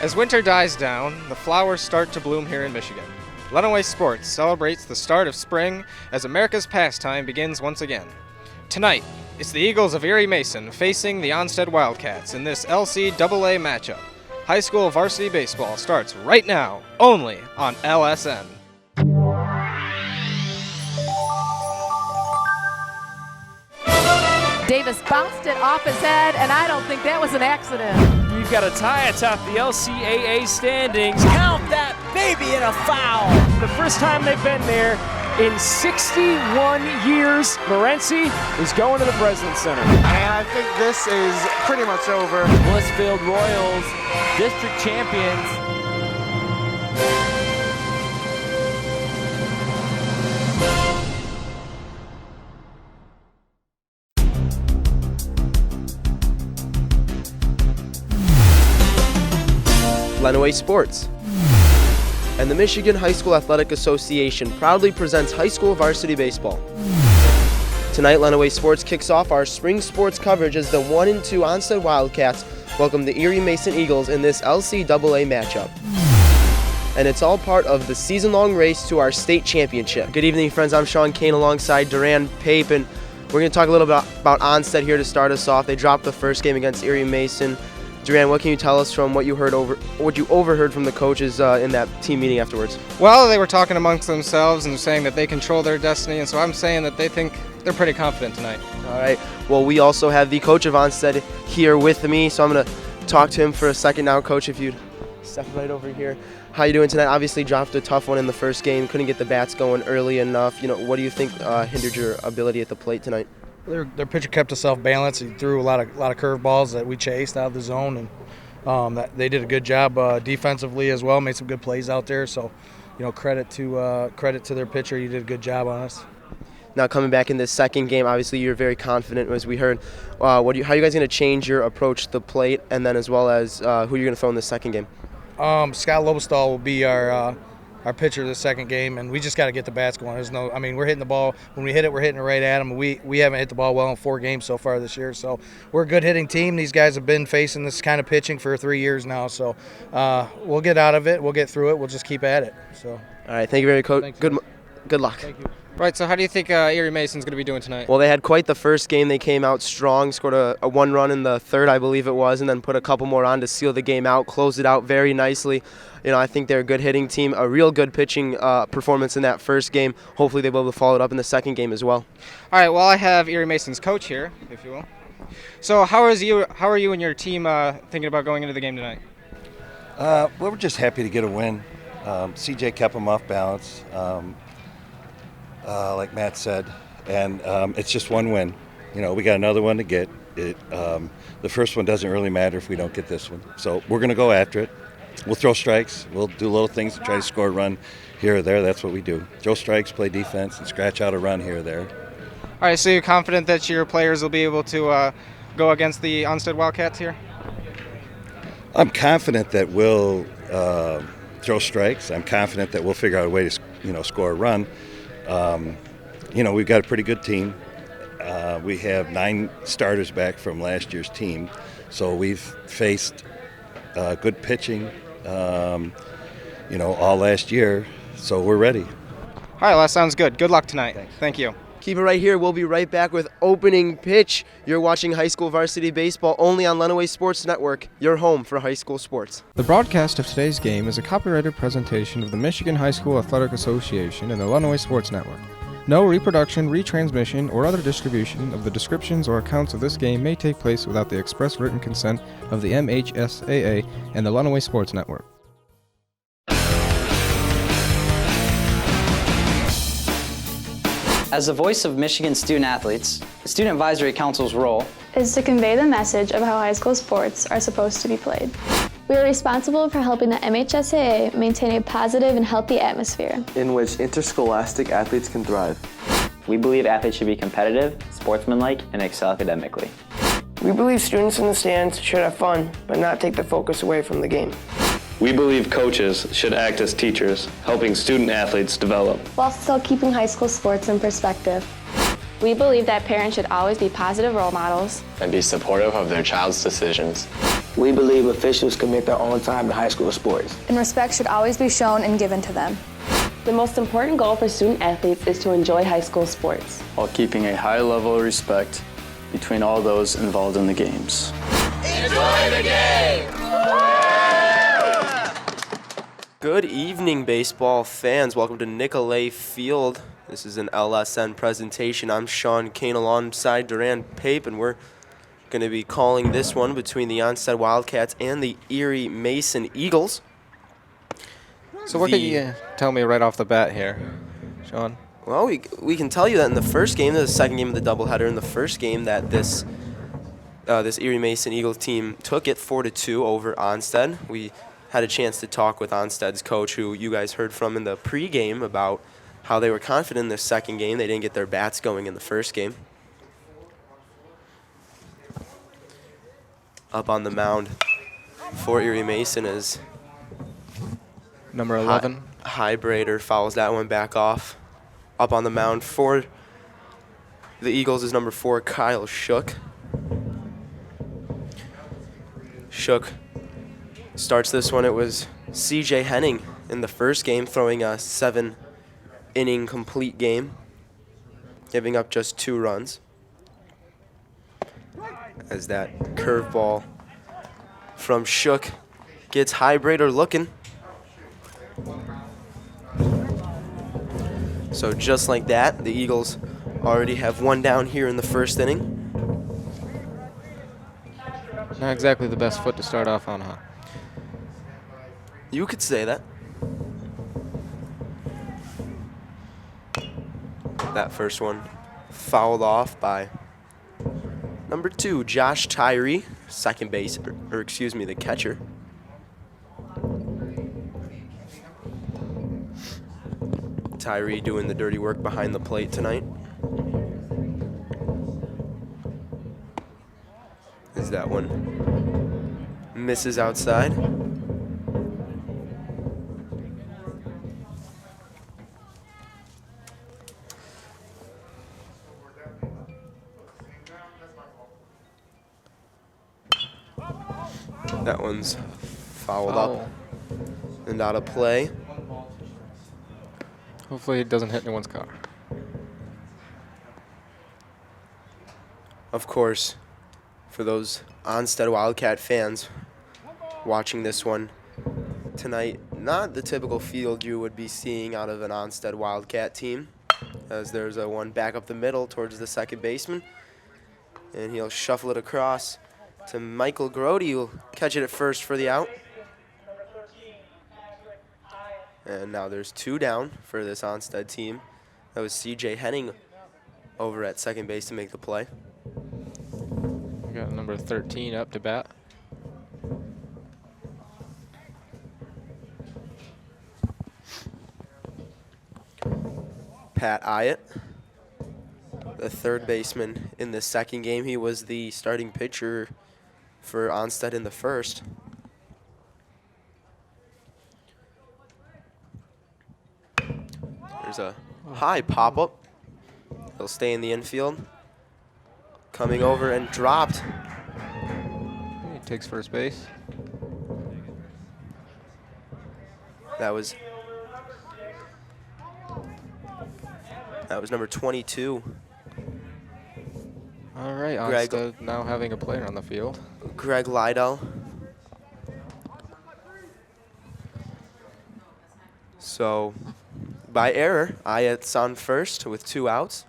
As winter dies down, the flowers start to bloom here in Michigan. Lenawee Sports celebrates the start of spring as America's pastime begins once again. Tonight, it's the Eagles of Erie Mason facing the Onsted Wildcats in this LCAA matchup. High school varsity baseball starts right now, only on LSN. Davis bounced it off his head, and I don't think that was an accident. We've got a tie atop the LCAA standings. Count that baby in a foul. The first time they've been there in 61 years. Morency is going to the President's Center. And I think this is pretty much over. Blissfield Royals, district champions. Lenawee Sports and the Michigan High School Athletic Association proudly presents high school varsity baseball. Tonight, Lenawee Sports kicks off our spring sports coverage as the 1-2 Onsted Wildcats welcome the Erie Mason Eagles in this LCAA matchup. And it's all part of the season-long race to our state championship. Good evening, friends. I'm Sean Kane alongside Duran Pape, and we're going to talk a little bit about Onsted here to start us off. They dropped the first game against Erie Mason. Duran, what can you tell us from what you overheard from the coaches in that team meeting afterwards? Well, they were talking amongst themselves and saying that they control their destiny, and so I'm saying that they think they're pretty confident tonight. All right. Well, we also have the coach of Onsted here with me, so I'm going to talk to him for a second now. Coach, if you'd step right over here. How you doing tonight? Obviously dropped a tough one in the first game, couldn't get the bats going early enough. What do you think hindered your ability at the plate tonight? Their pitcher kept us off-balance. He threw a lot of curveballs that we chased out of the zone, and they did a good job defensively as well. Made some good plays out there. So, credit to their pitcher. He did a good job on us. Now coming back in this second game, obviously you're very confident, as we heard. How are you guys going to change your approach to the plate, and then as well as who you're going to throw in the second game? Scott Lobestall will be our pitcher this second game, and we just got to get the bats going. We're hitting the ball. When we hit it, we're hitting it right at them. We haven't hit the ball well in 4 games so far this year, so we're a good hitting team. These guys have been facing this kind of pitching for 3 years now, so we'll get out of it. We'll get through it. We'll just keep at it. So. All right, thank you very much, Coach. Good luck. Thank you. Right, so how do you think Erie Mason's going to be doing tonight? Well, they had quite the first game. They came out strong, scored a 1 run in the third, I believe it was, and then put a couple more on to seal the game out, closed it out very nicely. I think they're a good hitting team, a real good pitching performance in that first game. Hopefully they'll be able to follow it up in the second game as well. All right, well, I have Erie Mason's coach here, if you will. So how are you and your team thinking about going into the game tonight? Well, we're just happy to get a win. CJ kept them off balance. Like Matt said, and it's just 1 win. We got another one to get. The first one doesn't really matter if we don't get this one. So we're going to go after it. We'll throw strikes. We'll do little things to try to score a run here or there. That's what we do. Throw strikes, play defense, and scratch out a run here or there. All right, so you're confident that your players will be able to go against the Onsted Wildcats here? I'm confident that we'll throw strikes. I'm confident that we'll figure out a way to score a run. We've got a pretty good team. We have 9 starters back from last year's team, so we've faced good pitching, all last year, so we're ready. All right, well, that sounds good. Good luck tonight. Thanks. Thank you. Keep it right here. We'll be right back with opening pitch. You're watching high school varsity baseball only on Lenawee Sports Network, your home for high school sports. The broadcast of today's game is a copyrighted presentation of the Michigan High School Athletic Association and the Lenawee Sports Network. No reproduction, retransmission, or other distribution of the descriptions or accounts of this game may take place without the express written consent of the MHSAA and the Lenawee Sports Network. As the voice of Michigan student-athletes, the Student Advisory Council's role is to convey the message of how high school sports are supposed to be played. We are responsible for helping the MHSAA maintain a positive and healthy atmosphere in which interscholastic athletes can thrive. We believe athletes should be competitive, sportsmanlike, and excel academically. We believe students in the stands should have fun, but not take the focus away from the game. We believe coaches should act as teachers, helping student athletes develop, while still keeping high school sports in perspective. We believe that parents should always be positive role models and be supportive of their child's decisions. We believe officials commit their own time to high school sports. And respect should always be shown and given to them. The most important goal for student athletes is to enjoy high school sports, while keeping a high level of respect between all those involved in the games. Enjoy the game! Good evening, baseball fans. Welcome to Nicolay Field. This is an LSN presentation. I'm Sean Kane alongside Durand Pape, and we're going to be calling this one between the Onsted Wildcats and the Erie Mason Eagles. So what can you tell me right off the bat here, Sean? Well, we can tell you that in the first game, the second game of the doubleheader, in the first game that this Erie Mason Eagles team took it 4-2 over Onsted. We had a chance to talk with Onsted's coach, who you guys heard from in the pregame, about how they were confident in their second game. They didn't get their bats going in the first game. Up on the mound for Erie Mason is number 11. HEIDBREDER fouls that one back off. Up on the mound for the Eagles is number 4, Kyle Shook. Shook starts this one. It was CJ Henning in the first game, throwing a 7-inning complete game, giving up just 2 runs. As that curveball from Shook gets HEIDBREDER looking. So just like that, the Eagles already have 1 down here in the first inning. Not exactly the best foot to start off on, huh? You could say that. That first one fouled off by number 2, Josh Tyree, second base, or excuse me, the catcher. Tyree doing the dirty work behind the plate tonight. Is that one misses outside. That one's fouled up and out of play. Hopefully it doesn't hit anyone's car. Of course, for those Onsted Wildcat fans watching this one tonight, not the typical field you would be seeing out of an Onsted Wildcat team, as there's a one back up the middle towards the second baseman, and he'll shuffle it across to Michael GRODI, who'll catch it at first for the out. And now there's 2 down for this Onsted team. That was CJ Henning over at second base to make the play. We got number 13 up to bat. Pat Iott, the third baseman in the second game. He was the starting pitcher for Onsted in the first. There's a high pop-up. He'll stay in the infield. Coming over and dropped. He takes first base. That was number 22. All right, Onsted now having a player on the field. Greg LIEDEL. So, by error, Iott's on first with 2 outs.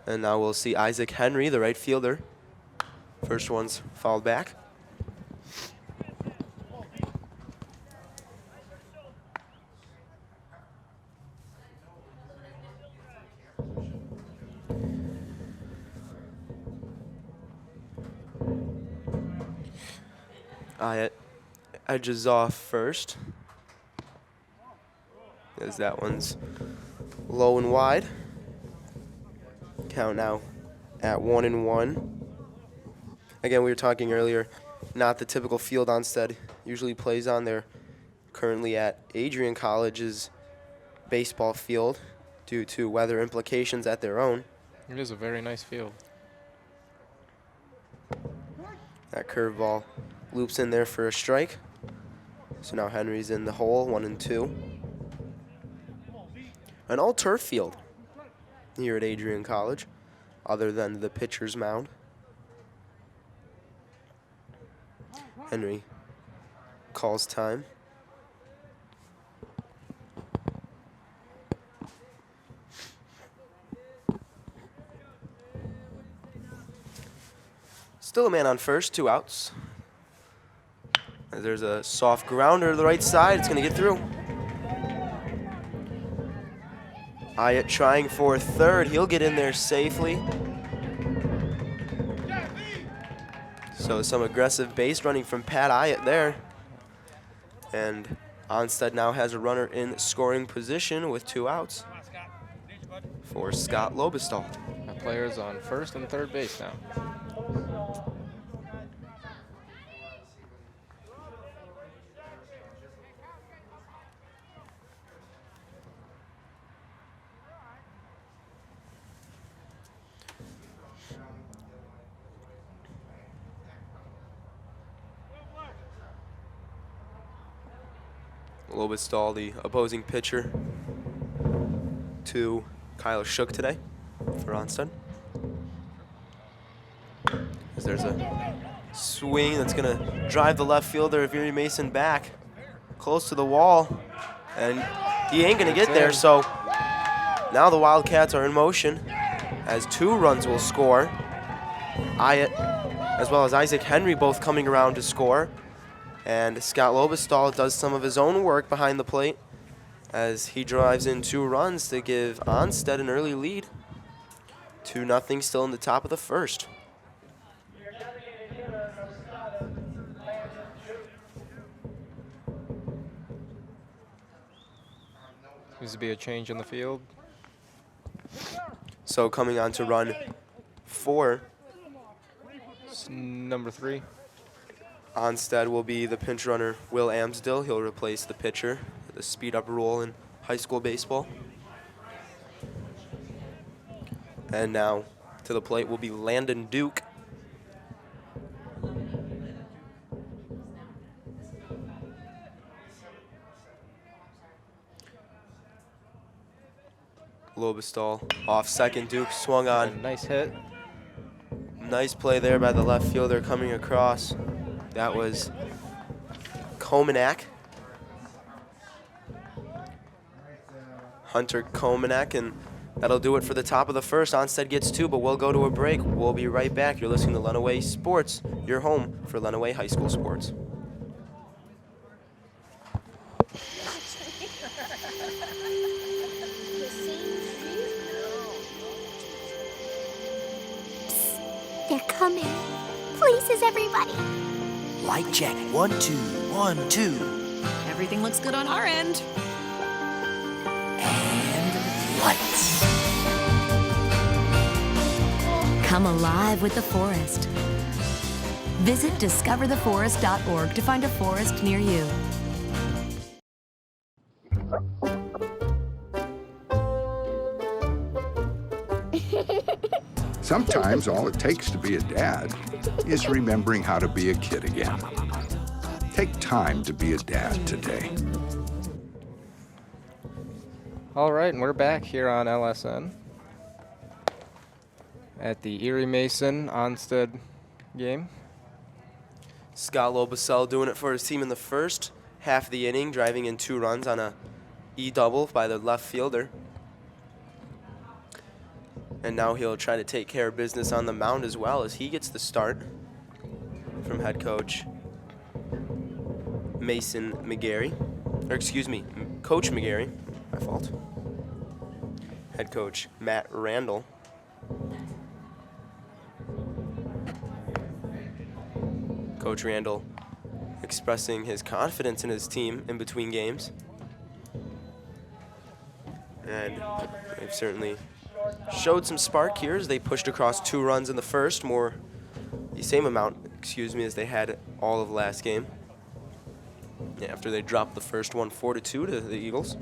And now we'll see Isaac Henry, the right fielder. First one's fouled back. Iott edges off first, as that one's low and wide. Count now at 1-1. Again, we were talking earlier, not the typical field Onsted usually plays on. They're currently at Adrian College's baseball field due to weather implications at their own. It is a very nice field. That curveball Loops in there for a strike. So now Henry's in the hole, 1-2. An all-turf field here at Adrian College, other than the pitcher's mound. Henry calls time. Still a man on first, 2 outs. There's a soft grounder to the right side. It's going to get through. Hyatt trying for third. He'll get in there safely. So some aggressive base running from Pat Hyatt there. And Onsted now has a runner in scoring position with 2 outs for Scott Lobestall. That player's on first and third base now. Lobestall, the opposing pitcher, to Kyle Shook today for Onsted. As there's a swing that's going to drive the left fielder of Erie Mason back close to the wall, and he ain't going to get there. So now the Wildcats are in motion as 2 runs will score. Hyatt as well as Isaac Henry both coming around to score. And Scott Lobestall does some of his own work behind the plate as he drives in 2 runs to give Onsted an early lead. 2-0 still in the top of the first. Seems to be a change in the field. So coming on to run 4. It's number 3. Onsted will be the pinch runner, Will Amsdell. He'll replace the pitcher, the speed-up rule in high school baseball. And now to the plate will be Landon Duke. Lobestall off second. Duke swung on. Nice hit. Nice play there by the left fielder coming across. That was KOMINEK. Hunter KOMINEK, and that'll do it for the top of the first. Onsted gets 2, but we'll go to a break. We'll be right back. You're listening to Lenawee Sports, your home for Lenawee High School sports. They're coming. Places, everybody. Light check. 1, 2, 1, 2. Everything looks good on our end. And lights. Come alive with the forest. Visit discovertheforest.org to find a forest near you. Sometimes all it takes to be a dad is remembering how to be a kid again. Take time to be a dad today. All right, and we're back here on LSN at the Erie Mason Onsted game. Scott Lobestall doing it for his team in the first half of the inning, driving in 2 runs on a E-double by the left fielder. And now he'll try to take care of business on the mound as well as he gets the start from head coach Mason McGarry. Or excuse me, Coach McGarry. My fault. Head coach Matt Randall. Coach Randall expressing his confidence in his team in between games. And they've certainly showed some spark here as they pushed across 2 runs in the first, the same amount, as they had all of last game. After they dropped the first one 4-2 to the Eagles.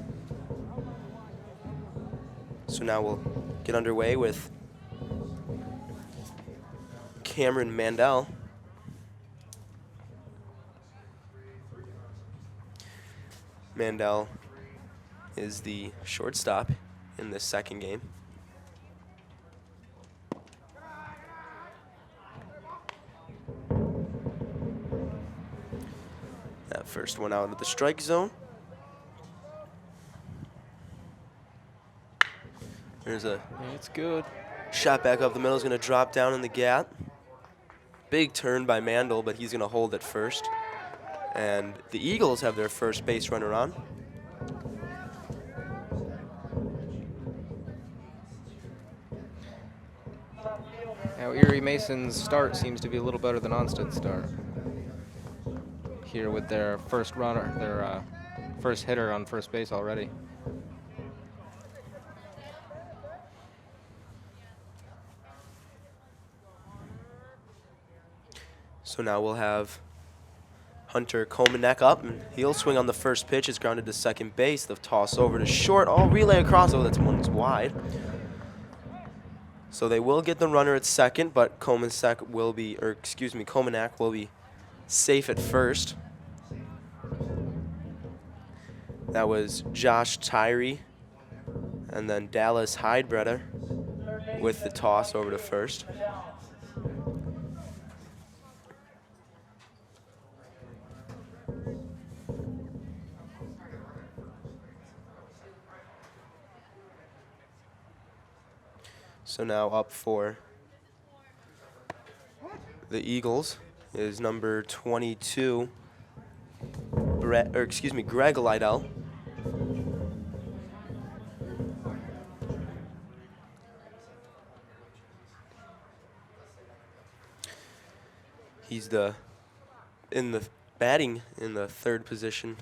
So now we'll get underway with Cameron Mandel. Mandel is the shortstop in this second game. That first one out of the strike zone. There's a It's good. shot back up the middle, is going to drop down in the gap. Big turn by Mandel, but he's going to hold it first. And the Eagles have their first base runner on. Now Erie Mason's start seems to be a little better than Onsted's start. Here with their first runner, their first hitter on first base already. So now we'll have Hunter KOMINEK up, and he'll swing on the first pitch. It's grounded to second base. The toss over to short. All relay across. Oh, that's one's wide. So they will get the runner at second, but KOMINEK will be safe at first. That was Josh Tyree, and then Dallas HEIDBREDER with the toss over to first. So now up for the Eagles is number 22, Greg LIEDEL. He's in the batting in the third position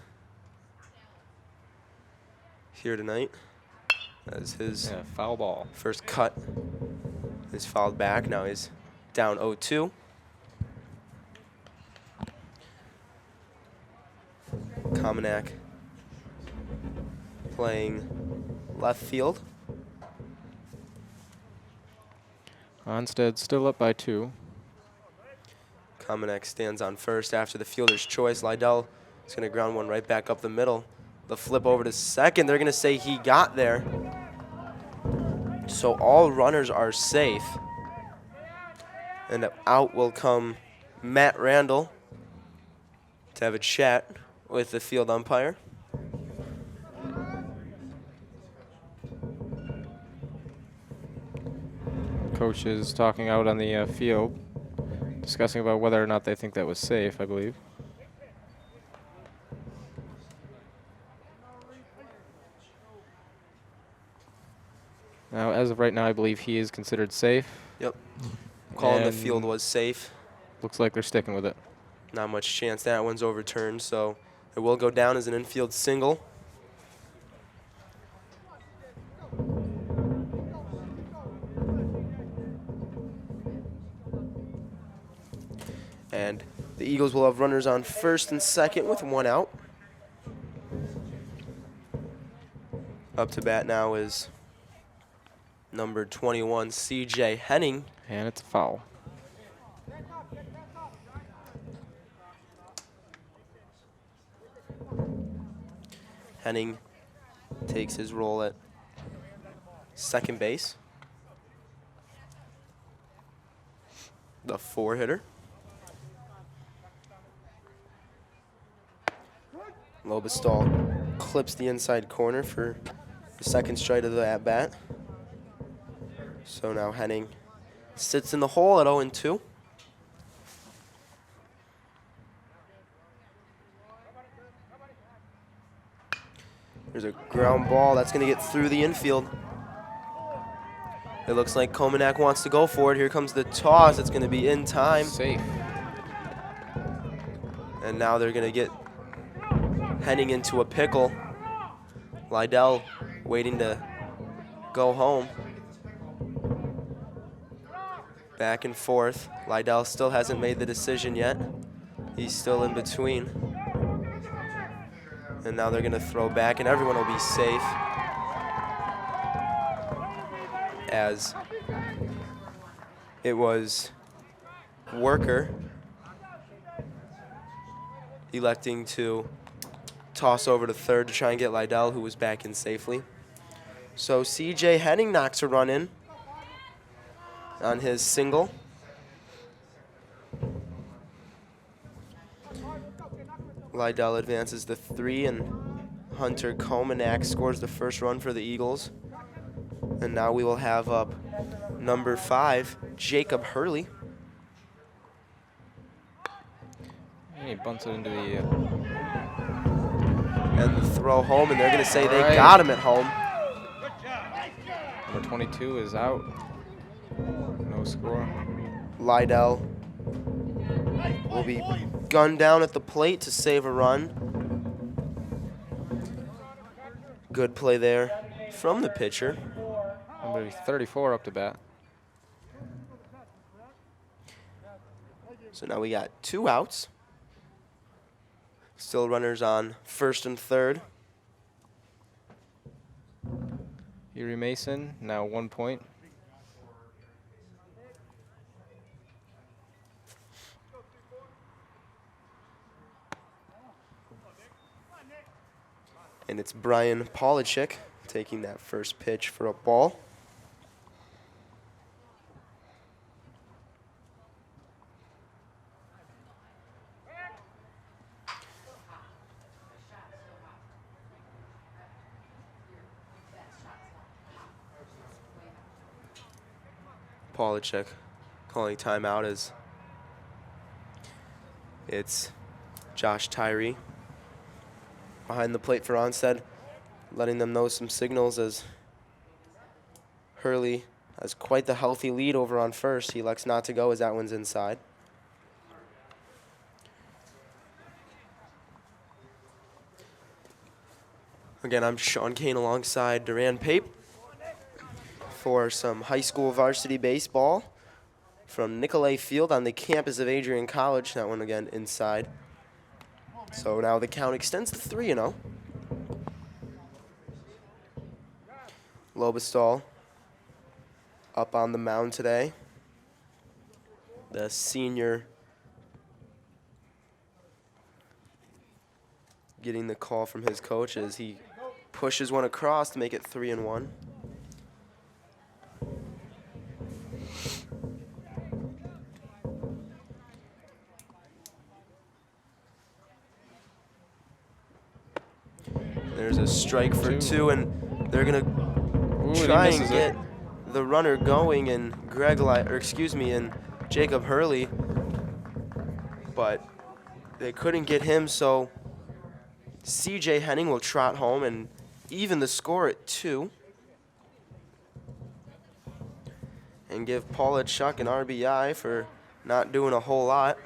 here tonight. As his foul ball. First cut is fouled back. Now he's down 0-2. KOMINEK playing left field. Onsted still up by 2. KOMINEK stands on first after the fielder's choice. LIEDEL is going to ground one right back up the middle. The flip over to second. They're going to say he got there. So all runners are safe. And out will come Matt Randall to have a chat with the field umpire. Coach is talking out on the field, discussing about whether or not they think that was safe, I believe. Now, as of right now, I believe he is considered safe. Yep. Calling the field was safe. Looks like they're sticking with it. Not much chance that one's overturned, so it will go down as an infield single. And the Eagles will have runners on first and second with one out. Up to bat now is number 21, C.J. Henning. And it's a foul. Henning takes his role at second base. The 4-hitter. Lobestall clips the inside corner for the second strike of the at-bat. So now Henning sits in the hole at 0-2. There's a ground ball that's going to get through the infield. It looks like KOMINEK wants to go for it. Here comes the toss. It's going to be in time. Safe. And now they're going to get Henning into a pickle. LIEDEL waiting to go home. Back and forth. LIEDEL still hasn't made the decision yet. He's still in between. And now they're going to throw back, and everyone will be safe. As it was Worker electing to toss over to third to try and get LIEDEL, who was back in safely. So CJ Henning knocks a run in on his single. LIEDEL advances the 3, and Hunter KOMINEK scores the first run for the Eagles. And now we will have up number 5, Jacob Hurley. And he bunts it into the... And the throw home, and they're going to say they got him at home. Number 22 is out. No score. LIEDEL will be gunned down at the plate to save a run. Good play there from the pitcher. Number 34 up to bat. So now we got 2 outs. Still runners on first and third. Erie Mason now 1 point. And it's Brian PAWLACZYK taking that first pitch for a ball. PAWLACZYK calling timeout as it's Josh Tyree behind the plate for Onsted, letting them know some signals as Hurley has quite the healthy lead over on first. He elects not to go as that one's inside. Again, I'm Sean Kane alongside Duran Pape for some high school varsity baseball from Nicolay Field on the campus of Adrian College. That one again inside. So now the count extends to 3-0. Lobestall up on the mound today. The senior getting the call from his coach as he pushes one across to make it 3-1. There's a strike for 2, and they're gonna try and get the runner going, and and Jacob Hurley, but they couldn't get him. So CJ Henning will trot home and even the score at 2, and give PAWLACZYK an RBI for not doing a whole lot.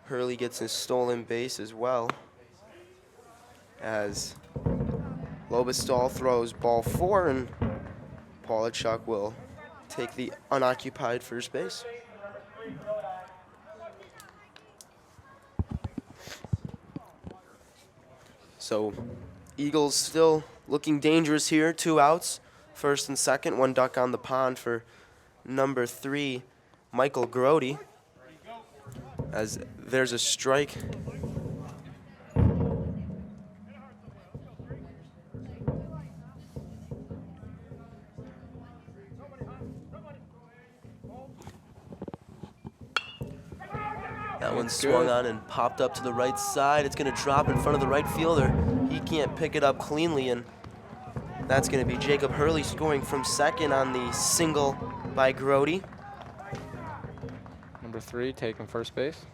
Hurley gets his stolen base as well, as Lobestall throws ball 4, and PAWLACZYK will take the unoccupied first base. So Eagles still looking dangerous here. 2 outs, first and second. 1 duck on the pond for number 3, Michael GRODI, as there's a strike. That one swung on and popped up to the right side. It's going to drop in front of the right fielder. He can't pick it up cleanly, and that's going to be Jacob Hurley scoring from second on the single by GRODI. Number 3 taking first base.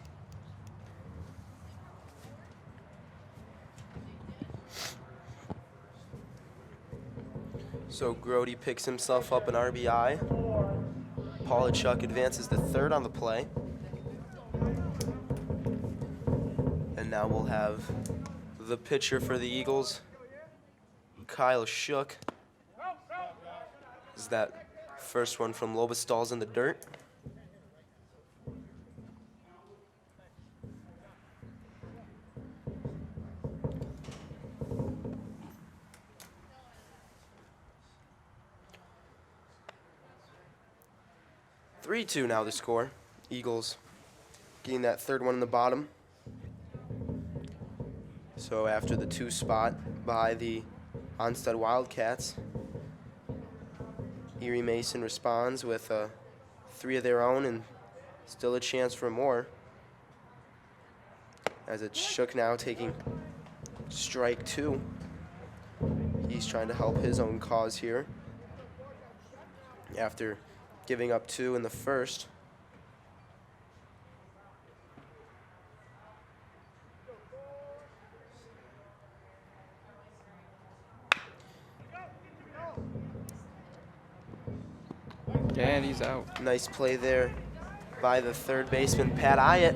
So GRODI picks himself up an RBI. PAWLACZYK advances to third on the play. And now we'll have the pitcher for the Eagles, Kyle Shook. Is that first one from Lobestall's in the dirt? (3-2) now the score. Eagles getting that third one in the bottom. So after the 2 spot by the Onsted Wildcats, Erie Mason responds with 3 of their own and still a chance for more. As it's Shook now taking strike 2. He's trying to help his own cause here after giving up 2 in the first. And he's out. Nice play there by the third baseman, Pat Hyatt.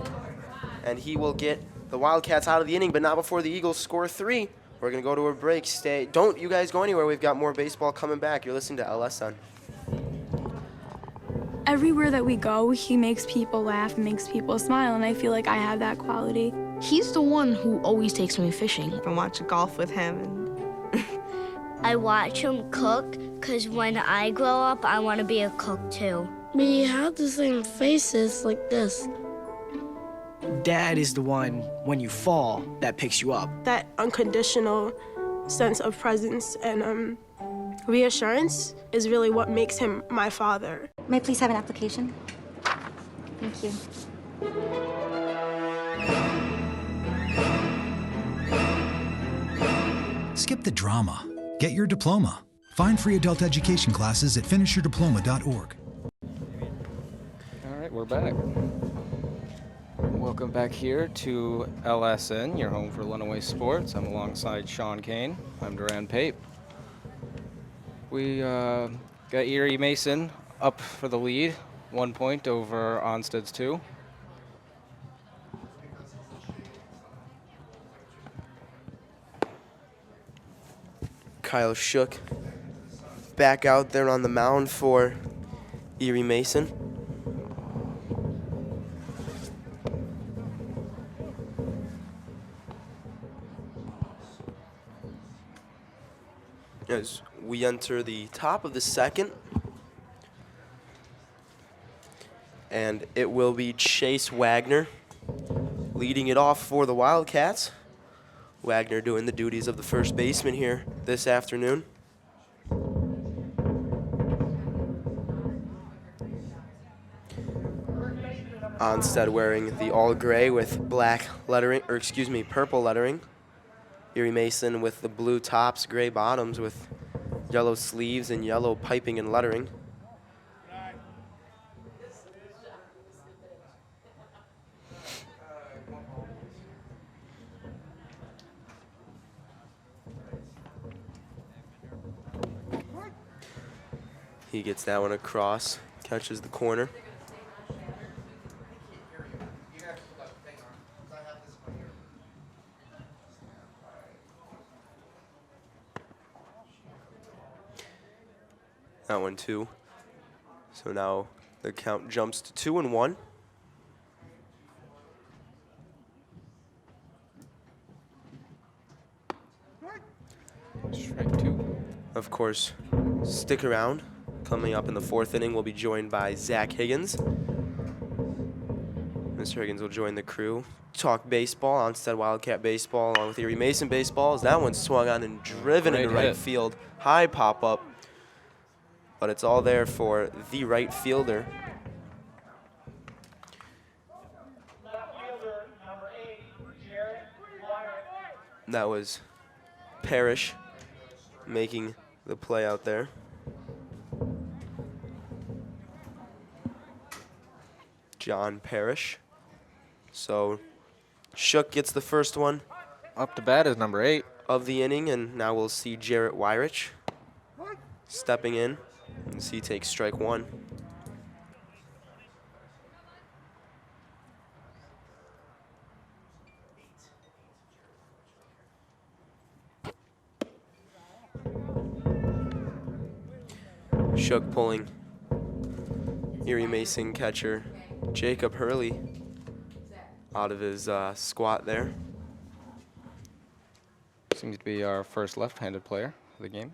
And he will get the Wildcats out of the inning, but not before the Eagles score 3. We're going to go to a break. Don't you guys go anywhere. We've got more baseball coming back. You're listening to LSN. Everywhere that we go, he makes people laugh and makes people smile, and I feel like I have that quality. He's the one who always takes me fishing. I watch golf with him. I watch him cook, because when I grow up, I want to be a cook too. We have the same faces like this. Dad is the one, when you fall, that picks you up. That unconditional sense of presence and reassurance is really what makes him my father. May I please have an application? Thank you. Skip the drama. Get your diploma. Find free adult education classes at finishyourdiploma.org. All right, we're back. Welcome back here to LSN, your home for Lenawee Sports. I'm alongside Sean Kane. I'm Duran Pape. We got Erie Mason up for the lead, 1 point over Onsted's 2. Kyle Shook back out there on the mound for Erie Mason. As we enter the top of the second, and it will be Chase Wagner leading it off for the Wildcats. Wagner doing the duties of the first baseman here this afternoon. Onsted wearing the all gray with black lettering, or excuse me, purple lettering. Erie Mason with the blue tops, gray bottoms with yellow sleeves and yellow piping and lettering. He gets that one across, catches the corner. That one too. So now the count jumps to 2-1. Strike 2. Of course, stick around. Coming up in the 4th inning, we'll be joined by Zach Higgins. Mr. Higgins will join the crew. Talk baseball, Onsted Wildcat baseball, along with Erie Mason baseball. As that one swung on and driven into right field. High pop-up. But it's all there for the right fielder. That was Parrish making the play out there. John Parrish. So Shook gets the first one. Up to bat is number 8 of the inning, and now we'll see Jarrett Wyrich stepping in as he takes strike 1. Shook pulling Erie Mason catcher Jacob Hurley out of his squat there. Seems to be our first left-handed player of the game.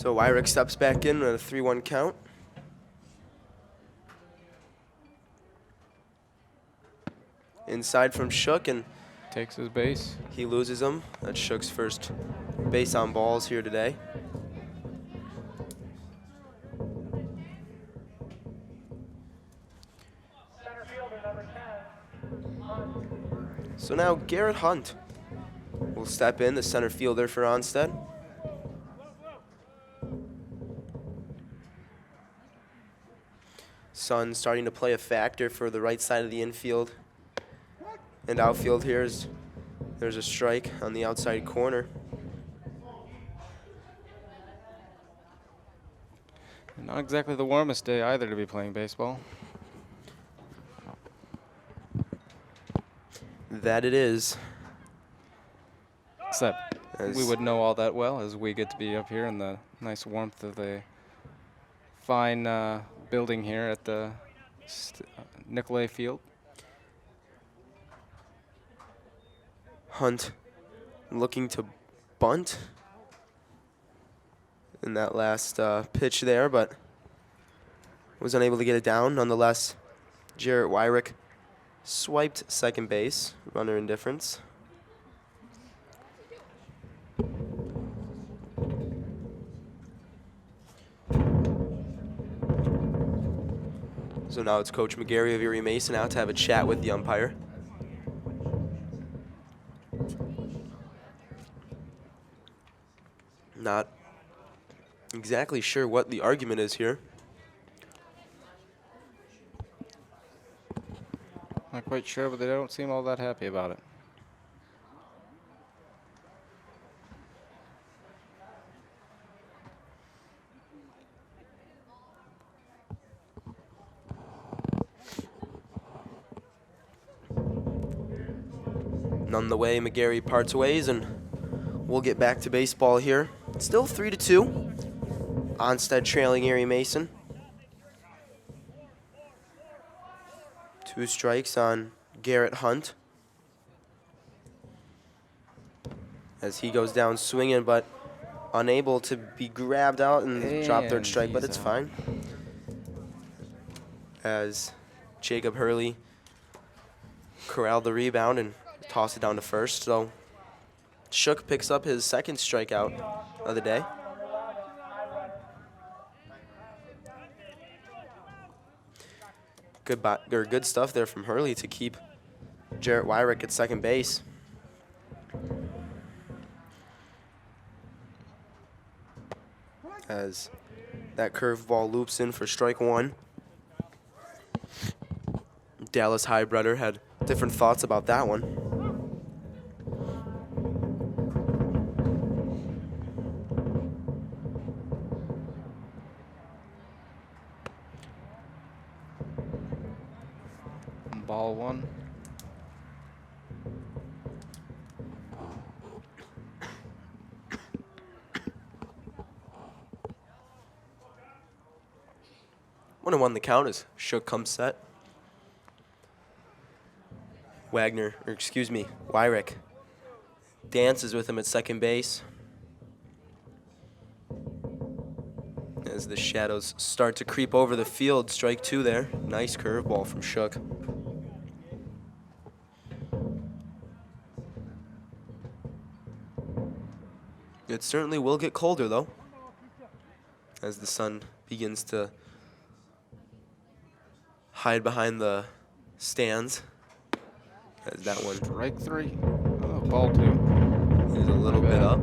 So Wyrick steps back in at a 3-1 count. Inside from Shook, and takes his base. He loses him. That's Shook's first base on balls here today. So now Garrett Hunt will step in, the center fielder for Onsted. Sun starting to play a factor for the right side of the infield and outfield here. There's a strike on the outside corner. Not exactly the warmest day either to be playing baseball. That it is. Except we would know all that well as we get to be up here in the nice warmth of the fine building here at the Nicolay Field. Hunt looking to bunt in that last pitch there, but was unable to get it down. Nonetheless, Jarrett Wyrick swiped second base, runner indifference. So now it's Coach McGarry of Erie Mason out to have a chat with the umpire. Not exactly sure what the argument is here. Not quite sure, but they don't seem all that happy about it. None the way, McGarry parts ways, and we'll get back to baseball here. Still 3-2. Onsted trailing Erie Mason. 2 strikes on Garrett Hunt as he goes down swinging, but unable to be grabbed out and drop third strike, but it's fine. As Jacob Hurley corralled the rebound and tossed it down to first. So Shook picks up his second strikeout of the day. Good stuff there from Hurley to keep Jarrett Wyrick at second base. As that curveball loops in for strike one. Dallas HEIDBREDER had different thoughts about that one. Ball one. One and one the count as Shook comes set. Wyrick dances with him at second base as the shadows start to creep over the field. Strike two there. Nice curveball from Shook. It certainly will get colder, though, as the sun begins to hide behind the stands. As that one. Strike three. Oh, ball two. Is a little bit up.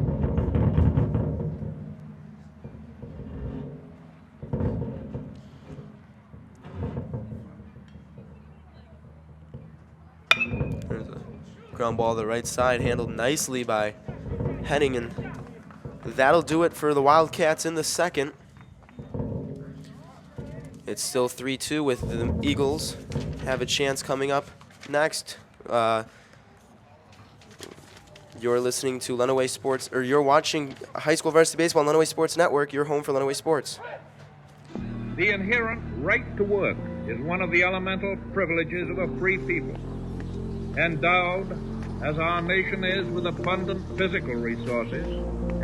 There's a ground ball to the right side, handled nicely by Henning, and that'll do it for the Wildcats in the second. It's still 3-2 with the Eagles have a chance coming up next. You're listening to Lenawee Sports, or you're watching high school varsity baseball on Lenawee Sports Network. You're home for Lenawee Sports. The inherent right to work is one of the elemental privileges of a free people. Endowed, as our nation is, with abundant physical resources,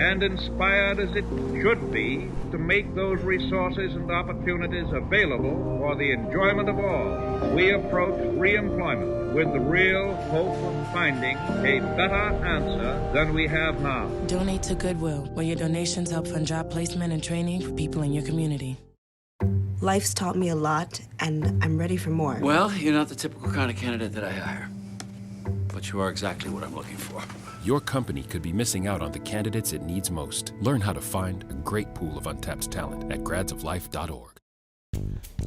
and inspired as it should be to make those resources and opportunities available for the enjoyment of all, we approach re-employment with the real hope of finding a better answer than we have now. Donate to Goodwill, where your donations help fund job placement and training for people in your community. Life's taught me a lot, and I'm ready for more. Well, you're not the typical kind of candidate that I hire. But you are exactly what I'm looking for. Your company could be missing out on the candidates it needs most. Learn how to find a great pool of untapped talent at gradsoflife.org.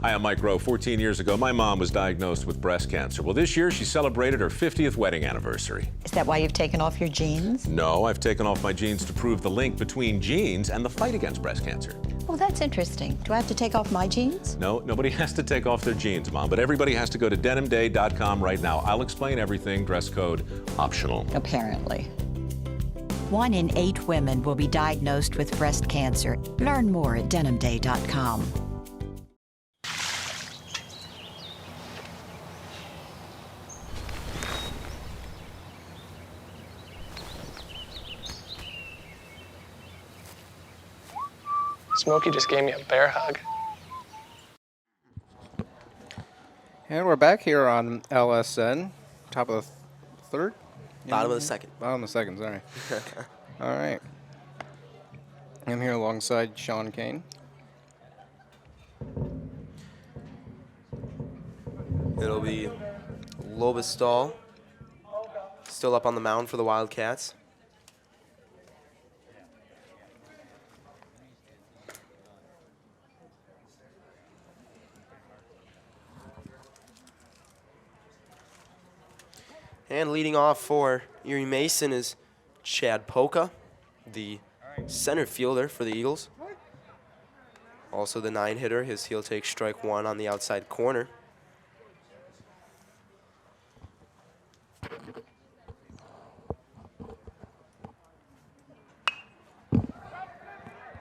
Hi, I'm Mike Rowe. 14 years ago, my mom was diagnosed with breast cancer. Well, this year she celebrated her 50th wedding anniversary. Is that why you've taken off your jeans? No, I've taken off my jeans to prove the link between jeans and the fight against breast cancer. Oh, that's interesting. Do I have to take off my jeans? No, nobody has to take off their jeans, Mom, but everybody has to go to denimday.com right now. I'll explain everything. Dress code optional. Apparently. 1 in 8 women will be diagnosed with breast cancer. Learn more at denimday.com. Smokey just gave me a bear hug. And we're back here on LSN, top of the third? Bottom of the second. Bottom of the second, sorry. All right. I'm here alongside Sean Kane. It'll be Lobestall still up on the mound for the Wildcats. And leading off for Erie Mason is Chad Polka, the center fielder for the Eagles. Also the 9-hitter. He'll take strike 1 on the outside corner.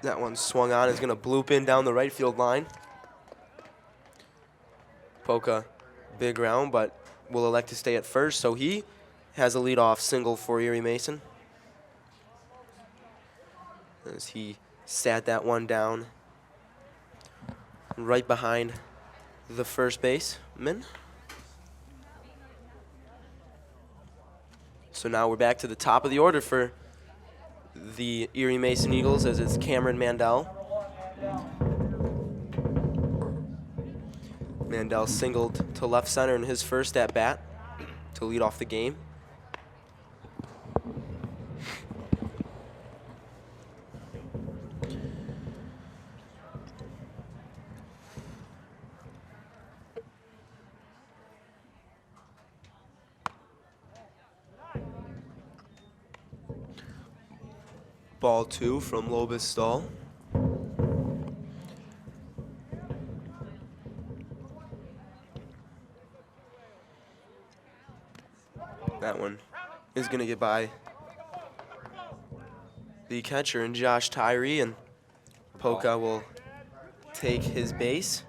That one swung on, is going to bloop in down the right field line. Polka, big round, but will elect to stay at first, so he has a leadoff single for Erie Mason. As he sat that one down right behind the first baseman. So now we're back to the top of the order for the Erie Mason Eagles, as it's Cameron Mandel. Mandel singled to left center in his first at-bat to lead off the game. Ball 2 from Lobestall. That one is going to get by the catcher and Josh Tyree, and Polka will take his base.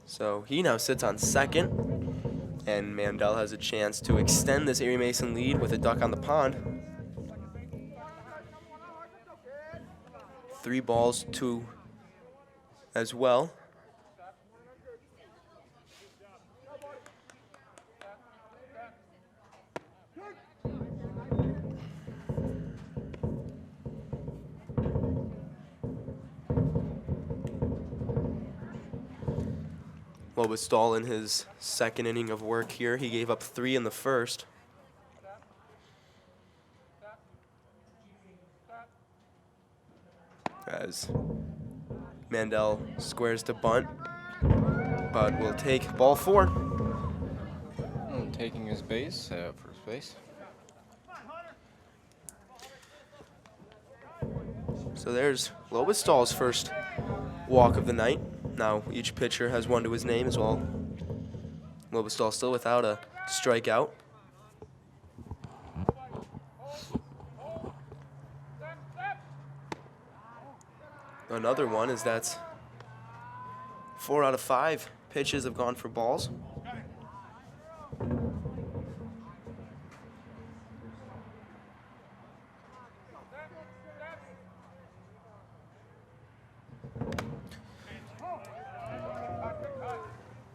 So he now sits on second, and Mandel has a chance to extend this Erie Mason lead with a duck on the pond. 3 balls, 2 as well. Lobestall in his second inning of work here. He gave up 3 in the first. As Mandel squares to bunt, but will take ball 4. Taking his base, first base. So there's Lobestall's first walk of the night. Now each pitcher has one to his name as well. Lobestall still without a strikeout. Another one is that's 4 out of 5 pitches have gone for balls.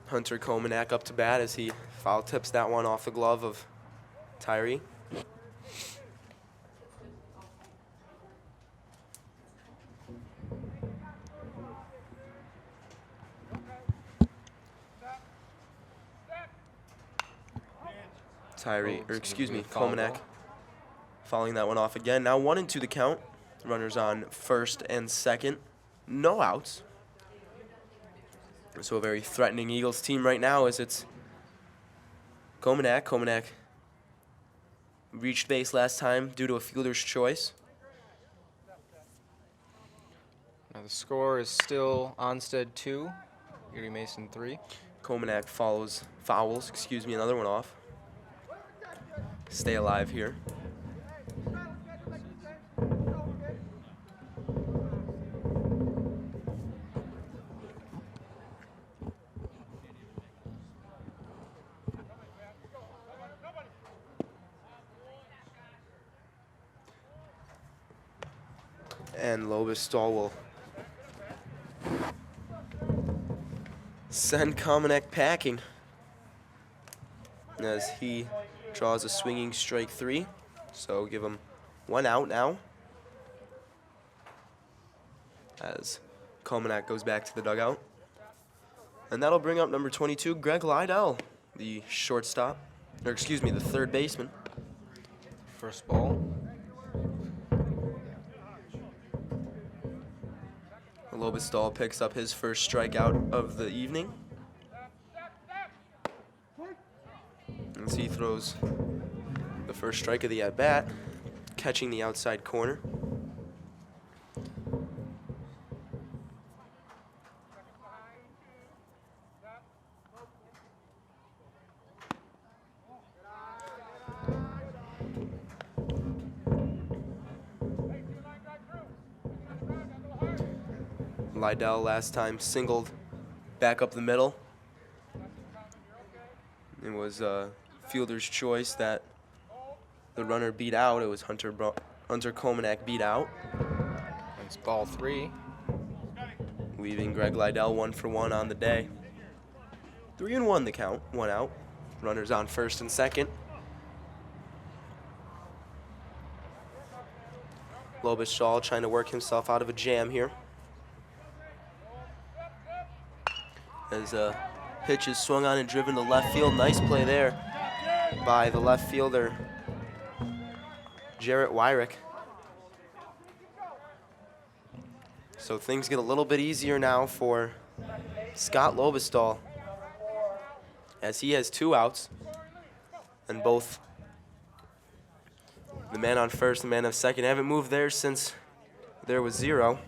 Hunter KOMINEK up to bat as he foul tips that one off the glove of Tyree. KOMINEK fouling that one off again. Now 1-2 the count. Runners on first and second. No outs. So a very threatening Eagles team right now as it's KOMINEK. KOMINEK reached base last time due to a fielder's choice. Now the score is still Onsted 2, Erie Mason 3. KOMINEK fouls another one off. Stay alive here. And Lobestall will send KOMINEK packing as he draws a swinging strike 3. So give him 1 out now as KOMINEK goes back to the dugout. And that'll bring up number 22, Greg LIEDEL, the shortstop, or excuse me, the third baseman. First ball. Lobestall picks up his first strikeout of the evening. As he throws the first strike of the at-bat, catching the outside corner. LIEDEL last time singled back up the middle. It was a fielder's choice that the runner beat out. It was Hunter KOMINEK beat out. It's ball 3. Leaving Greg LIEDEL 1 for 1 on the day. 3-1 the count, 1 out. Runners on first and second. Lobestall trying to work himself out of a jam here. As a pitch is swung on and driven to left field. Nice play there by the left fielder, Jarrett Wyrick. So things get a little bit easier now for Scott Lobestall as he has 2 outs. And both the man on first and the man on second haven't moved there since there was 0.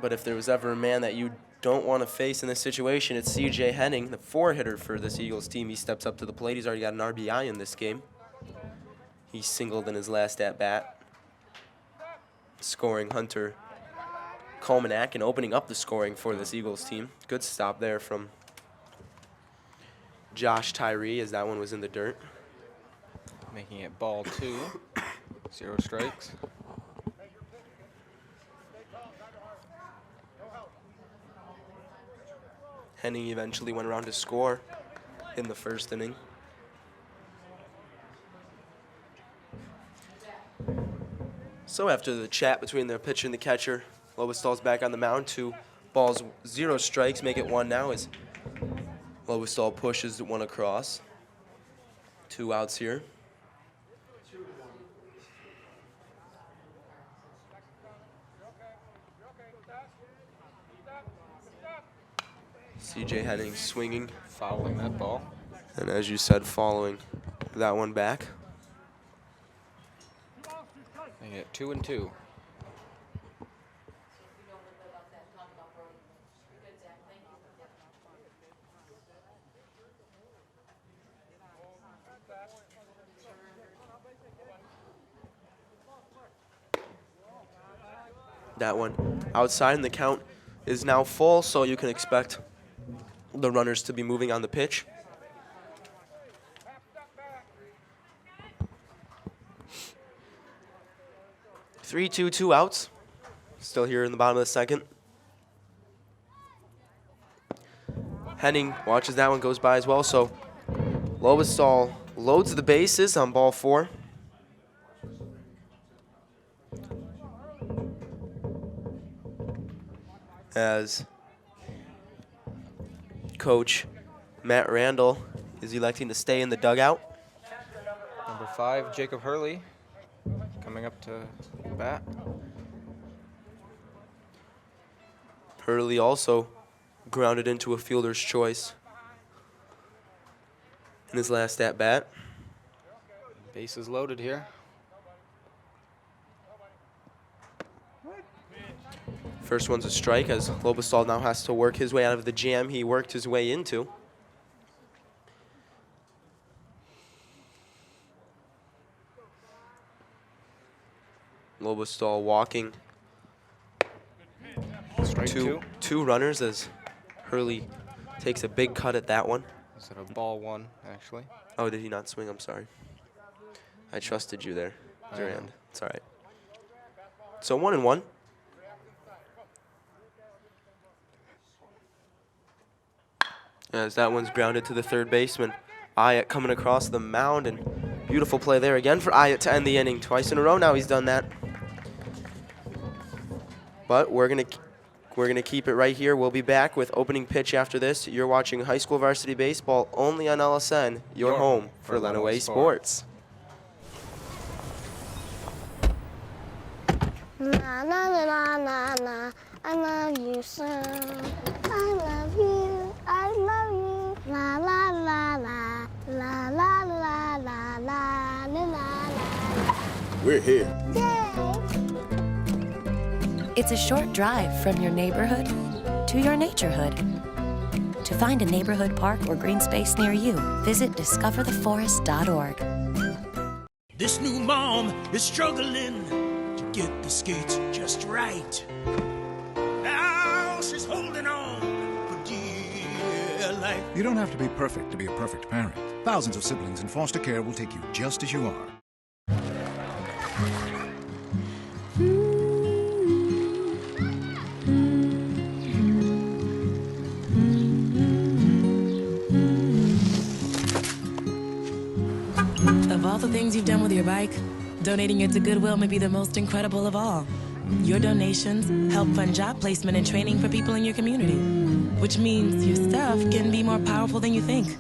But if there was ever a man that you don't want to face in this situation, it's C.J. Henning, the 4-hitter for this Eagles team. He steps up to the plate. He's already got an RBI in this game. He singled in his last at-bat, scoring Hunter KOMINEK and opening up the scoring for this Eagles team. Good stop there from Josh Tyree as that one was in the dirt. Making it ball 2, 0 strikes. Henning eventually went around to score in the first inning. So after the chat between the pitcher and the catcher, Lobestall's back on the mound. 2 balls, 0 strikes, make it 1 now as Lobestall pushes 1 across. 2 outs here. C.J. Henning swinging. Fouling that ball. And as you said, following that one back. Making it 2-2. That one outside, and the count is now full, so you can expect the runners to be moving on the pitch. 3-2, 2 outs. Still here in the bottom of the second. Henning watches that one, goes by as well. So Lobestall loads the bases on ball 4. As Coach Matt Randall is electing to stay in the dugout. Number 5, Jacob Hurley, coming up to bat. Hurley also grounded into a fielder's choice in his last at bat. Bases loaded here. First one's a strike as Lobestall now has to work his way out of the jam he worked his way into. Lobestall walking Strike two runners as Hurley takes a big cut at that one. Is it a ball 1, actually? Oh, did he not swing? I'm sorry. I trusted you there, Durand. It's all right. So 1-1. As that one's grounded to the third baseman. Ayat coming across the mound, and beautiful play there again for Ayat to end the inning. Twice in a row now he's done that. But we're gonna keep it right here. We'll be back with opening pitch after this. You're watching high school varsity baseball only on LSN, your home for Lenawee Sports. Na na na na na, I love you so. I love you, I love you. La la la la, la la la la la la la. We're here. It's a short drive from your neighborhood to your naturehood. To find a neighborhood park or green space near you, visit discovertheforest.org. This new mom is struggling to get the skates just right. Now she's holding on for dear life. You don't have to be perfect to be a perfect parent. Thousands of siblings in foster care will take you just as you are. Of all the things you've done with your bike, donating it to Goodwill may be the most incredible of all. Your donations help fund job placement and training for people in your community, which means your stuff can be more powerful than you think.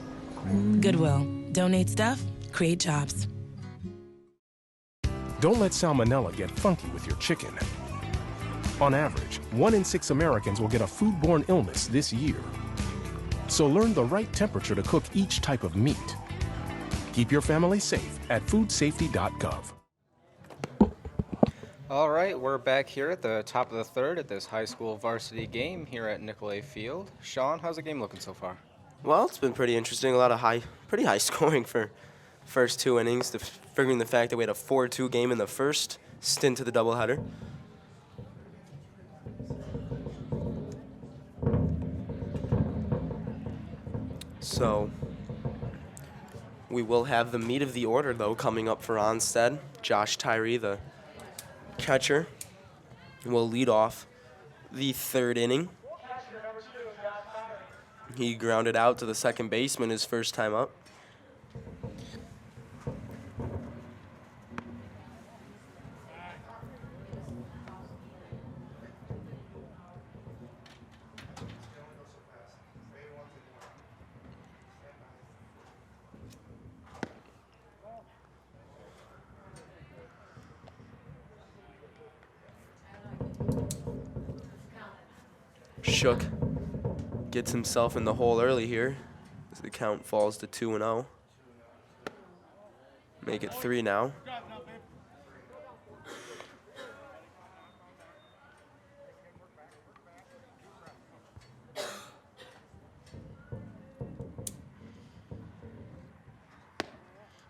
Goodwill. Donate stuff, create jobs. Don't let salmonella get funky with your chicken. On average, 1 in 6 Americans will get a foodborne illness this year. So learn the right temperature to cook each type of meat. Keep your family safe at foodsafety.gov. All right, we're back here at the top of the third at this high school varsity game here at Nicolay Field. Sean, how's the game looking so far? Well, it's been pretty interesting. A lot of pretty high scoring for first 2 innings, figuring the fact that we had a 4-2 game in the first stint of the doubleheader. So we will have the meat of the order, though, coming up for Onsted. Josh Tyree, the catcher, will lead off the third inning. He grounded out to the second baseman his first time up. Shook gets himself in the hole early here as the count falls to 2-0. Make it 3 now.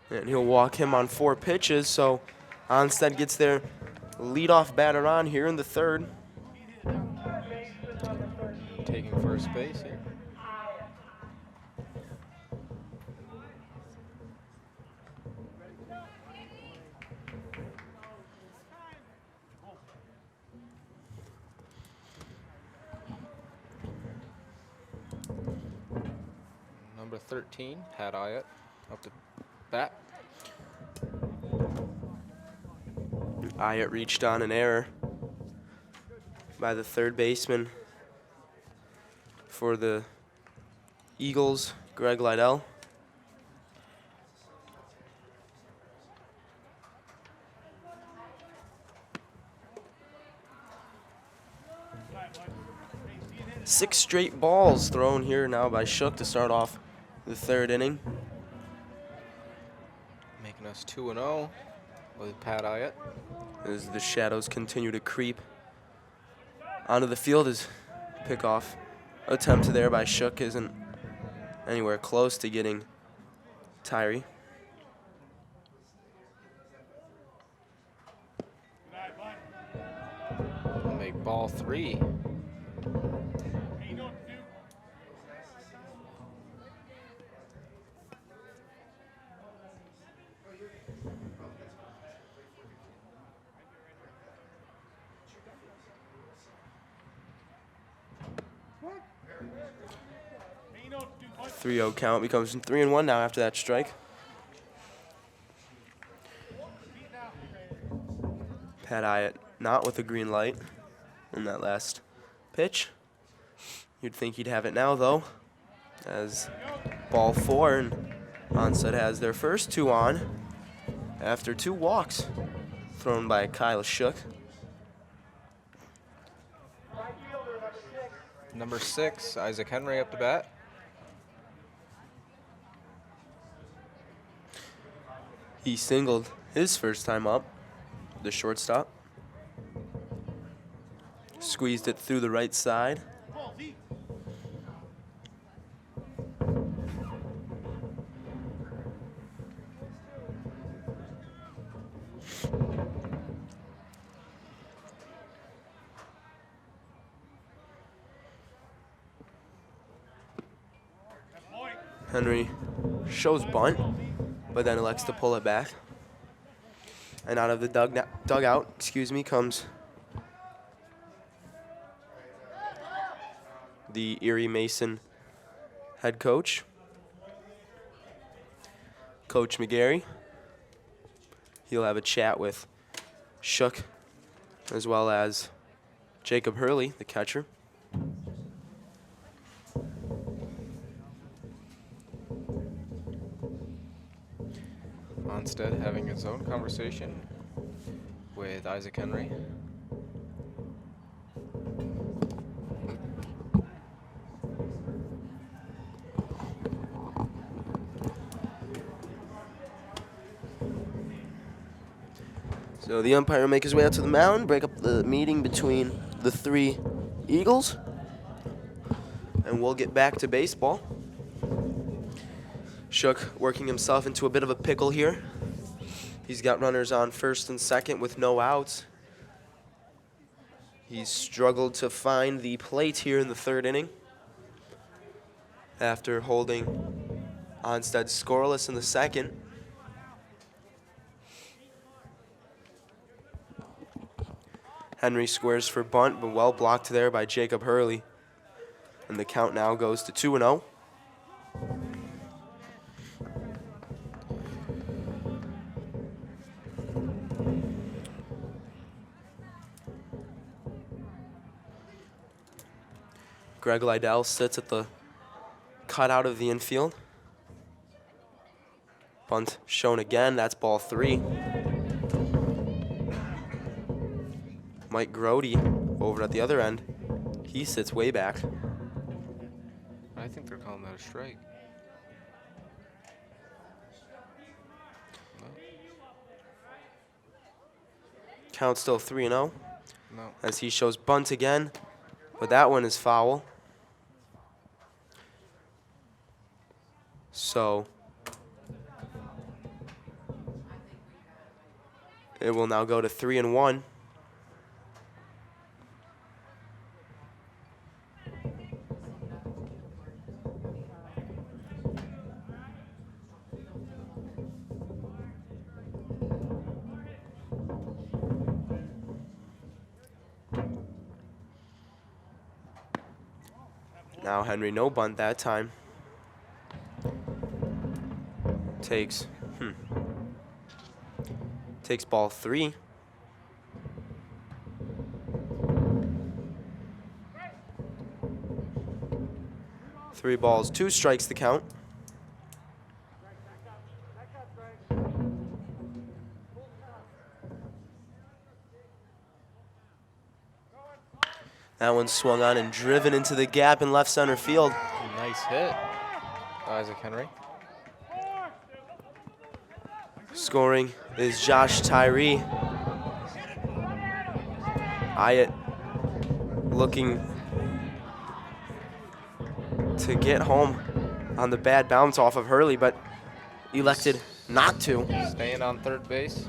And he'll walk him on 4 pitches, so Onsted gets their leadoff batter on here in the third. Taking first base here. number 13, Pat Hyatt, up to bat. Hyatt reached on an error by the third baseman for the Eagles, Greg LIEDEL. Six straight balls thrown here now by Shook to start off the third inning. Making us 2-0 with Pat Hyatt. As the shadows continue to creep onto the field, his pickoff attempt there by Shook isn't anywhere close to getting Tyree. We'll make ball 3. The 3-0 count becomes 3-1 now after that strike. Pat Hyatt not with a green light in that last pitch. You'd think he'd have it now, though, as ball 4, and Onsted has their first 2 on after 2 walks thrown by Kyle Shook. Number 6, Isaac Henry up to bat. He singled his first time up, the shortstop. Squeezed it through the right side. Henry shows bunt, but then elects to pull it back. And out of the dugout, comes the Erie Mason head coach, Coach McGarry. He'll have a chat with Shook as well as Jacob Hurley, the catcher. Onsted having his own conversation with Isaac Henry. So the umpire will make his way out to the mound, break up the meeting between the 3 Eagles, and we'll get back to baseball. Shook working himself into a bit of a pickle here. He's got runners on first and second with no outs. He's struggled to find the plate here in the third inning after holding Onsted scoreless in the second. Henry squares for bunt, but well blocked there by Jacob Hurley. And the count now goes to 2-0. Greg LIEDEL sits at the cutout of the infield. Bunt shown again, that's ball 3. Mike GRODI over at the other end. He sits way back. I think they're calling that a strike. No. Count still 3-0. No. As he shows bunt again, but that one is foul. So it will now go to 3-1. Now Henry no bunt that time. takes ball 3. Three balls, 2 strikes the count. That one swung on and driven into the gap in left center field. Nice hit, Isaac Henry. Scoring is Josh Tyree. Hyatt looking to get home on the bad bounce off of Hurley, but elected not to. Staying on third base.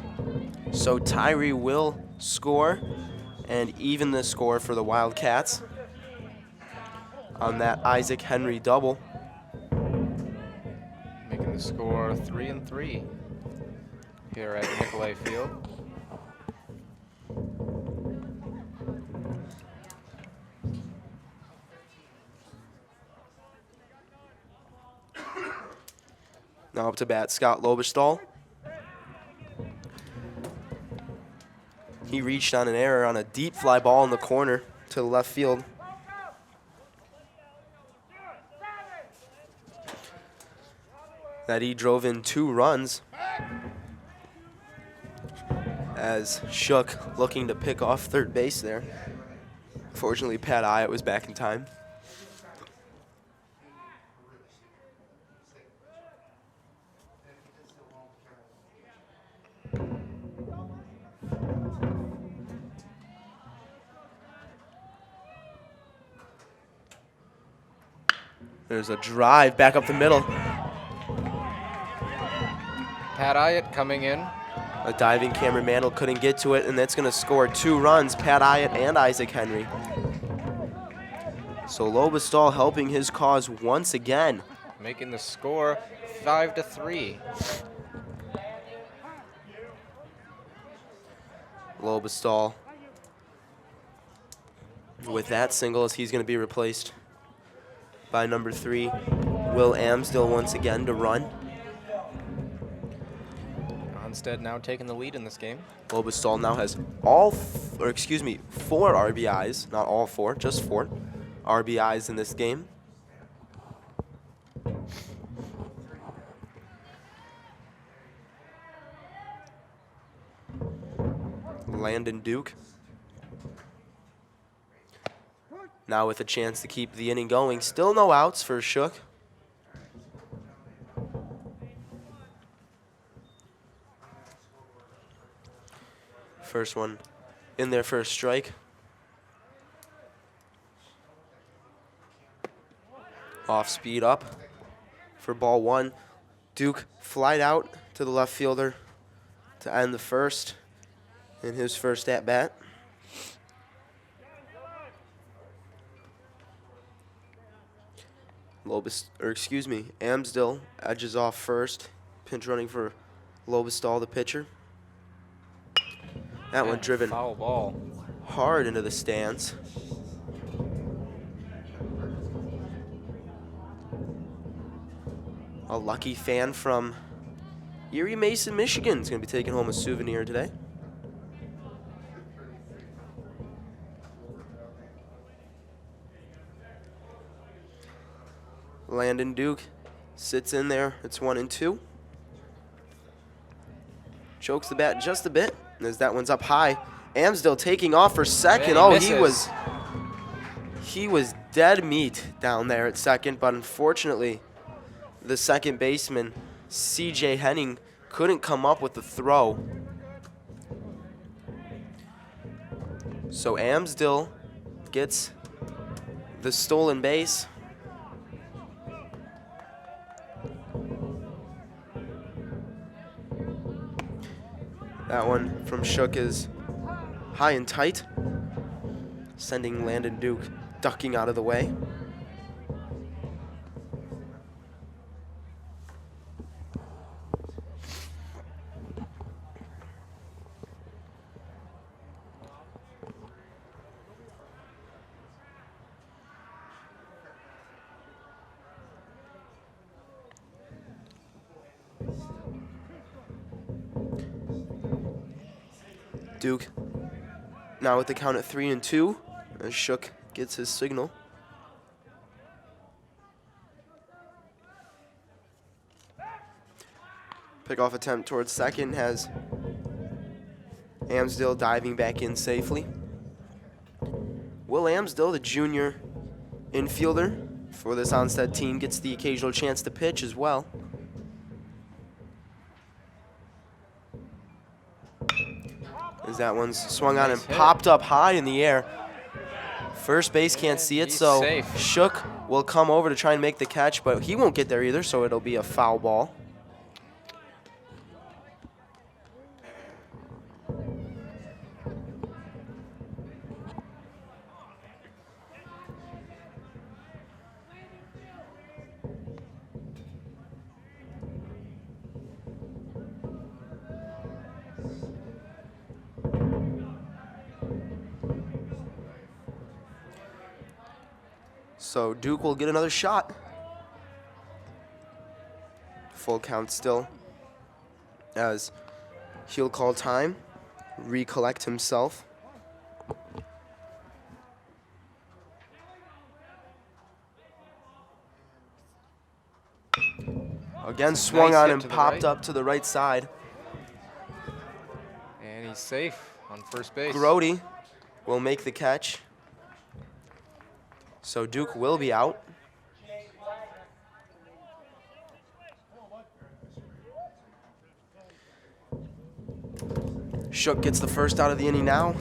So Tyree will score and even the score for the Wildcats on that Isaac Henry double. Making the score 3-3 here at Nicolay Field. Now up to bat, Scott Lobestall. He reached on an error on a deep fly ball in the corner to the left field. That he drove in 2 runs as Shook looking to pick off third base there. Fortunately, Pat Hyatt was back in time. There's a drive back up the middle. Pat Hyatt coming in. A diving Cameron Mandel couldn't get to it, and that's going to score 2 runs, Pat Hyatt and Isaac Henry. So Lobestall helping his cause once again. Making the score 5-3. Lobestall with that single as he's going to be replaced by number 3, Will Amsdell once again to run. Onsted now taking the lead in this game. Lobestall now has 4 RBIs, not all 4, just 4 RBIs in this game. Landon Duke now with a chance to keep the inning going. Still no outs for Shook. First one in there for a strike. Off speed up for ball 1. Duke flied out to the left fielder to end the first in his first at bat. Amsdell edges off first. Pinch running for Lobestall, the pitcher. That one driven foul ball hard into the stands. A lucky fan from Erie Mason, Michigan is going to be taking home a souvenir today. Landon Duke sits in there. It's 1-2. Chokes the bat just a bit as that one's up high. Amsdell taking off for second. Oh, he was dead meat down there at second, but unfortunately, the second baseman, C.J. Henning, couldn't come up with the throw. So Amsdell gets the stolen base. That one from Shook is high and tight, sending Landon Duke ducking out of the way. Duke now with the count at 3-2 as Shook gets his signal. Pickoff attempt towards second has Amsdale diving back in safely. Will Amsdale, the junior infielder for this Onsted team, gets the occasional chance to pitch as well. As that one's swung on and popped up high in the air. First base can't see it, so safe. Shook will come over to try and make the catch, but he won't get there either, so it'll be a foul ball. So Duke will get another shot. Full count still as he'll call time, recollect himself. Again swung on and popped up to the right side. And he's safe on first base. GRODI will make the catch. So Duke will be out. Shook gets the first out of the inning now.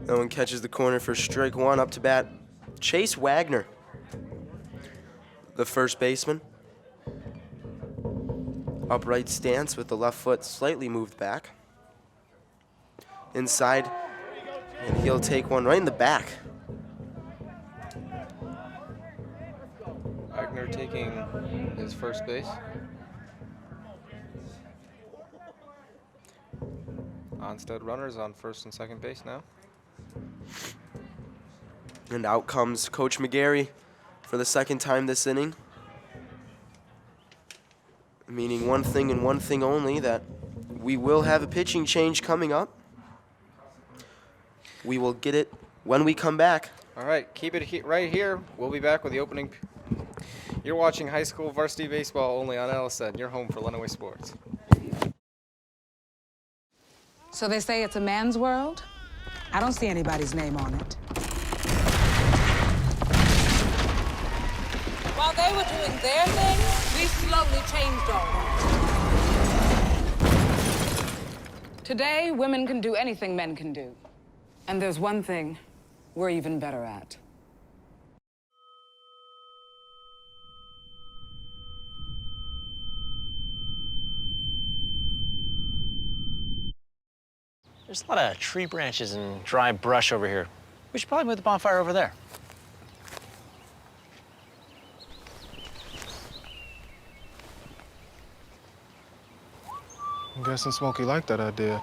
No one catches the corner for strike one. Up to bat, Chase Wagner, the first baseman. Upright stance with the left foot slightly moved back. Inside, and he'll take one right in the back. Wagner taking his first base. Onsted runners on first and second base now. And out comes Coach McGarry for the second time this inning. Meaning one thing and one thing only, that we will have a pitching change coming up. We will get it when we come back. All right, keep it right here. We'll be back with the opening. You're watching high school varsity baseball only on LSN. You're home for Lenawee Sports. So they say it's a man's world? I don't see anybody's name on it. While they were doing their thing, we slowly changed all. Today, women can do anything men can do. And there's one thing we're even better at. There's a lot of tree branches and dry brush over here. We should probably move the bonfire over there. I'm guessing Smokey liked that idea.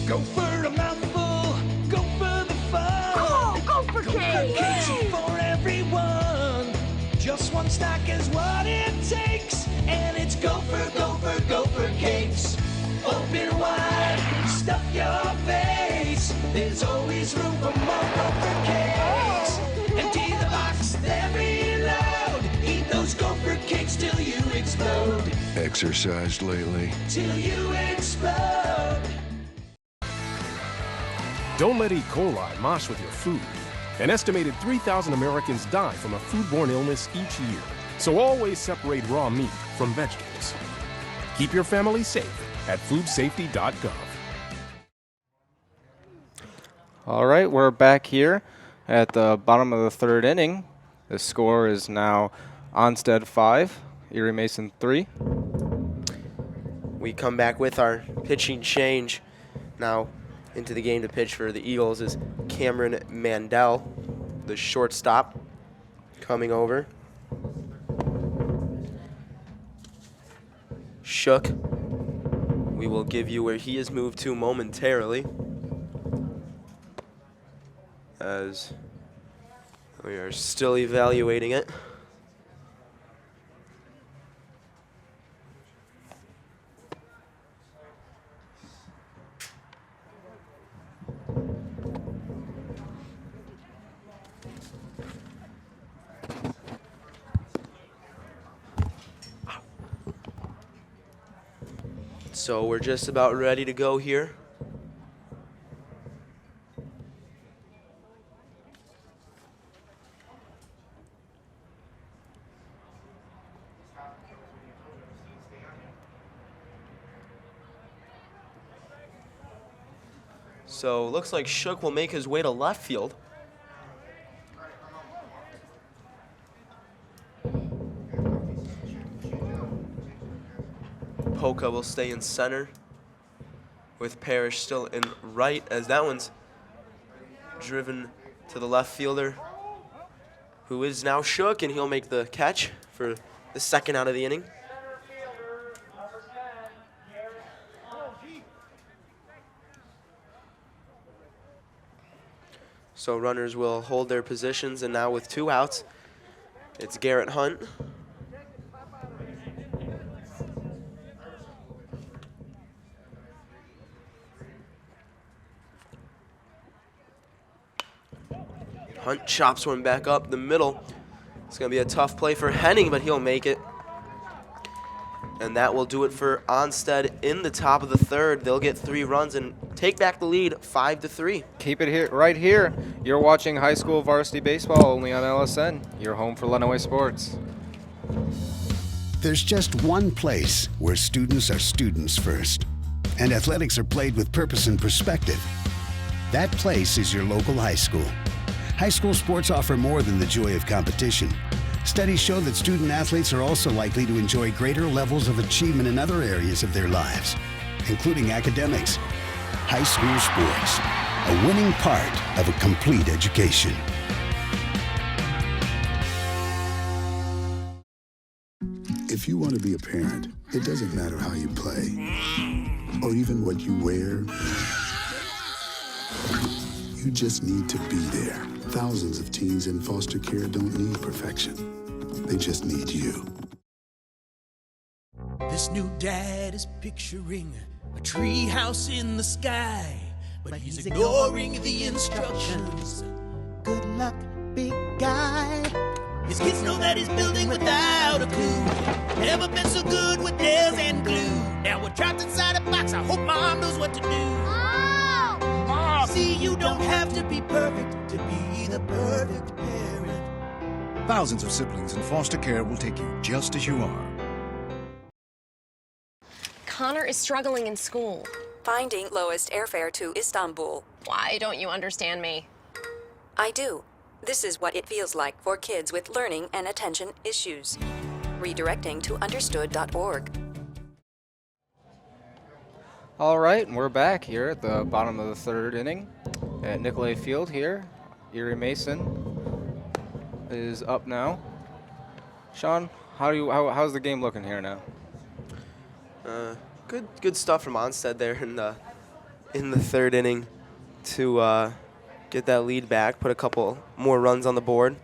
Go for a mouthful, go for the fun. Oh, go for cake! Cakes for everyone. Just one stack is what it takes, and it's go for cakes. Open wide, stuff your face. There's always room for more Gopher cakes. Empty the box, then reload. Eat those Gopher cakes till you explode. Exercised lately? Till you explode. Don't let E. coli mosh with your food. An estimated 3,000 Americans die from a foodborne illness each year. So always separate raw meat from vegetables. Keep your family safe at foodsafety.gov. All right, we're back here at the bottom of the third inning. The score is now Onsted 5, Erie Mason 3. We come back with our pitching change. Now into the game to pitch for the Eagles is Cameron Mandel, the shortstop, coming over. Shook We will give you where he has moved to momentarily, as we are still evaluating it. So we're just about ready to go here. So looks like Shook will make his way to left field. Polka will stay in center, with Parrish still in right, as that one's driven to the left fielder, who is now Shook, and he'll make the catch for the second out of the inning. So runners will hold their positions, and now with 2 outs, it's Garrett Hunt. Hunt chops one back up the middle. It's going to be a tough play for Henning, but he'll make it. And that will do it for Onsted in the top of the third. They'll get 3 runs and take back the lead 5-3. Keep it here, right here. You're watching high school varsity baseball only on LSN. Your home for Lenawee Sports. There's just one place where students are students first, and athletics are played with purpose and perspective. That place is your local high school. High school sports offer more than the joy of competition. Studies show that student athletes are also likely to enjoy greater levels of achievement in other areas of their lives, including academics. High school sports, a winning part of a complete education. If you want to be a parent, it doesn't matter how you play, or even what you wear. You just need to be there. Thousands of teens in foster care don't need perfection. They just need you. This new dad is picturing a tree house in the sky, but he's ignoring the instructions. Good luck, big guy. His kids know that he's building without a clue. Never been so good with nails and glue. Now we're trapped inside a box. I hope mom knows what to do. Mom! See, you don't have to be perfect to be the perfect parent. Thousands of siblings in foster care will take you just as you are. Connor is struggling in school. Finding lowest airfare to Istanbul. Why don't you understand me? I do. This is what it feels like for kids with learning and attention issues. Redirecting to understood.org. All right, we're back here at the bottom of the third inning at Nicolay Field here. Erie Mason is up now. Sean, how's the game looking here now? Good stuff from Onsted there in the third inning to get that lead back, put a couple more runs on the board,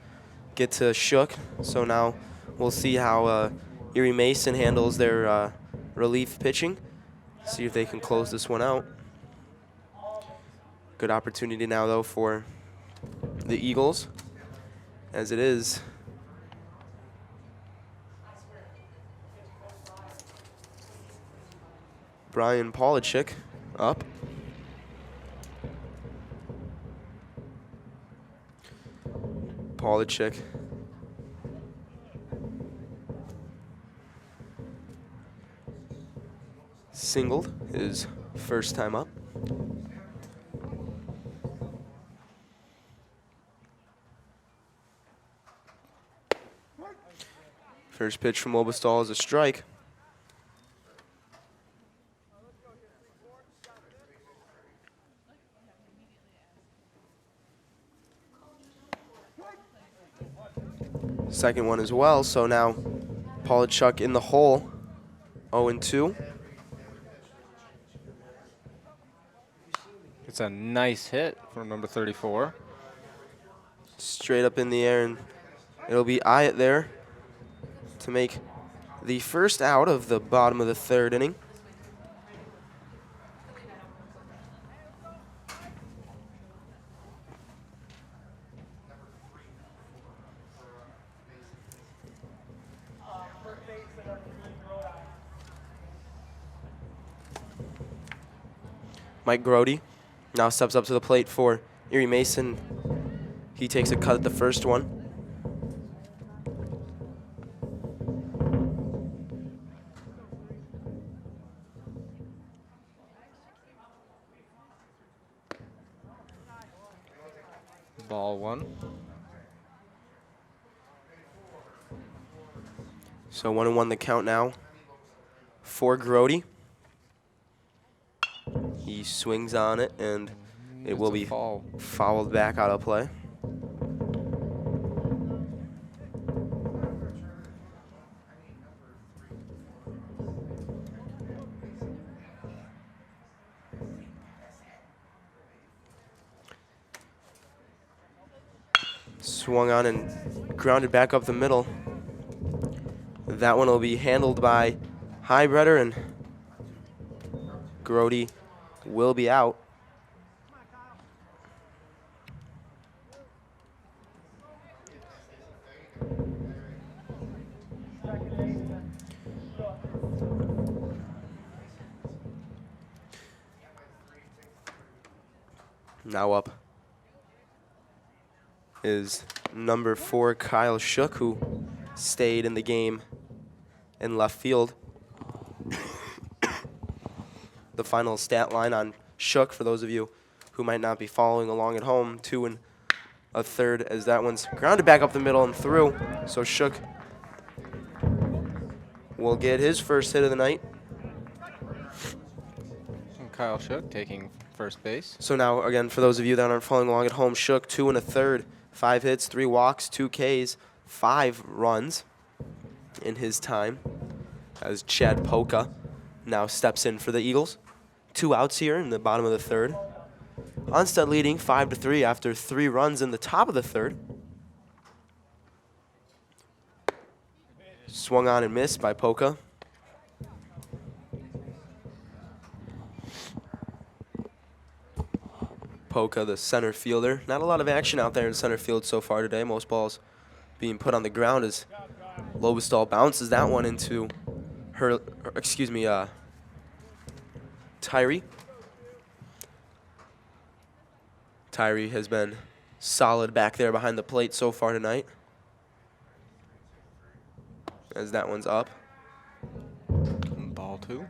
get to Shook. So now we'll see how Erie Mason handles their relief pitching, see if they can close this one out. Good opportunity now, though, for the Eagles, as it is Brian PAWLACZYK up. PAWLACZYK singled his first time up. First pitch from Obestall is a strike. Second one as well, so now PAWLACZYK in the hole, 0-2. It's a nice hit from number 34. Straight up in the air, and it'll be Ayatt there to make the first out of the bottom of the third inning. Mike GRODI now steps up to the plate for Erie Mason. He takes a cut at the first one. Ball 1. So 1-1 the count now for GRODI. He swings on it, and it will be fouled back out of play. Swung on and grounded back up the middle. That one will be handled by HEIDBREDER, and GRODI will be out. Now up is number 4, Kyle Shook, who stayed in the game in left field. The final stat line on Shook, for those of you who might not be following along at home, 2 1/3, as that one's grounded back up the middle and through. So Shook will get his first hit of the night. And Kyle Shook taking first base. So now, again, for those of you that aren't following along at home, Shook 2 1/3, 5 hits, 3 walks, 2 Ks, 5 runs in his time, as Chad Polka now steps in for the Eagles. 2 outs here in the bottom of the third. Onsted leading 5-3 after 3 runs in the top of the third. Swung on and missed by Polka. Polka, the center fielder. Not a lot of action out there in center field so far today. Most balls being put on the ground as Lobestall bounces that one into Tyree. Tyree has been solid back there behind the plate so far tonight, as that one's up. Ball 2.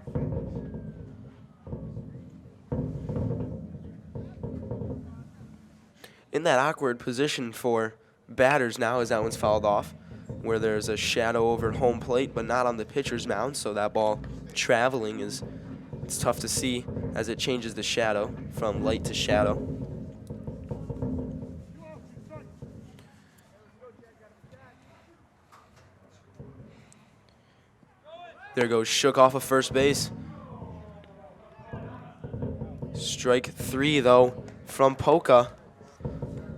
In that awkward position for batters now, as that one's fouled off, where there's a shadow over home plate but not on the pitcher's mound, so that ball traveling it's tough to see as it changes the shadow from light to shadow. There goes Shook off of first base. Strike 3 though from Polka.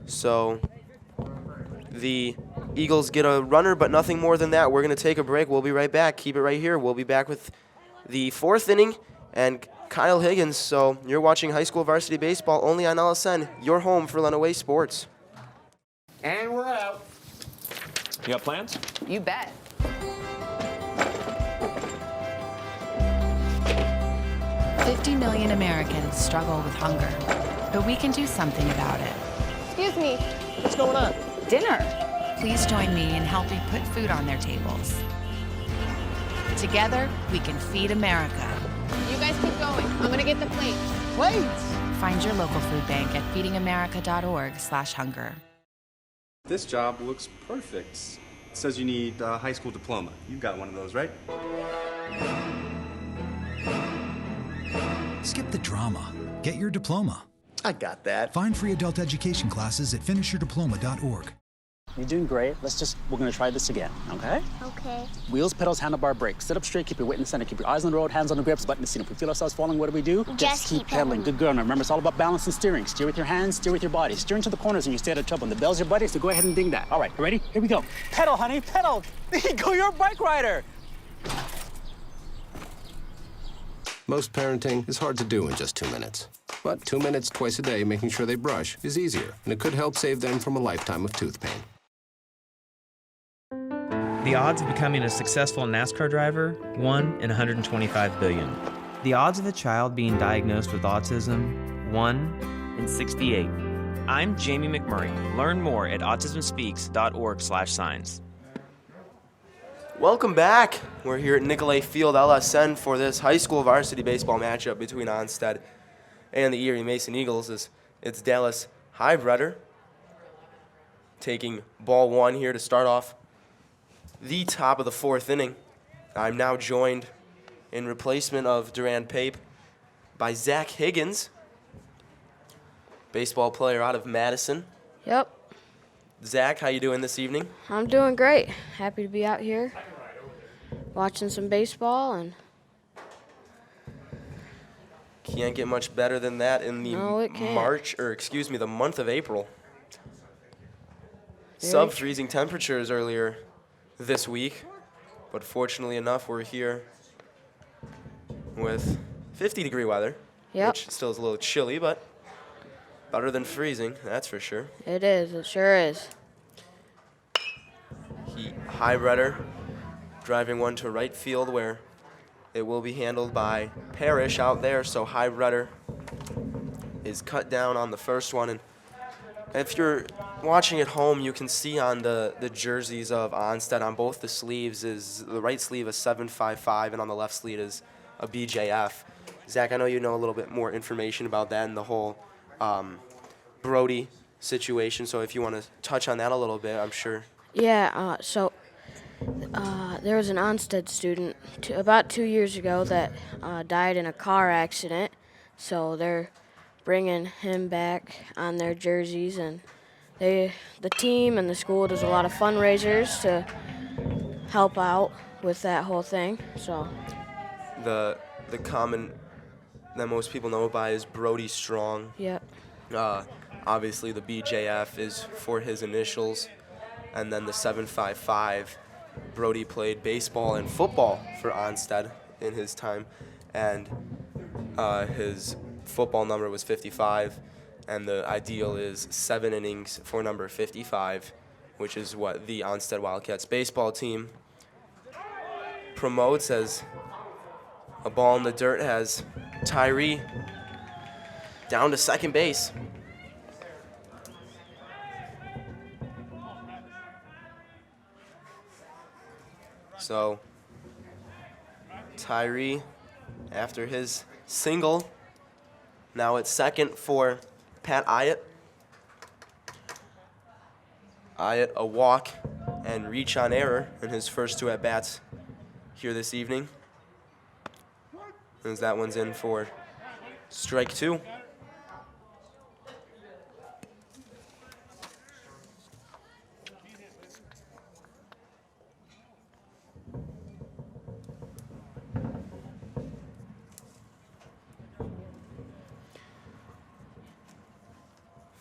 So the Eagles get a runner, but nothing more than that. We're going to take a break. We'll be right back. Keep it right here. We'll be back with the 4th inning and Kyle Higgins. So you're watching high school varsity baseball only on LSN, your home for Lenawee Sports. And we're out. You got plans? You bet. $50 million Americans struggle with hunger, but we can do something about it. Excuse me. What's going on? Dinner. Please join me in helping put food on their tables. Together, we can feed America. You guys keep going. I'm gonna get the plates. Plates? Find your local food bank at feedingamerica.org/hunger. This job looks perfect. It says you need a high school diploma. You've got one of those, right? Skip the drama. Get your diploma. I got that. Find free adult education classes at finishyourdiploma.org. You're doing great. We're gonna try this again, okay? Okay. Wheels, pedals, handlebar, brakes. Sit up straight, keep your weight in the center, keep your eyes on the road, hands on the grips, button the seat. If we feel ourselves falling, what do? Just keep pedaling. Good girl. Now remember, it's all about balance and steering. Steer with your hands, steer with your body. Steer into the corners and you stay out of trouble. And the bell's your buddy, so go ahead and ding that. All right, you ready? Here we go. Pedal, honey, pedal. There you go, you're a bike rider. Most parenting is hard to do in just 2 minutes. But 2 minutes twice a day making sure they brush is easier, and it could help save them from a lifetime of tooth pain. The odds of becoming a successful NASCAR driver, 1 in 125 billion. The odds of a child being diagnosed with autism, 1 in 68. I'm Jamie McMurray. Learn more at autismspeaks.org/signs. Welcome back. We're here at Nicolay Field, LSN, for this high school varsity baseball matchup between Onsted and the Erie Mason Eagles. It's Dallas HEIDBREDER taking ball one here to start off the top of the fourth inning. I'm now joined in replacement of Duran Pape by Zach Higgins, baseball player out of Madison. Yep. Zach, how you doing this evening? I'm doing great. Happy to be out here watching some baseball, and can't get much better than that in the the month of April. Sub-freezing temperatures earlier this week, but fortunately enough, we're here with 50-degree weather, which still is a little chilly, but better than freezing, that's for sure. It is. It sure is. HEIDBREDER driving one to right field where it will be handled by Parrish out there, so HEIDBREDER is cut down on the first one. And if you're watching at home, you can see on the jerseys of Onsted on both the sleeves is the right sleeve is 755 and on the left sleeve is a BJF. Zach, I know you know a little bit more information about that and the whole GRODI situation, so if you want to touch on that a little bit, I'm sure. Yeah, there was an Onsted student about 2 years ago that died in a car accident, so they're bringing him back on their jerseys, and the team and the school does a lot of fundraisers to help out with that whole thing. So the common that most people know by is Brody Strong. Yep. Obviously the BJF is for his initials, and then the 755. Brody played baseball and football for Onsted in his time, and his football number was 55, and the ideal is 7 innings for number 55, which is what the Onsted Wildcats baseball team promotes. As a ball in the dirt has Tyree down to second base. So Tyree, after his single, now at second for Pat Ayat. Ayat a walk and reach on error in his first 2 at-bats here this evening. As that one's in for strike 2.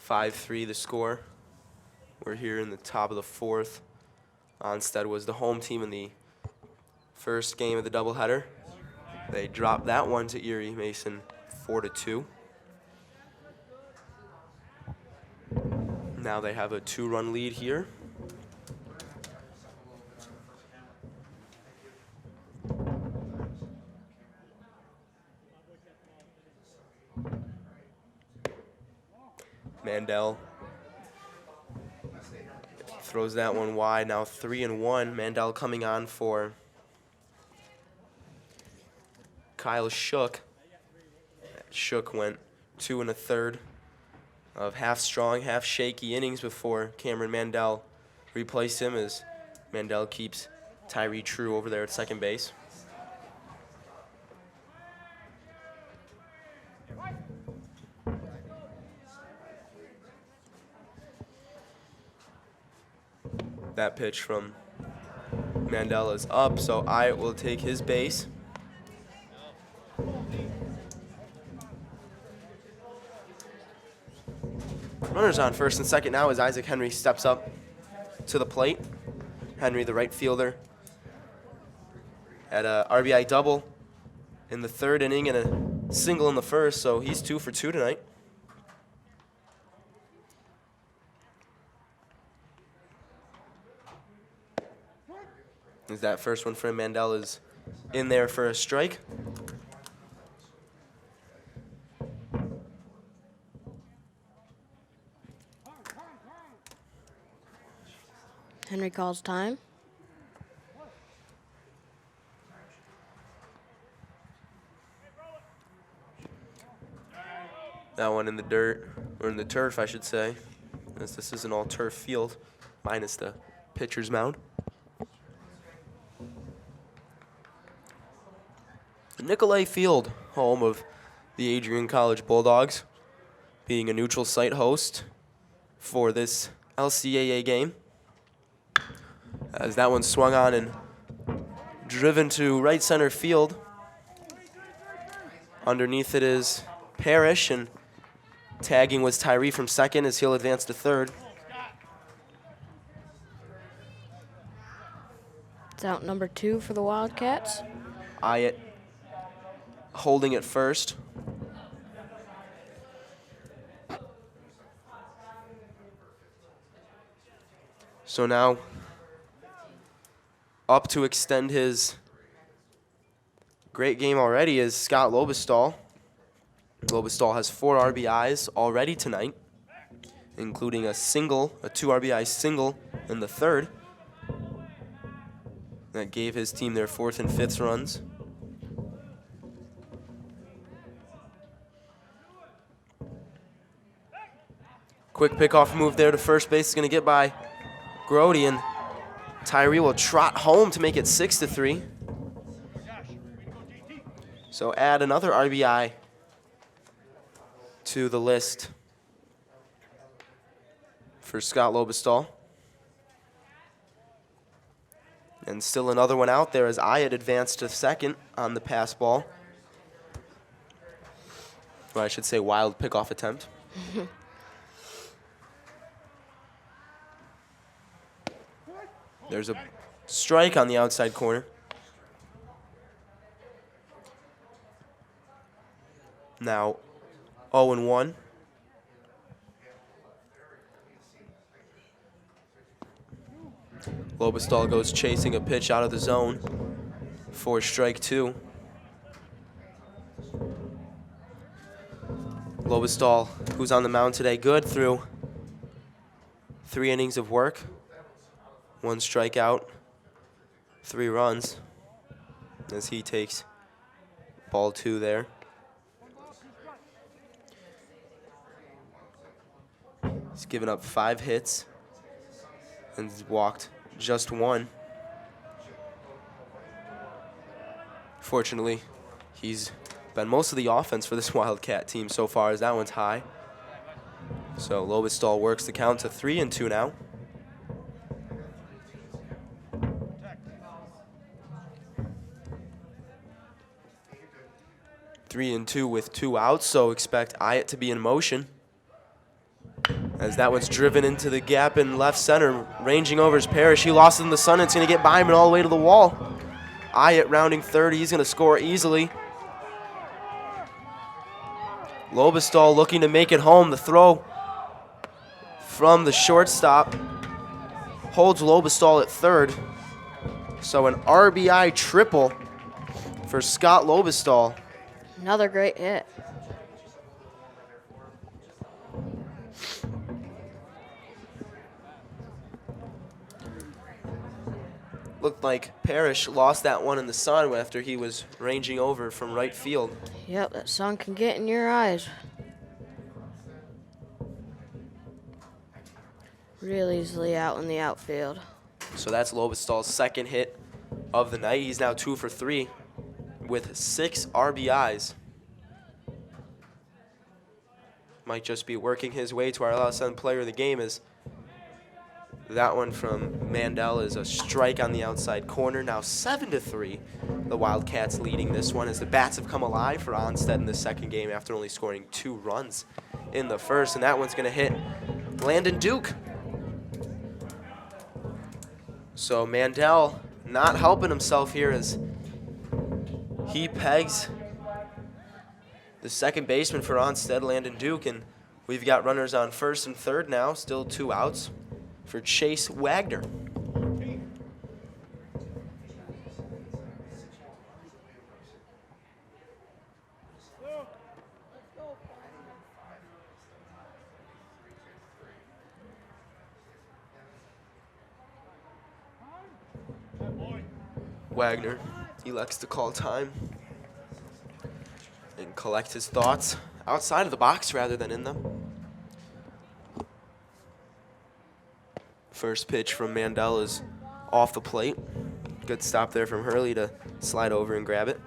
(5-3) the score. We're here in the top of the fourth. Onsted was the home team in the first game of the doubleheader. They dropped that one to Erie Mason 4-2. Now they have a 2-run lead here. Mandel throws that one wide. Now 3-1. Mandel coming on for Kyle Shook. Shook went 2 1/3 of half strong, half shaky innings before Cameron Mandel replaced him, as Mandel keeps Tyree True over there at second base. That pitch from Mandel is up, so Ayatt will take his base. Runners on first and second now as Isaac Henry steps up to the plate. Henry, the right fielder, had a RBI double in the third inning and a single in the first, so he's 2 for 2 tonight. As that first one for Mandel is in there for a strike. Henry calls time. That one in the dirt, or in the turf, I should say, as this is an all-turf field, minus the pitcher's mound. Nicolay Field, home of the Adrian College Bulldogs, being a neutral site host for this LCAA game. As that one swung on and driven to right center field. Underneath it is Parrish, and tagging was Tyree from second as he'll advance to third. It's out number 2 for the Wildcats. Ayatt holding it first. So now up to extend his great game already is Scott Lobestall. Lobestall has 4 RBIs already tonight, including a single, a 2 RBI single in the third. That gave his team their 4th and 5th runs. Quick pickoff move there to first base is going to get by GRODI, and Tyree will trot home to make it 6-3. So add another RBI to the list for Scott Lobestall. And still another one out there as Ayatt advanced to second on the pass ball. Or I should say wild pickoff attempt. There's a strike on the outside corner. Now 0-1. Lobestall goes chasing a pitch out of the zone for strike 2. Lobestall, who's on the mound today, good through 3 innings of work. 1 strikeout, 3 runs, as he takes ball 2 there. He's given up 5 hits and walked just 1. Fortunately, he's been most of the offense for this Wildcat team so far, as that one's high. So Lobestall works the count to 3-2 now. 3-2 with 2 outs, so expect Ayatt to be in motion. As that one's driven into the gap in left center, ranging over is Parrish. He lost it in the sun. It's going to get by him and all the way to the wall. Ayatt rounding third. He's going to score easily. Lobestall looking to make it home. The throw from the shortstop holds Lobestall at third. So an RBI triple for Scott Lobestall. Another great hit. Looked like Parrish lost that one in the sun after he was ranging over from right field. Yep, that sun can get in your eyes. Real easily out in the outfield. So that's Lobestall's second hit of the night. He's now 2 for 3 with 6 RBIs. Might just be working his way to our last player of the game as That one from Mandel is a strike on the outside corner. Now 7-3. The Wildcats leading this one as the Bats have come alive for Onsted in the second game after only scoring 2 runs in the first. And that one's going to hit Landon Duke. So Mandel not helping himself here as he pegs the second baseman for Onsted, Landon Duke. And we've got runners on first and third now, still 2 outs for Chase Wagner. Wagner elects to call time and collect his thoughts outside of the box rather than in them. First pitch from Mandel is off the plate. Good stop there from Hurley to slide over and grab it.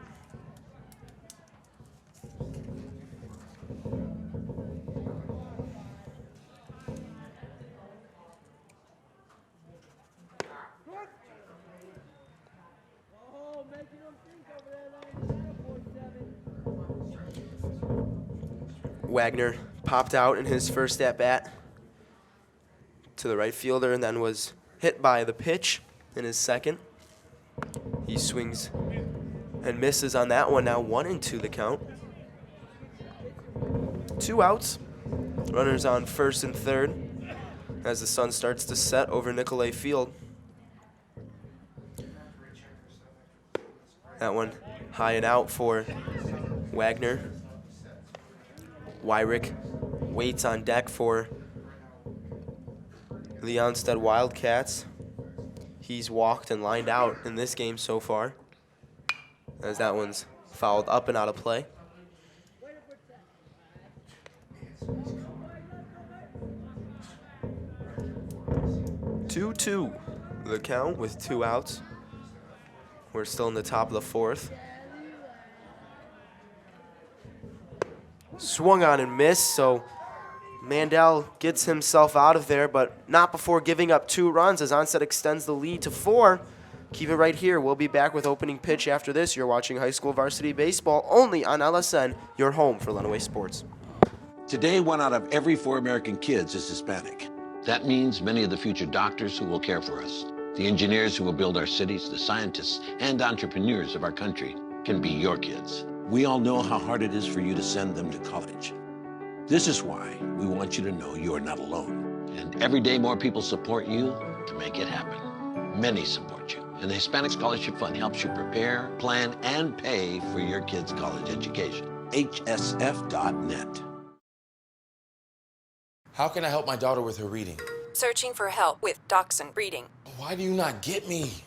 Wagner popped out in his first at-bat to the right fielder and then was hit by the pitch in his second. He swings and misses on that one. Now 1-2 the count. 2 outs. Runners on first and third as the sun starts to set over Nicolay Field. That one high and out for Wagner. Wyrick waits on deck for the Onsted Wildcats. He's walked and lined out in this game so far, as that one's fouled up and out of play. Two the count with 2 outs. We're still in the top of the fourth. Swung on and missed, so Mandel gets himself out of there, but not before giving up 2 runs as Onsted extends the lead to 4. Keep it right here. We'll be back with opening pitch after this. You're watching high school varsity baseball only on LSN, your home for Lenawee Sports. Today, 1 out of every 4 American kids is Hispanic. That means many of the future doctors who will care for us, the engineers who will build our cities, the scientists and entrepreneurs of our country can be your kids. We all know how hard it is for you to send them to college. This is why we want you to know you are not alone. And every day more people support you to make it happen. Many support you. And the Hispanic Scholarship Fund helps you prepare, plan, and pay for your kids' college education. HSF.net. How can I help my daughter with her reading? Searching for help with dachshund breeding. Why do you not get me?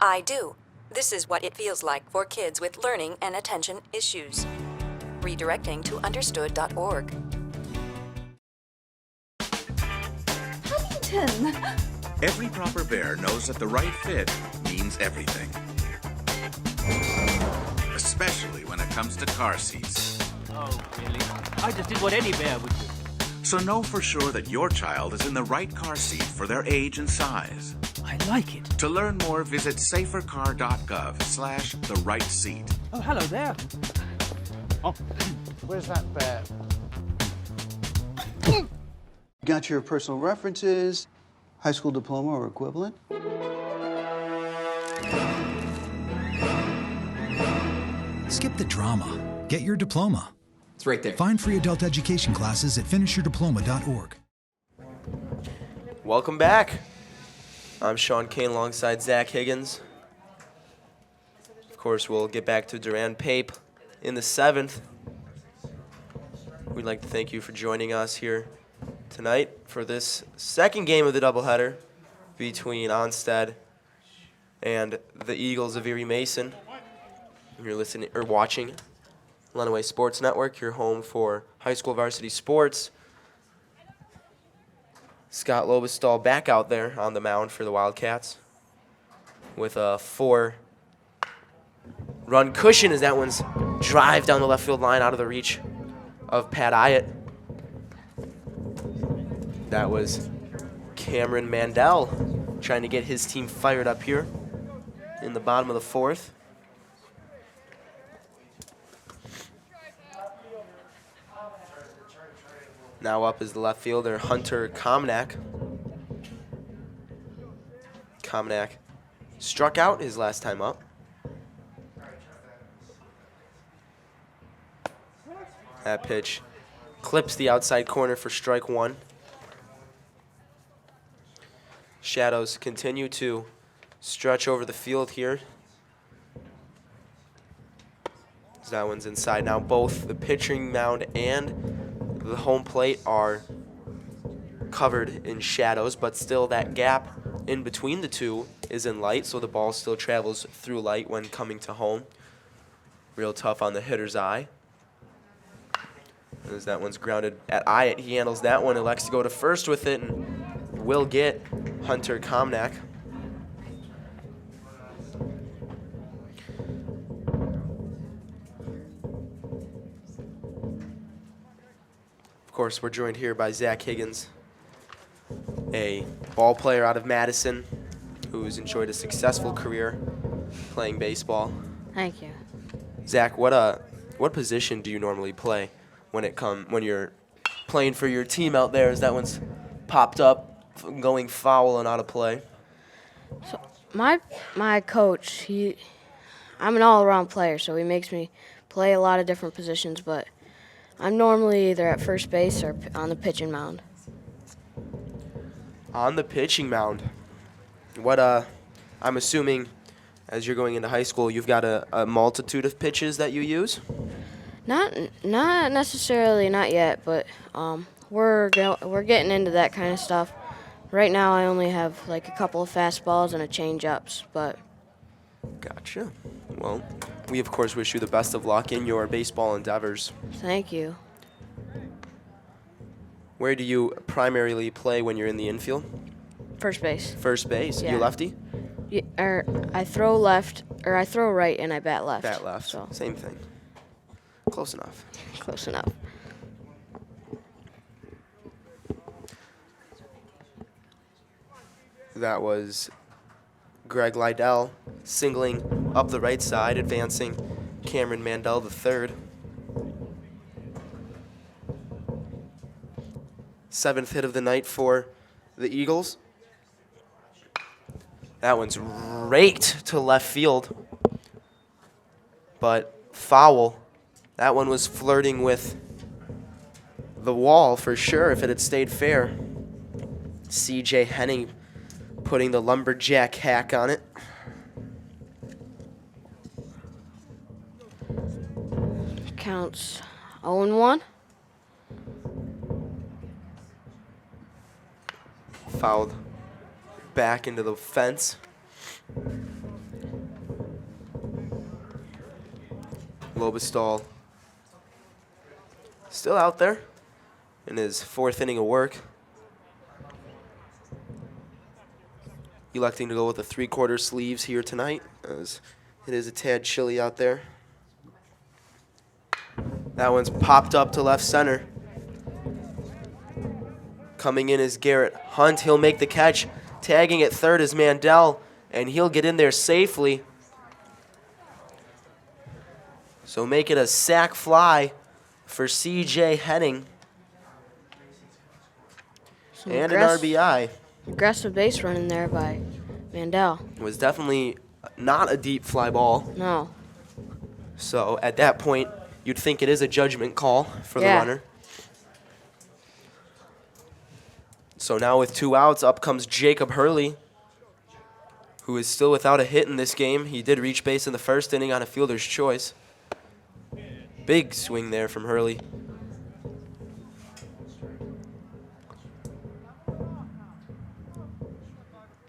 I do. This is what it feels like for kids with learning and attention issues. Redirecting to understood.org. Huntington! Every proper bear knows that the right fit means everything. Especially when it comes to car seats. Oh, really? I just did what any bear would do. So know for sure that your child is in the right car seat for their age and size. I like it. To learn more, visit safercar.gov/the-right-seat. Oh, hello there. Oh, where's that bear? Got your personal references, high school diploma or equivalent? Skip the drama. Get your diploma. It's right there. Find free adult education classes at finishyourdiploma.org. Welcome back. I'm Sean Kane alongside Zach Higgins. Of course, we'll get back to Duran Pape in the 7th. We'd like to thank you for joining us here tonight for this second game of the doubleheader between Onsted and the Eagles of Erie Mason. You're listening or watching Lenawee Sports Network, your home for high school varsity sports. Scott Lobestall back out there on the mound for the Wildcats with a 4-run cushion as that one's drive down the left field line out of the reach of Pat Iott. That was Cameron Mandel trying to get his team fired up here in the bottom of the fourth. Now up is the left fielder, Hunter KOMINEK. KOMINEK struck out his last time up. That pitch clips the outside corner for strike one. Shadows continue to stretch over the field here. That one's inside now. Both the pitching mound and the home plate are covered in shadows, but still that gap in between the two is in light, so the ball still travels through light when coming to home. Real tough on the hitter's eye. As that one's grounded at eye, he handles that one, elects to go to first with it, and will get Hunter KOMINEK. Of course, we're joined here by Zach Higgins, a ball player out of Madison who's enjoyed a successful career playing baseball. Thank you. Zach, what position do you normally play when you're playing for your team out there? As that one's popped up, going foul and out of play. So my coach, I'm an all-around player, so he makes me play a lot of different positions, but I'm normally either at first base or on the pitching mound. On the pitching mound. I'm assuming as you're going into high school, you've got a multitude of pitches that you use? Not necessarily, not yet, but we're getting into that kind of stuff. Right now, I only have like a couple of fastballs and a changeups, but. Gotcha. Well, we of course wish you the best of luck in your baseball endeavors. Thank you. Where do you primarily play when you're in the infield? First base. First base. Yeah. You lefty? Yeah, I throw left, or I throw right, and I bat left. Bat left. So. Same thing. Close enough. Close enough. That was Greg LIEDEL singling up the right side, advancing Cameron Mandel the third. 7th hit of the night for the Eagles. That one's raked to left field, but foul. That one was flirting with the wall for sure if it had stayed fair. C.J. Henning putting the lumberjack hack on it. Counts 0-1. Fouled back into the fence. Lobestall still out there in his 4th inning of work. Electing to go with the 3/4 sleeves here tonight, as it is a tad chilly out there. That one's popped up to left center. Coming in is Garrett Hunt. He'll make the catch. Tagging at third is Mandel, and he'll get in there safely. So make it a sac fly for C.J. Henning. And an RBI. Aggressive base running there by Mandel. It was definitely not a deep fly ball. No. So at that point, you'd think it is a judgment call for the runner. So now with 2 outs, up comes Jacob Hurley, who is still without a hit in this game. He did reach base in the 1st inning on a fielder's choice. Big swing there from Hurley.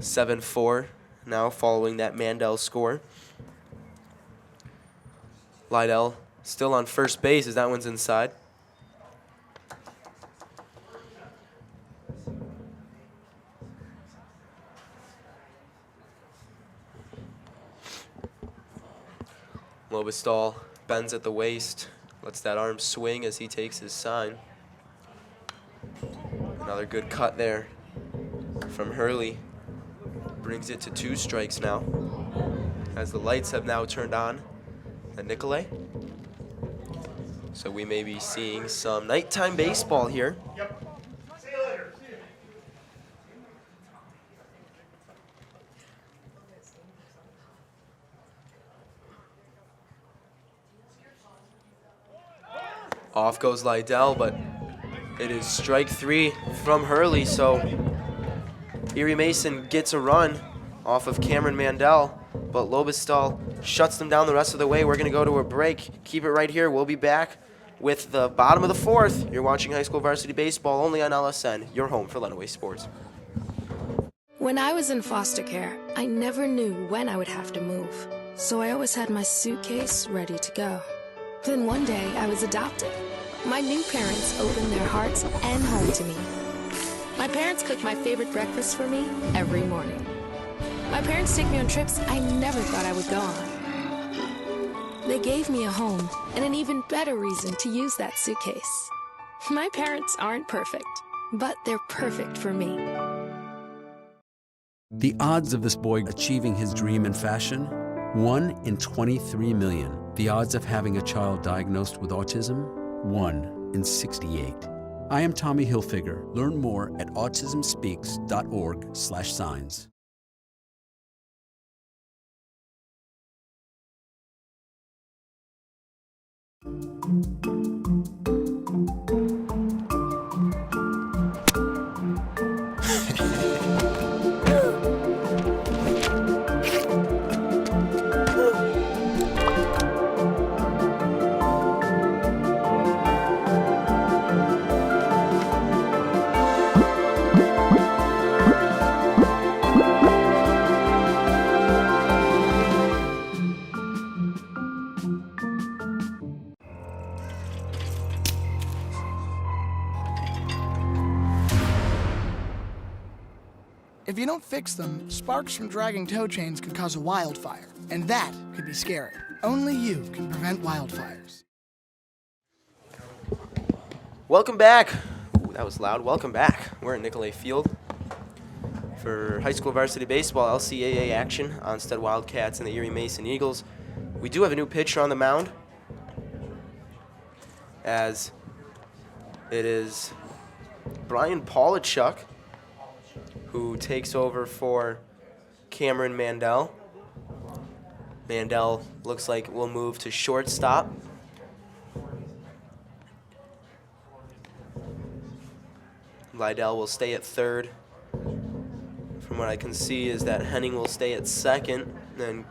(7-4) now following that Mandel score. LIEDEL still on first base as that one's inside. Lobestall bends at the waist, lets that arm swing as he takes his sign. Another good cut there from Hurley brings it to 2 strikes now, as the lights have now turned on at Nicolay. So we may be seeing some nighttime baseball here. Off goes LIEDEL, but it is strike 3 from Hurley, so Erie Mason gets a run off of Cameron Mandel, but Lobestall shuts them down the rest of the way. We're going to go to a break. Keep it right here. We'll be back with the bottom of the 4th. You're watching high school varsity baseball only on LSN, your home for Lenawee Sports. When I was in foster care, I never knew when I would have to move, so I always had my suitcase ready to go. Then one day, I was adopted. My new parents opened their hearts and home to me. My parents cook my favorite breakfast for me every morning. My parents take me on trips I never thought I would go on. They gave me a home and an even better reason to use that suitcase. My parents aren't perfect, but they're perfect for me. The odds of this boy achieving his dream in fashion? 1 in 23 million. The odds of having a child diagnosed with autism? 1 in 68. I am Tommy Hilfiger. Learn more at autismspeaks.org/signs. If you don't fix them, sparks from dragging tow chains could cause a wildfire, and that could be scary. Only you can prevent wildfires. Welcome back. Ooh, that was loud. Welcome back. We're at Nicolay Field for high school varsity baseball LCAA action. Onsted Wildcats and the Erie Mason Eagles. We do have a new pitcher on the mound, as it is Brian PAWLACZYK, who takes over for Cameron Mandel. Mandel looks like will move to shortstop. LIEDEL will stay at third. From what I can see is that Henning will stay at second, then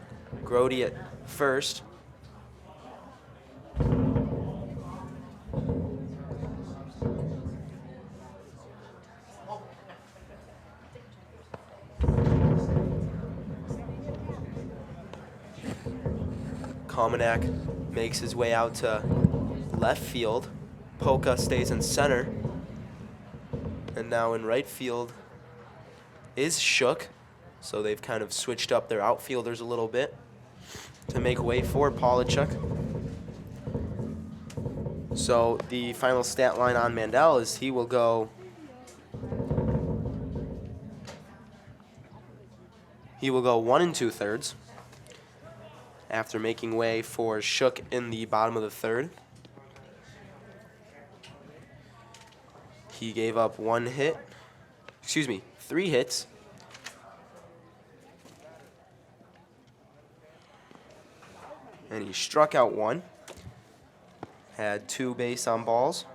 GRODI at first. KOMINEK makes his way out to left field. Polka stays in center. And now in right field is Shook. So they've kind of switched up their outfielders a little bit to make way for PAWLACZYK. So the final stat line on Mandel is he will go 1 2/3 after making way for Shook in the bottom of the 3rd. He gave up 3 hits. And he struck out 1. Had 2 base on balls.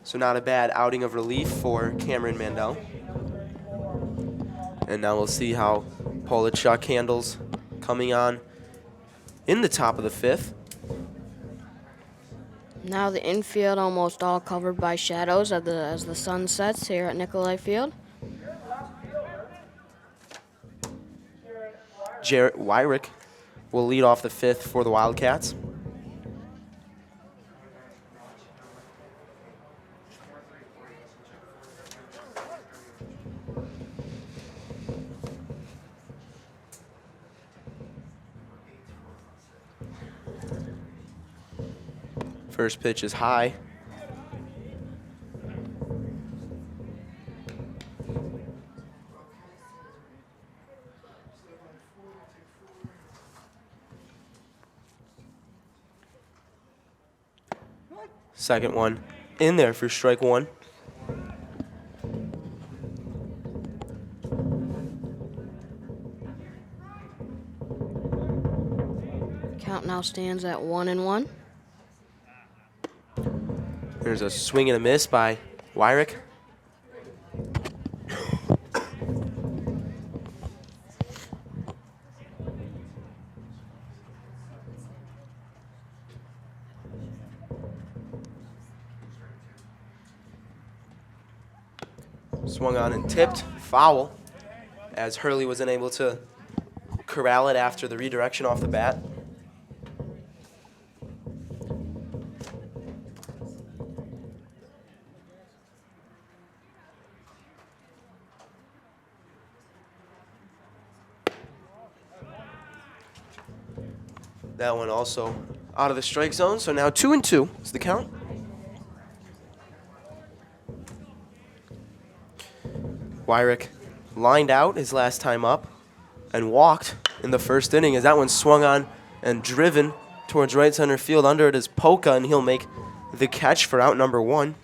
So not a bad outing of relief for Cameron Mandel. And now we'll see how PAWLACZYK handles coming on in the top of the 5th. Now the infield almost all covered by shadows as the sun sets here at Nicolay Field. Jarrett Wyrick will lead off the 5th for the Wildcats. First pitch is high. Second one in there for strike one. Count now stands at 1-1. There's a swing and a miss by Wyrick. Swung on and tipped, foul, as Hurley was unable to corral it after the redirection off the bat. That one also out of the strike zone, so now 2-2 is the count. Wyrick lined out his last time up and walked in the first inning as that one swung on and driven towards right center field. Under it is Polka, and he'll make the catch for out number one.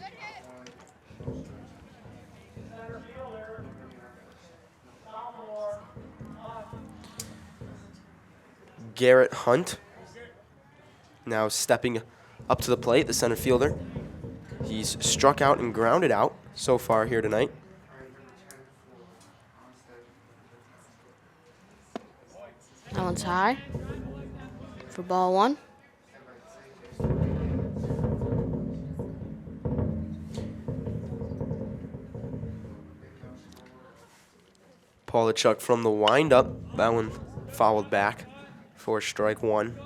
Garrett Hunt now stepping up to the plate, the center fielder. He's struck out and grounded out so far here tonight. That one's high for ball one. PAWLACZYK from the windup. That one fouled back for strike one.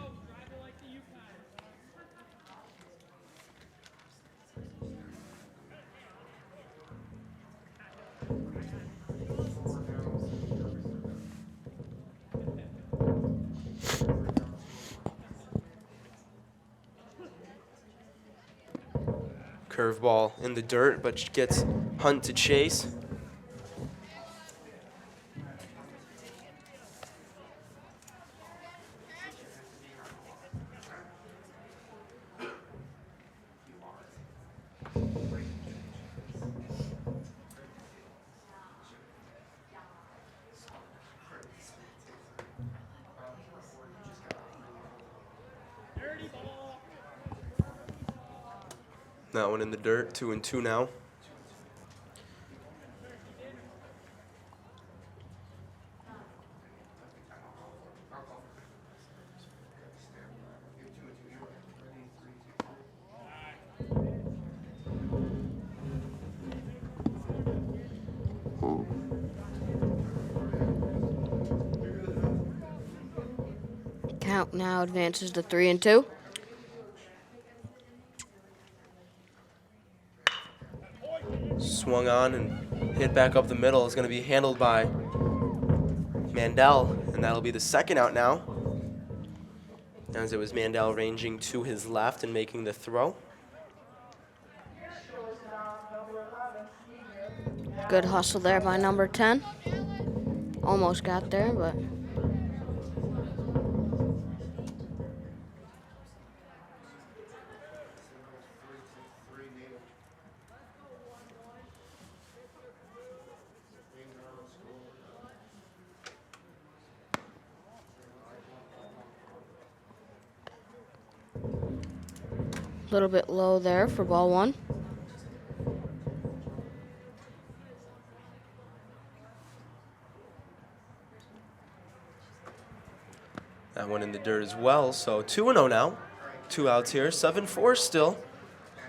Curveball in the dirt, but gets Hunt to chase. That one in the dirt, 2-2 now. Count now advances to 3-2. Swung on and hit back up the middle. Is going to be handled by Mandel, and that'll be the second out now, as it was Mandel ranging to his left and making the throw. Good hustle there by number 10. Almost got there, but a little bit low there for ball one. That one in the dirt as well, so 2-0 now. 2 outs here, 7-4 still.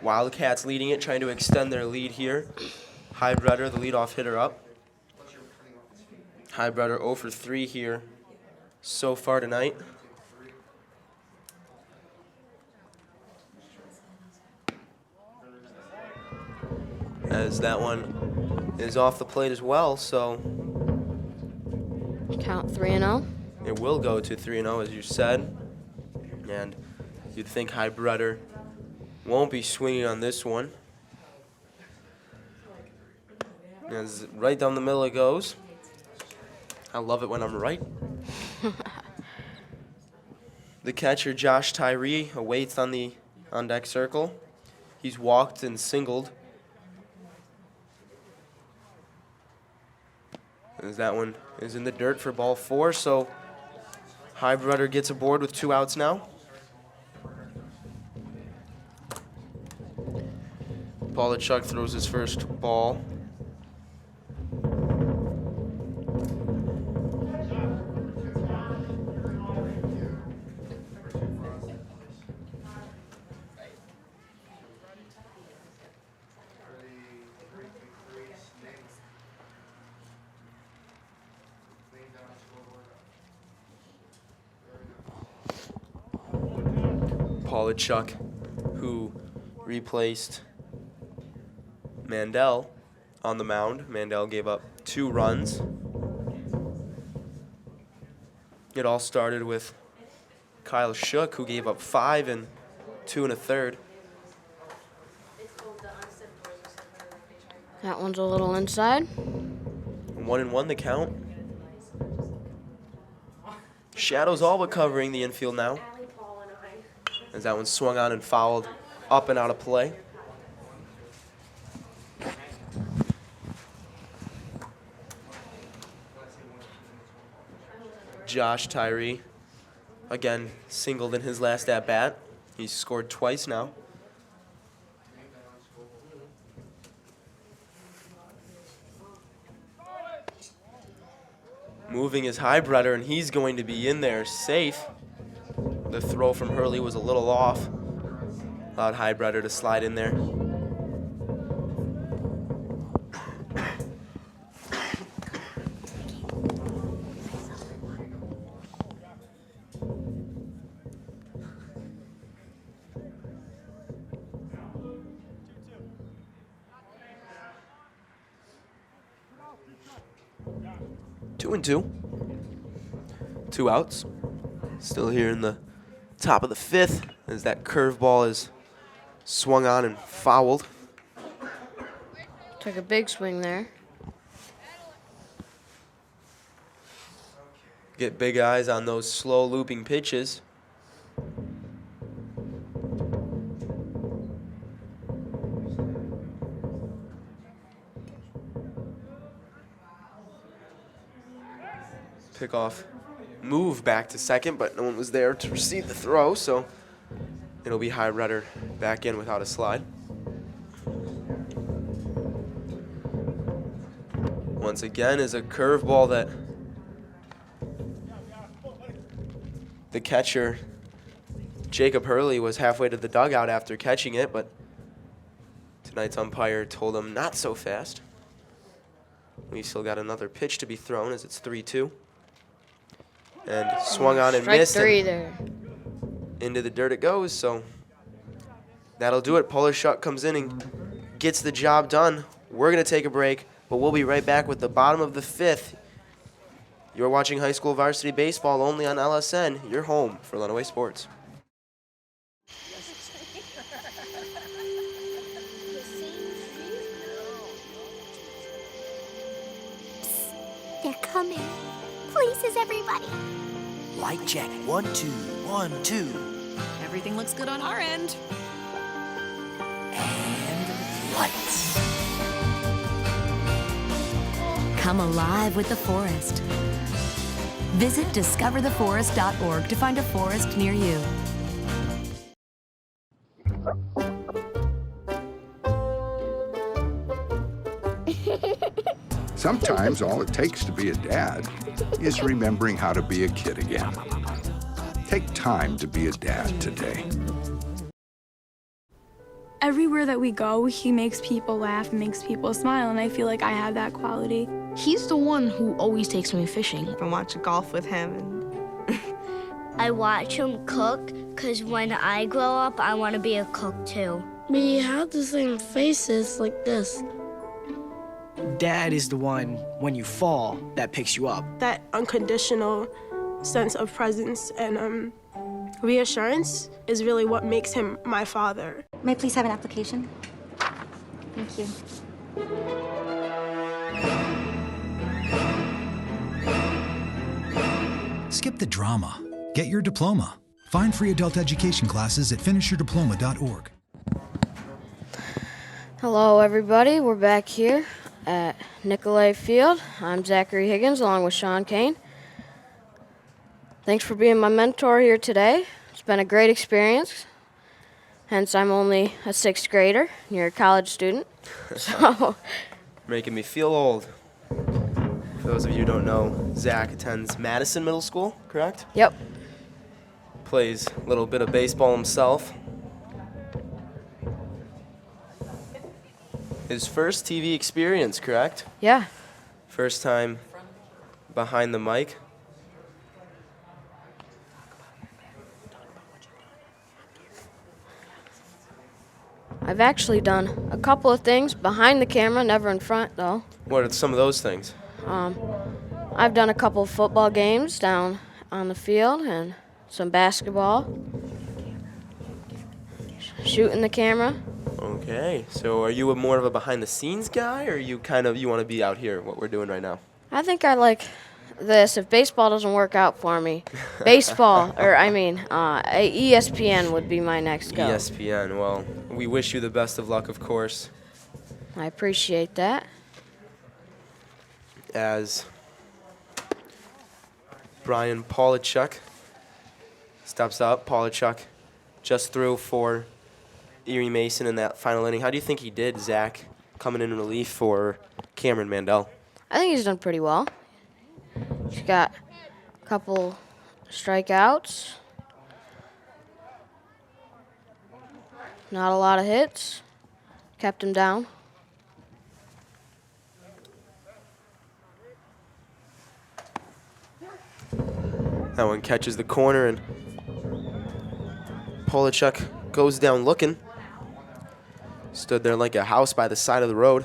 Wildcats leading it, trying to extend their lead here. HEIDBREDER, the leadoff hitter, up. HEIDBREDER 0 for 3 here so far tonight. As that one is off the plate as well, so count 3-0. It will go to 3-0, as you said. And you'd think HEIDBREDER won't be swinging on this one. As right down the middle it goes. I love it when I'm right. The catcher, Josh Tyree, awaits on the on-deck circle. He's walked and singled. As that one is in the dirt for ball 4, so HEIDBREDER gets aboard with 2 outs now. PAWLACZYK throws his first ball. PAWLACZYK, who replaced MANDEL on the mound. MANDEL gave up 2 runs. It all started with Kyle Shook, who gave up 5 and 2 1/3. That one's a little inside. 1-1 the count. Shadows all but covering the infield now, as that one swung on and fouled up and out of play. Josh Tyree, again, singled in his last at-bat. He's scored twice now. Moving is HEIDBREDER, and he's going to be in there safe. The throw from Hurley was a little off. Allowed HEIDBREDER to slide in there. Two and two. 2 outs. Still here in the top of the 5th as that curveball is swung on and fouled. Took a big swing there. Get big eyes on those slow looping pitches. Pickoff move back to second, but no one was there to receive the throw, so it'll be HEIDBREDER back in without a slide. Once again is a curveball that the catcher, Jacob Hurley, was halfway to the dugout after catching it, but tonight's umpire told him not so fast. We still got another pitch to be thrown as it's 3-2. And swung on and Strike missed. 3 there. Into the dirt it goes, so that'll do it. PAWLACZYK comes in and gets the job done. We're going to take a break, but we'll be right back with the bottom of the 5th. You're watching high school varsity baseball only on LSN. You're home for Lenawee Sports. They're coming. Places, everybody. Light check. 1, 2, 1, 2. Everything looks good on our end. And lights. Come alive with the forest. Visit discovertheforest.org to find a forest near you. Sometimes all it takes to be a dad is remembering how to be a kid again. Take time to be a dad today. Everywhere that we go, he makes people laugh and makes people smile, and I feel like I have that quality. He's the one who always takes me fishing. I watch golf with him. I watch him cook, because when I grow up, I want to be a cook too. We have the same faces like this. Dad is the one, when you fall, that picks you up. That unconditional sense of presence and reassurance is really what makes him my father. May I please have an application? Thank you. Skip the drama. Get your diploma. Find free adult education classes at finishyourdiploma.org. Hello, everybody. We're back here at Nicolay Field. I'm Zachary Higgins, along with Sean Kane. Thanks for being my mentor here today. It's been a great experience. Hence, I'm only a 6th grader. You're a college student. So, Making me feel old. For those of you who don't know, Zach attends Madison Middle School, correct? Yep. Plays a little bit of baseball himself. His first TV experience, correct? Yeah. First time behind the mic. I've actually done a couple of things behind the camera, never in front, though. What are some of those things? I've done a couple of football games down on the field and some basketball. Shooting the camera. Okay, so are you more of a behind-the-scenes guy, or you want to be out here, what we're doing right now? I think I like this. If baseball doesn't work out for me, ESPN would be my next go. ESPN, well, we wish you the best of luck, of course. I appreciate that. As Brian PAWLACZYK steps up. PAWLACZYK just threw for Erie Mason in that final inning. How do you think he did, Zach, coming in relief for Cameron MANDEL? I think he's done pretty well. He's got a couple strikeouts. Not a lot of hits. Kept him down. That one catches the corner, and PAWLACZYK goes down looking. Stood there like a house by the side of the road.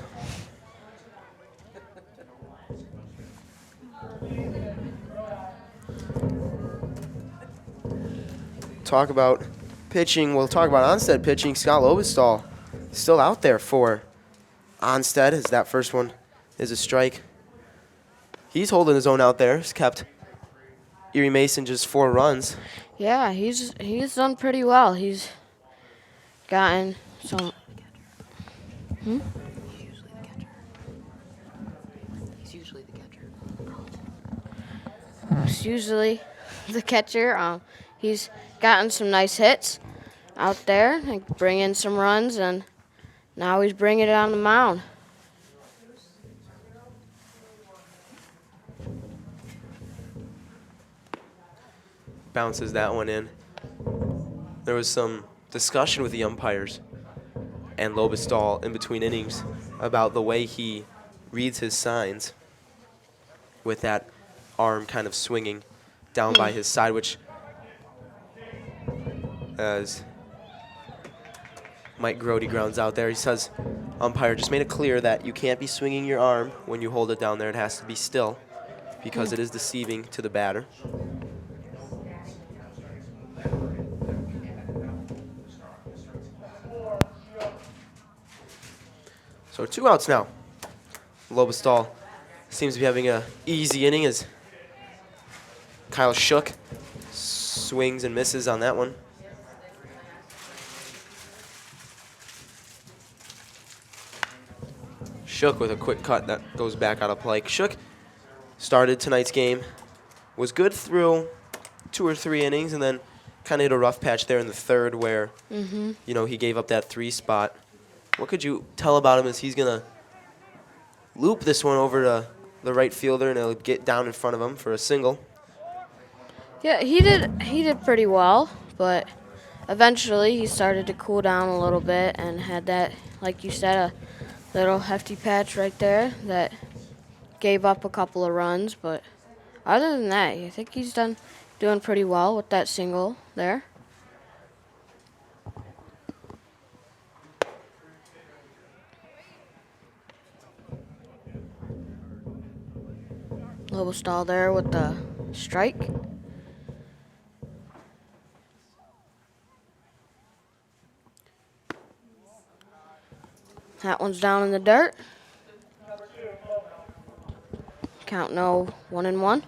Talk about pitching. We'll talk about Onsted pitching. Scott Lobestall still out there for Onsted, as that first one is a strike. He's holding his own out there. He's kept Erie Mason just 4 runs. Yeah, he's done pretty well. He's gotten some. He's usually the catcher. He's usually the catcher. He's gotten some nice hits out there, like bringing some runs, and now he's bringing it on the mound. Bounces that one in. There was some discussion with the umpires and Lobestall in between innings about the way he reads his signs with that arm kind of swinging down by his side, which, as Mike GRODI grounds out there, he says, umpire just made it clear that you can't be swinging your arm when you hold it down there. It has to be still because it is deceiving to the batter. So 2 outs now. Lobestall seems to be having an easy inning as Kyle Shook swings and misses on that one. Shook with a quick cut that goes back out of play. Shook started tonight's game, was good through 2 or 3 innings, and then kind of hit a rough patch there in the 3rd where, he gave up that 3 spot. What could you tell about him as he's going to loop this one over to the right fielder and it'll get down in front of him for a single? Yeah, he did pretty well, but eventually he started to cool down a little bit and had that, like you said, a little hefty patch right there that gave up a couple of runs. But other than that, I think he's doing pretty well with that single there. Lobestall there with the strike. That one's down in the dirt. Count no 1-1.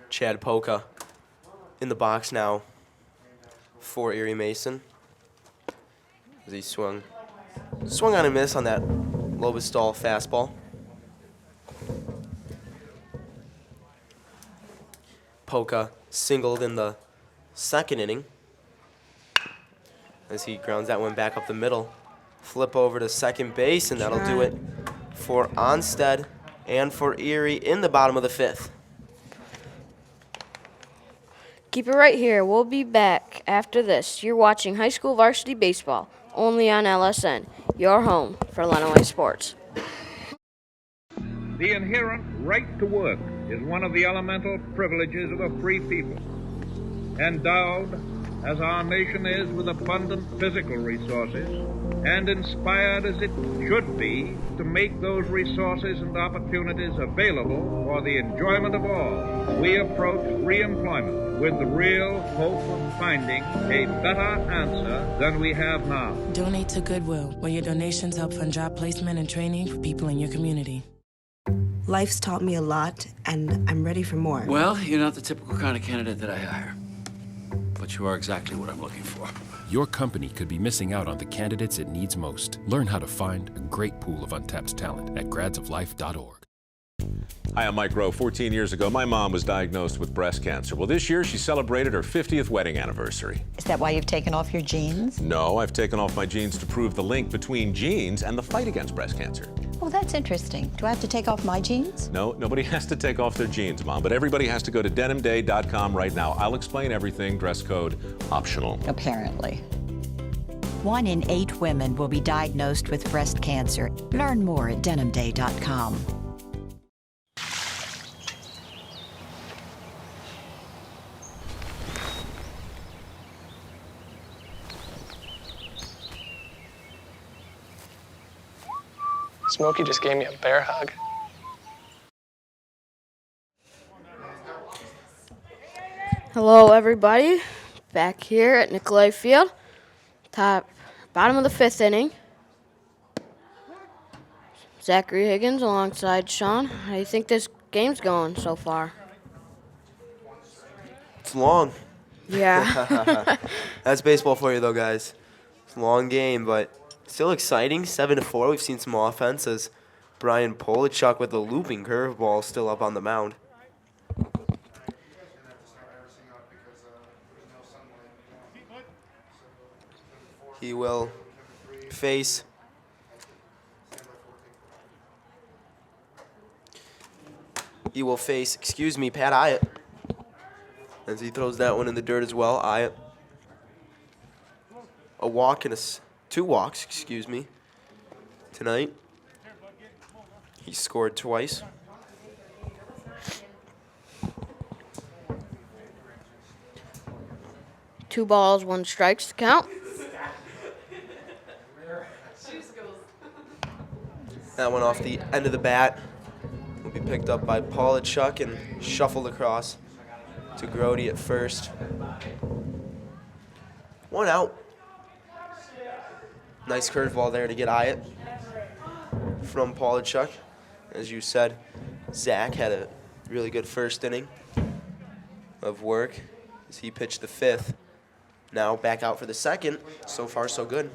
Chad Polka in the box now for Erie Mason. as he swung on a miss on that Lobestall fastball. Polka singled in the second inning as he grounds that one back up the middle. Flip over to second base, and that'll do it for Onsted and for Erie in the bottom of the fifth. Keep it right here. We'll be back after this. You're watching high school varsity baseball, only on LSN, your home for Lenawee Sports. The inherent right to work is one of the elemental privileges of a free people. Endowed, as our nation is, with abundant physical resources, and inspired as it should be to make those resources and opportunities available for the enjoyment of all, we approach reemployment with the real hope of finding a better answer than we have now. Donate to Goodwill, where your donations help fund job placement and training for people in your community. Life's taught me a lot, and I'm ready for more. Well, you're not the typical kind of candidate that I hire. But you are exactly what I'm looking for. Your company could be missing out on the candidates it needs most. Learn how to find a great pool of untapped talent at gradsoflife.org. Hi, I'm Mike Rowe. 14 years ago, my mom was diagnosed with breast cancer. Well, this year she celebrated her 50th wedding anniversary. Is that why you've taken off your jeans? No, I've taken off my jeans to prove the link between jeans and the fight against breast cancer. Oh, that's interesting. Do I have to take off my jeans? No, nobody has to take off their jeans, Mom, but everybody has to go to denimday.com right now. I'll explain everything. Dress code optional. Apparently. 1 in 8 women will be diagnosed with breast cancer. Learn more at denimday.com. Smokey just gave me a bear hug. Hello, everybody. Back here at Nicolay Field. Bottom of the fifth inning. Zachary Higgins alongside Sean. How do you think this game's going so far? It's long. Yeah. That's baseball for you, though, guys. It's a long game, but still exciting. 7-4. We've seen some offense as Brian PAWLACZYK with a looping curveball still up on the mound. He will face Pat Hyatt as he throws that one in the dirt as well. Hyatt, a walk and two walks, tonight. He scored twice. Two balls, 1 strike to count. That one off the end of the bat will be picked up by PAWLACZYK and shuffled across to GRODI at first. 1 out. Nice curveball there to get Hyatt from PAWLACZYK. As you said, Zach had a really good first inning of work as he pitched the 5th. Now back out for the 2nd. So far, so good.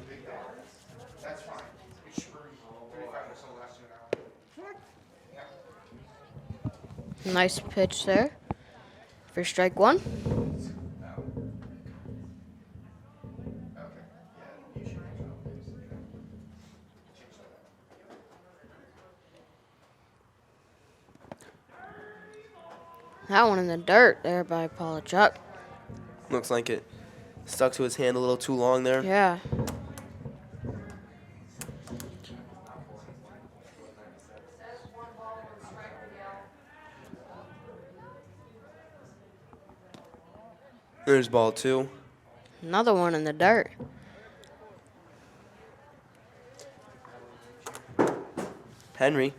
Nice pitch there for strike 1. That one in the dirt there by PAWLACZYK. Looks like it stuck to his hand a little too long there. Yeah. There's ball 2. Another one in the dirt. Henry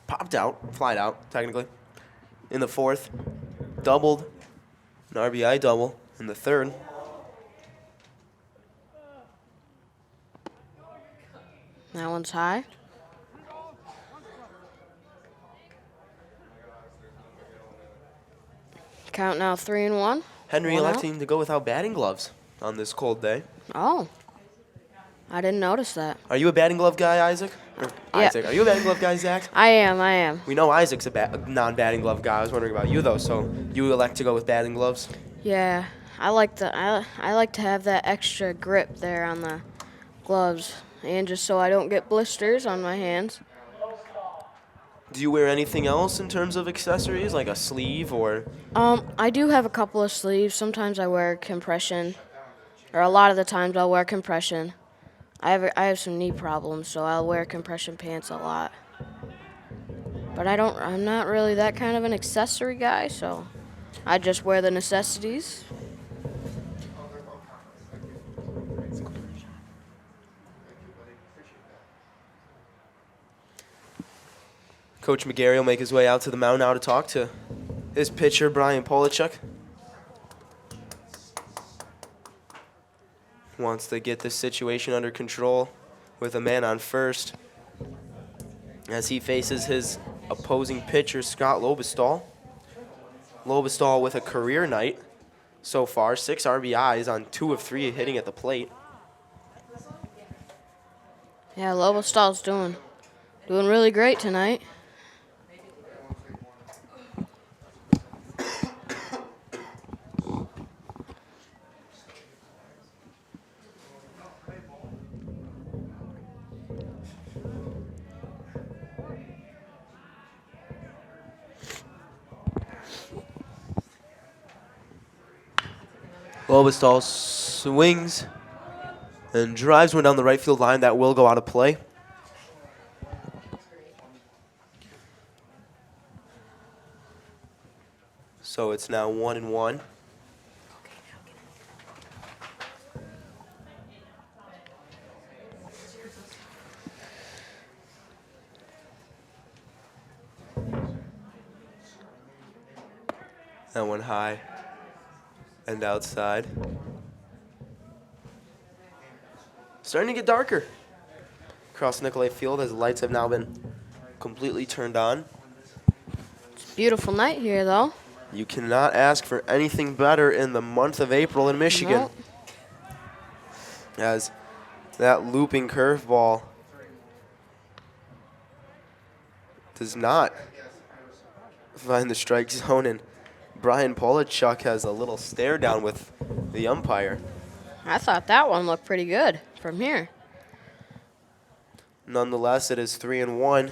popped out, flied out, technically, in the 4th. Doubled, an RBI double in the 3rd. That one's high. Count now 3-1. Henry 1 electing to go without batting gloves on this cold day. Oh. I didn't notice that. Are you a batting glove guy, Isaac? Or Yeah. Isaac, are you a batting glove guy, Zach? I am. We know Isaac's a non-batting glove guy. I was wondering about you, though. So you elect to go with batting gloves? Yeah, I like to have that extra grip there on the gloves, and just so I don't get blisters on my hands. Do you wear anything else in terms of accessories, like a sleeve or? I do have a couple of sleeves. Sometimes I wear compression, or a lot of the times I'll wear compression. I have some knee problems, so I'll wear compression pants a lot. But I'm not really that kind of an accessory guy, so I just wear the necessities. Coach McGarry will make his way out to the mound now to talk to his pitcher, Brian PAWLACZYK. Wants to get this situation under control with a man on first as he faces his opposing pitcher, Scott Lobestall. Lobestall with a career night so far, 6 RBIs on 2 of 3 hitting at the plate. Yeah, Lobestall's doing really great tonight. Lobestall swings and drives one down the right field line. That will go out of play. So it's now 1-1. That one high and outside. Starting to get darker across Nicolay Field as the lights have now been completely turned on. It's a beautiful night here, though. You cannot ask for anything better in the month of April in Michigan. Nope. As that looping curveball does not find the strike zone, and Brian PAWLACZYK has a little stare down with the umpire. I thought that one looked pretty good from here. Nonetheless, it is 3-1.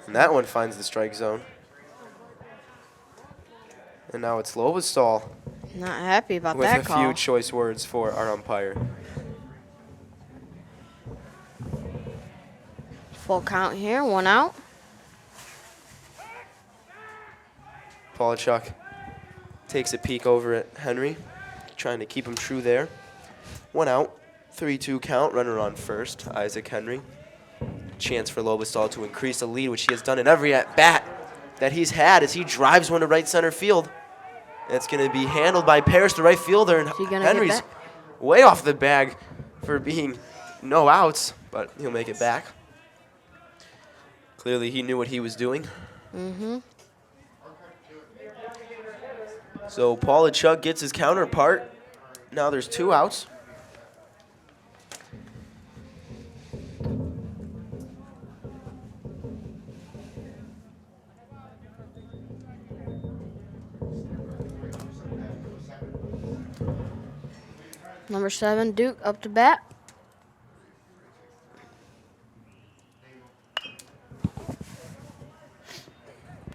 And that one finds the strike zone. And now it's Lobestall Not happy about with that a call. few choice words for our umpire. Full count here, 1 out. PAWLACZYK takes a peek over at Henry, trying to keep him true there. 1 out, 3-2 count, runner on first, Isaac Henry. Chance for Lobestall to increase the lead, which he has done in every at-bat that he's had as he drives one to right center field. It's going to be handled by Parrish, the right fielder, and Henry's way off the bag for being no outs, but he'll make it back. Clearly he knew what he was doing. Mm-hmm. So PAWLACZYK gets his counterpart. Now there's 2 outs. Number 7, Duke, up to bat.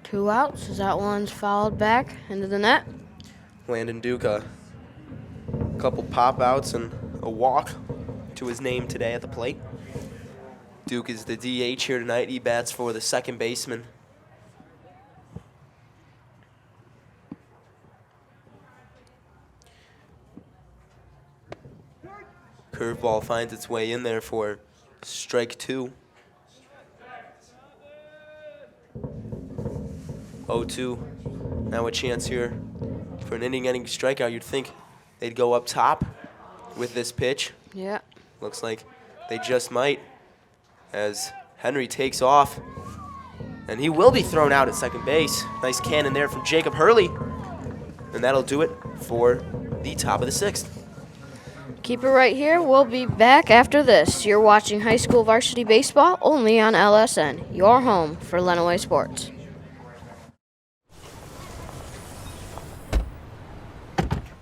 Two outs as that one's fouled back into the net. Landon Duke, a couple pop outs and a walk to his name today at the plate. Duke is the DH here tonight. He bats for the second baseman. Curveball finds its way in there for strike 2. 0-2. Now a chance here for an inning-ending strikeout. You'd think they'd go up top with this pitch. Yeah. Looks like they just might as Henry takes off. And he will be thrown out at second base. Nice cannon there from Jacob Hurley. And that'll do it for the top of the 6th. Keep it right here. We'll be back after this. You're watching high school varsity baseball only on LSN, your home for Lenawee Sports.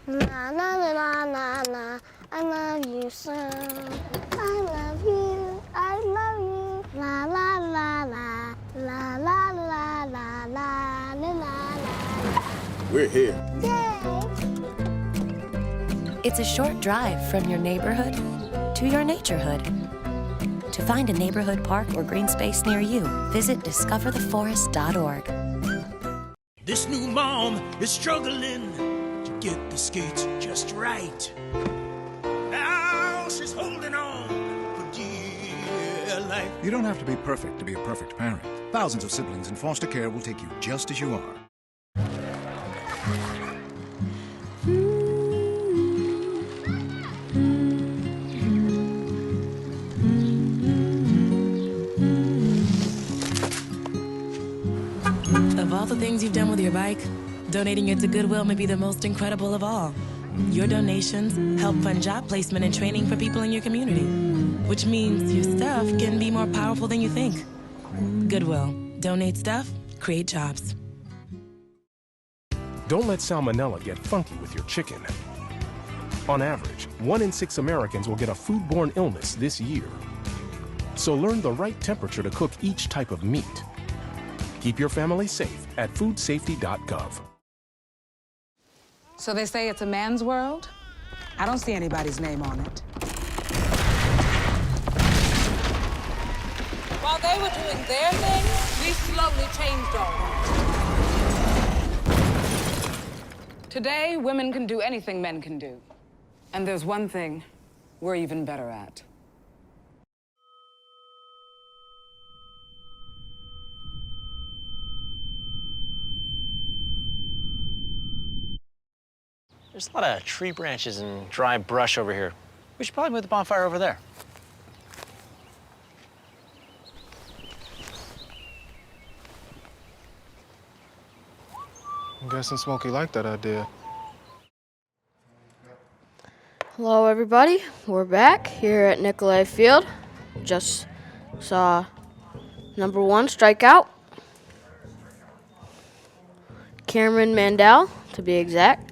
Na na na na na na, I love you so. I love you, I love you. La la la la, la la la la la la la. We're here. It's a short drive from your neighborhood to your naturehood. To find a neighborhood park or green space near you, visit discovertheforest.org. This new mom is struggling to get the skates just right. Now she's holding on for dear life. You don't have to be perfect to be a perfect parent. Thousands of siblings in foster care will take you just as you are. Of all the things you've done with your bike, donating it to Goodwill may be the most incredible of all. Your donations help fund job placement and training for people in your community, which means your stuff can be more powerful than you think. Goodwill. Donate stuff, create jobs. Don't let salmonella get funky with your chicken. On average, 1 in 6 Americans will get a foodborne illness this year. So learn the right temperature to cook each type of meat. Keep your family safe at foodsafety.gov. So they say it's a man's world? I don't see anybody's name on it. While they were doing their thing, we slowly changed ours. Today, women can do anything men can do. And there's one thing we're even better at. There's a lot of tree branches and dry brush over here. We should probably move the bonfire over there. I'm guessing Smokey liked that idea. Hello, everybody. We're back here at Nicolay Field. Just saw number 1 strikeout. Cameron Mandel, to be exact.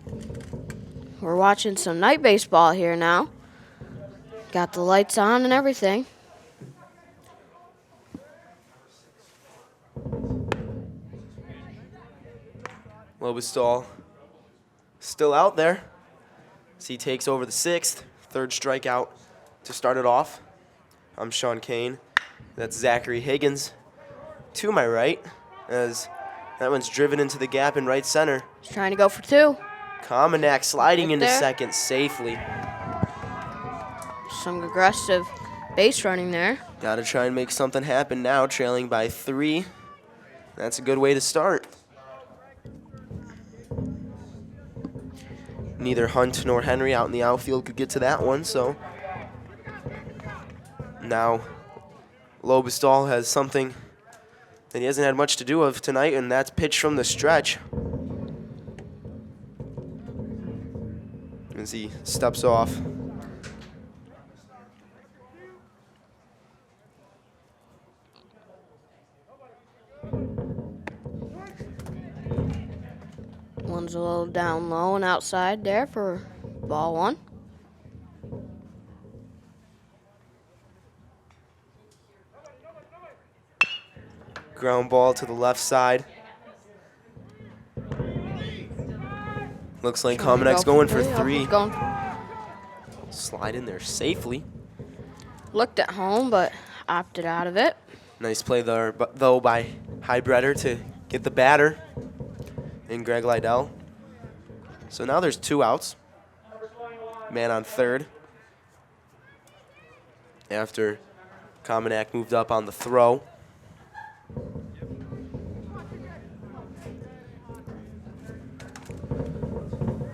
We're watching some night baseball here now. Got the lights on and everything. Lobestall still out there as he takes over the 6th. 3rd strikeout to start it off. I'm Sean Kane. That's Zachary Higgins to my right as that one's driven into the gap in right center. He's trying to go for 2. KOMINEK sliding Right into there. second safely. Some aggressive base running there. Got to try and make something happen now, trailing by 3. That's a good way to start. Neither Hunt nor Henry out in the outfield could get to that one, so now Lobestall has something that he hasn't had much to do with tonight, and that's pitch from the stretch. As he steps off. One's a little down low and outside there for ball 1. Ground ball to the left side. Looks like KOMINEK's going for 3. Slide in there safely. Looked at home, but opted out of it. Nice play there, though, by HEIDBREDER to get the batter in Greg LIEDEL. So now there's 2 outs. Man on 3rd. After KOMINEK moved up on the throw.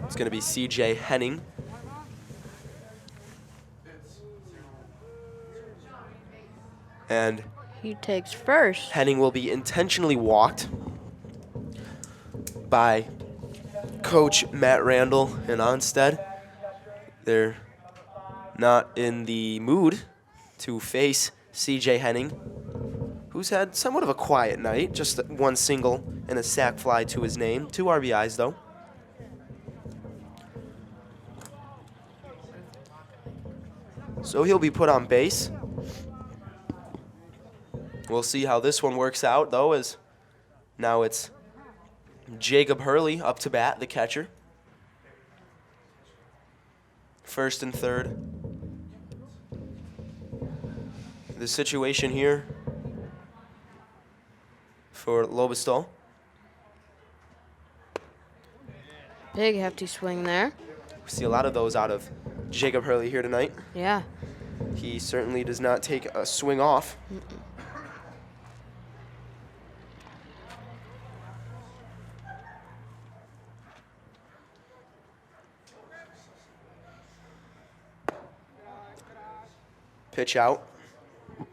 It's going to be CJ Henning. And he takes first. Henning will be intentionally walked by Coach Matt Randall and Onsted. They're not in the mood to face CJ Henning, who's had somewhat of a quiet night. Just one single and a sac fly to his name. 2 RBIs, though. So he'll be put on base. We'll see how this one works out, though, as now it's Jacob Hurley up to bat, the catcher. First and third. The situation here for Lobestall. Big hefty swing there. We see a lot of those out of Jacob Hurley here tonight. Yeah. He certainly does not take a swing off. Pitch out.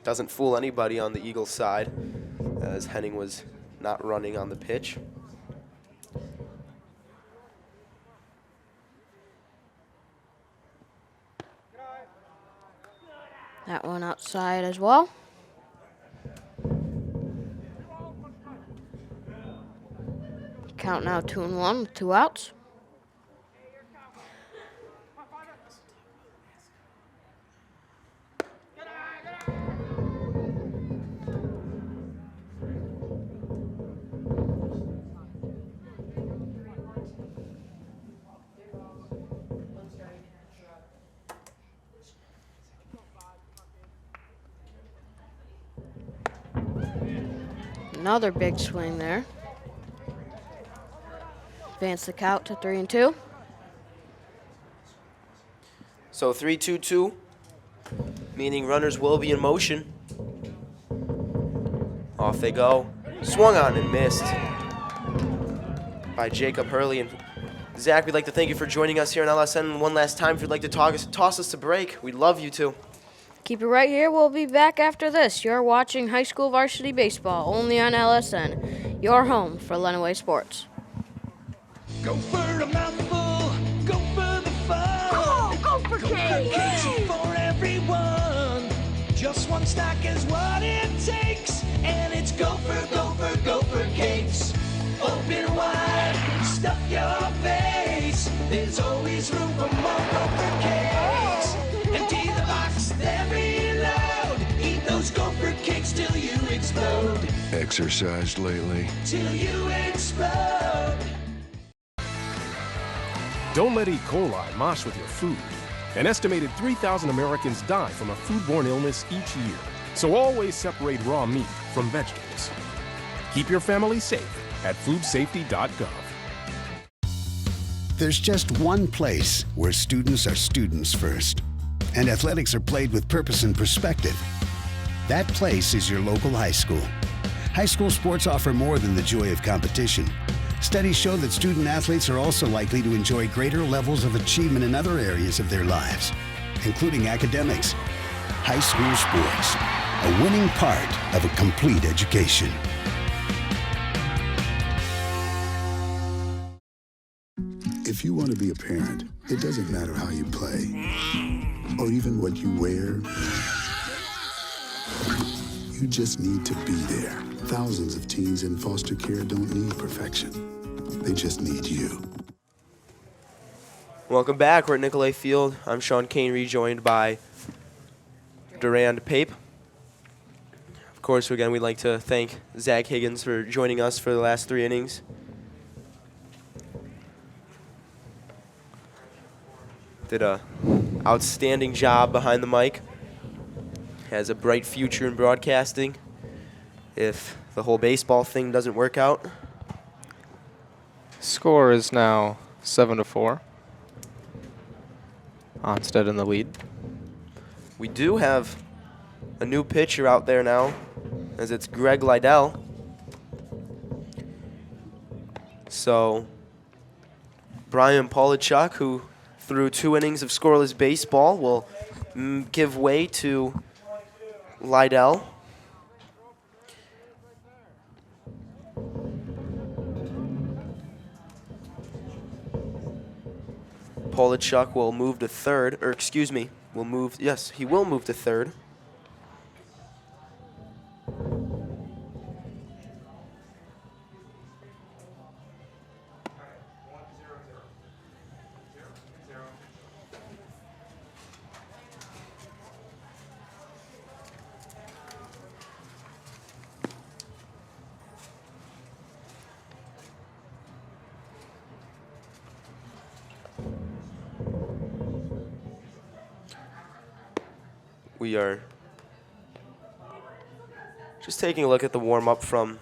Doesn't fool anybody on the Eagles side, as Henning was not running on the pitch. That one outside as well. Count now 2-1 with 2 outs. Another big swing there. Advance the count to 3-2. So 3-2-2, meaning runners will be in motion. Off they go. Swung on and missed by Jacob Hurley. And Zach, we'd like to thank you for joining us here on LSN one last time. If you'd like to toss us to break, we'd love you to. Keep it right here. We'll be back after this. You're watching high school varsity baseball only on LSN. Your home for Lenawee Sports. Go for a mouthful, go for the fun. Come on, go for cake. Cakes are for everyone. Just one stack is what it takes. And it's go for cakes. Open wide, stuff your face. There's always room for more Gopher cakes. Empty the box, then reload. Eat those Gopher cakes till you explode. Exercised lately? Till you explode. Don't let E. coli mosh with your food. An estimated 3,000 Americans die from a foodborne illness each year. So always separate raw meat from vegetables. Keep your family safe at foodsafety.gov. There's just one place where students are students first, and athletics are played with purpose and perspective. That place is your local high school. High school sports offer more than the joy of competition. Studies show that student athletes are also likely to enjoy greater levels of achievement in other areas of their lives, including academics. High school sports, a winning part of a complete education. If you want to be a parent, it doesn't matter how you play or even what you wear. You just need to be there. Thousands of teens in foster care don't need perfection. They just need you. Welcome back. We're at Nicolay Field. I'm Sean Kane, rejoined by Durand Pape. Of course, again, we'd like to thank Zach Higgins for joining us for the last 3 innings. Did a outstanding job behind the mic. Has a bright future in broadcasting if the whole baseball thing doesn't work out. Score is now 7-4. Onsted in the lead. We do have a new pitcher out there now, as it's Greg LIEDEL. So Brian PAWLACZYK, who threw 2 innings of scoreless baseball, will give way to LIEDEL. PAWLACZYK will move to third, or excuse me, he will move to third. We are just taking a look at the warm-up from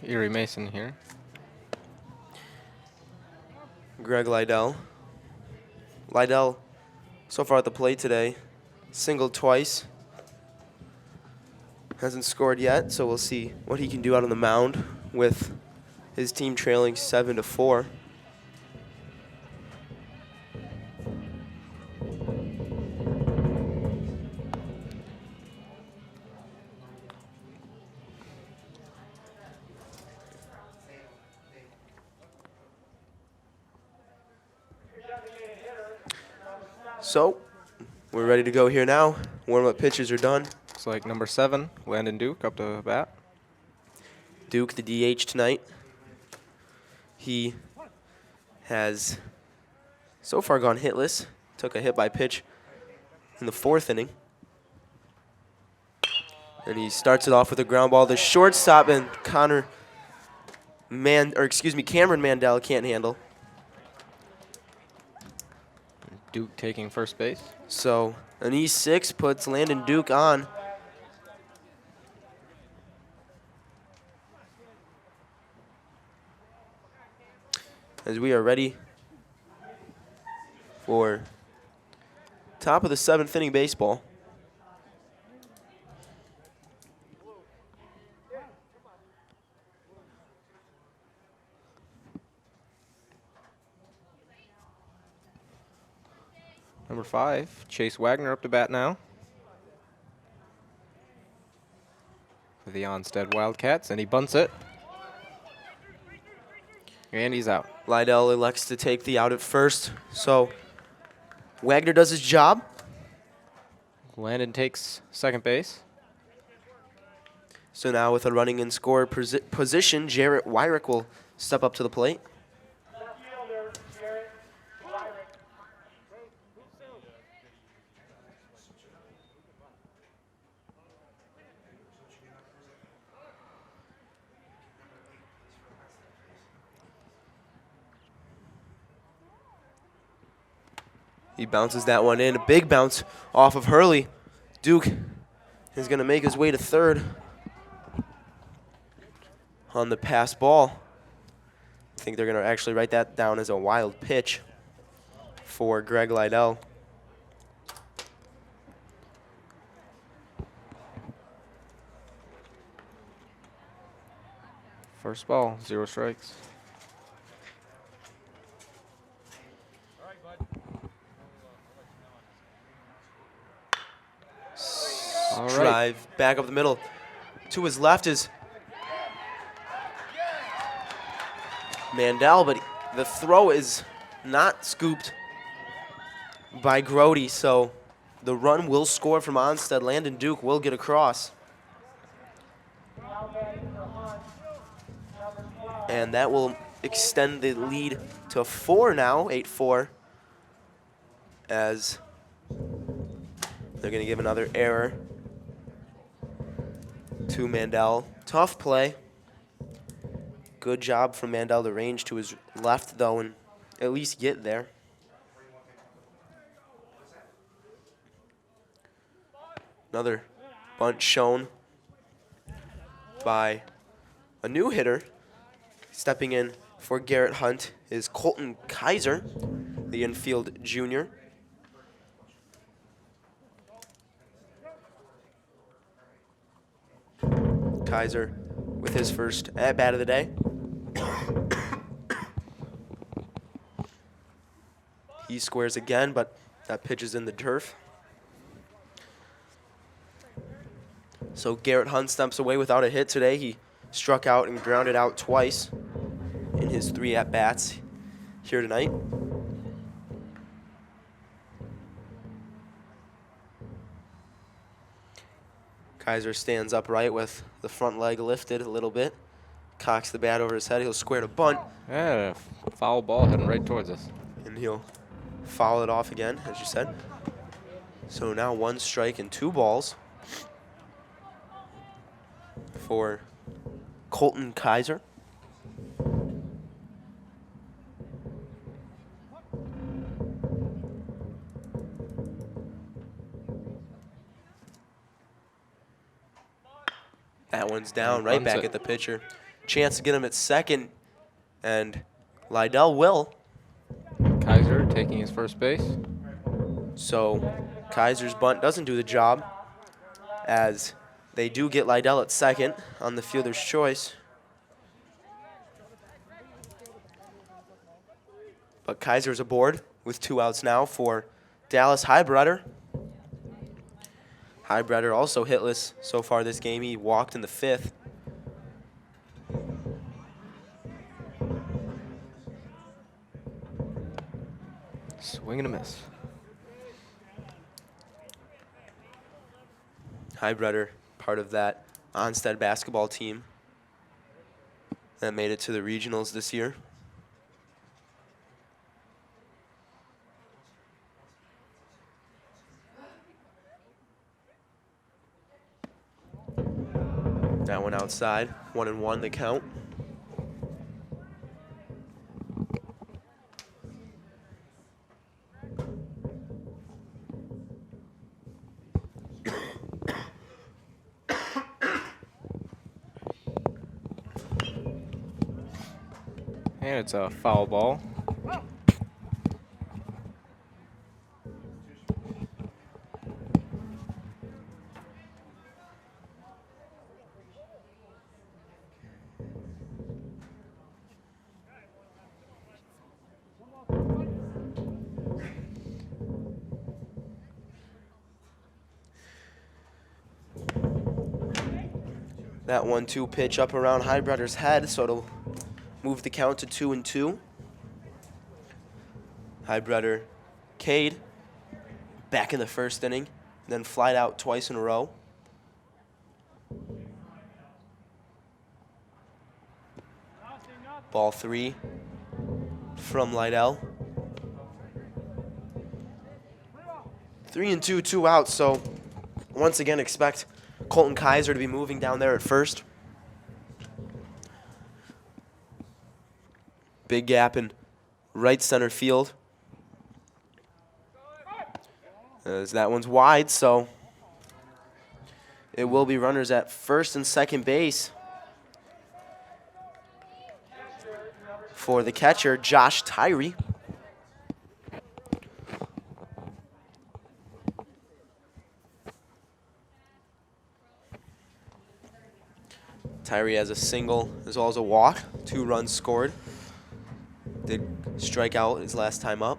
Erie Mason here. Greg LIEDEL. LIEDEL, so far at the plate today, singled twice. Hasn't scored yet, so we'll see what he can do out on the mound with his team trailing 7-4. So, we're ready to go here now. Warm-up pitches are done. Looks like number 7, Landon Duke, up to bat. Duke, the DH tonight. He has so far gone hitless. Took a hit by pitch in the 4th inning. And he starts it off with a ground ball. The shortstop and Cameron Mandel can't handle. Duke taking first base. So an E6 puts Landon Duke on. As we are ready for top of the 7th inning baseball. Number 5, Chase Wagner up to bat now for the Onsted Wildcats, and he bunts it. And he's out. LIEDEL elects to take the out at first, so Wagner does his job. Landon takes second base. So now with a running in score position, Jarrett Wyrick will step up to the plate. He bounces that one in. A big bounce off of Hurley. Duke is going to make his way to third on the pass ball. I think they're going to actually write that down as a wild pitch for Greg LIEDEL. First ball, 0 strikes. All right. Drive back up the middle. To his left is Mandel, but the throw is not scooped by GRODI, so the run will score from Onsted. Landon Duke will get across. And that will extend the lead to 4 now, 8-4, as they're going to give another error to Mandel. Tough play. Good job from Mandel to range to his left, though, and at least get there. Another bunt shown by a new hitter. Stepping in for Garrett Hunt is Colton Kaiser, the infield junior. Kaiser with his first at-bat of the day. He squares again, but that pitch is in the turf. So Garrett Hunt steps away without a hit today. He struck out and grounded out twice in his 3 at-bats. here tonight. Kaiser stands upright with the front leg lifted a little bit. Cocks the bat over his head. He'll square to bunt. Yeah, foul ball heading right towards us. And he'll foul it off again, as you said. So now 1 strike and 2 balls for Colton Kaiser. That one's down, right back at the pitcher. Chance to get him at second, and LIEDEL will. Kaiser taking his first base. So Kaiser's bunt doesn't do the job, as they do get LIEDEL at second on the fielder's choice. But Kaiser's aboard with 2 outs now for Dallas HEIDBREDER. HEIDBREDER also hitless so far this game. He walked in the 5th. Swing and a miss. HEIDBREDER, part of that Onsted basketball team that made it to the regionals this year. That one outside, 1-1 the count. And it's a foul ball. That 1-2 pitch up around HEIDBREDER's head, so it'll move the count to 2-2. HEIDBREDER Cade back in the first inning, then flied out twice in a row. Ball 3 from LIEDEL. 3-2, 2 outs, so once again expect Colton Kaiser to be moving down there at first. Big gap in right center field. As that one's wide, so it will be runners at first and second base for the catcher, Josh Tyree. Tyree has a single as well as a walk, 2 runs scored. Did strike out his last time up.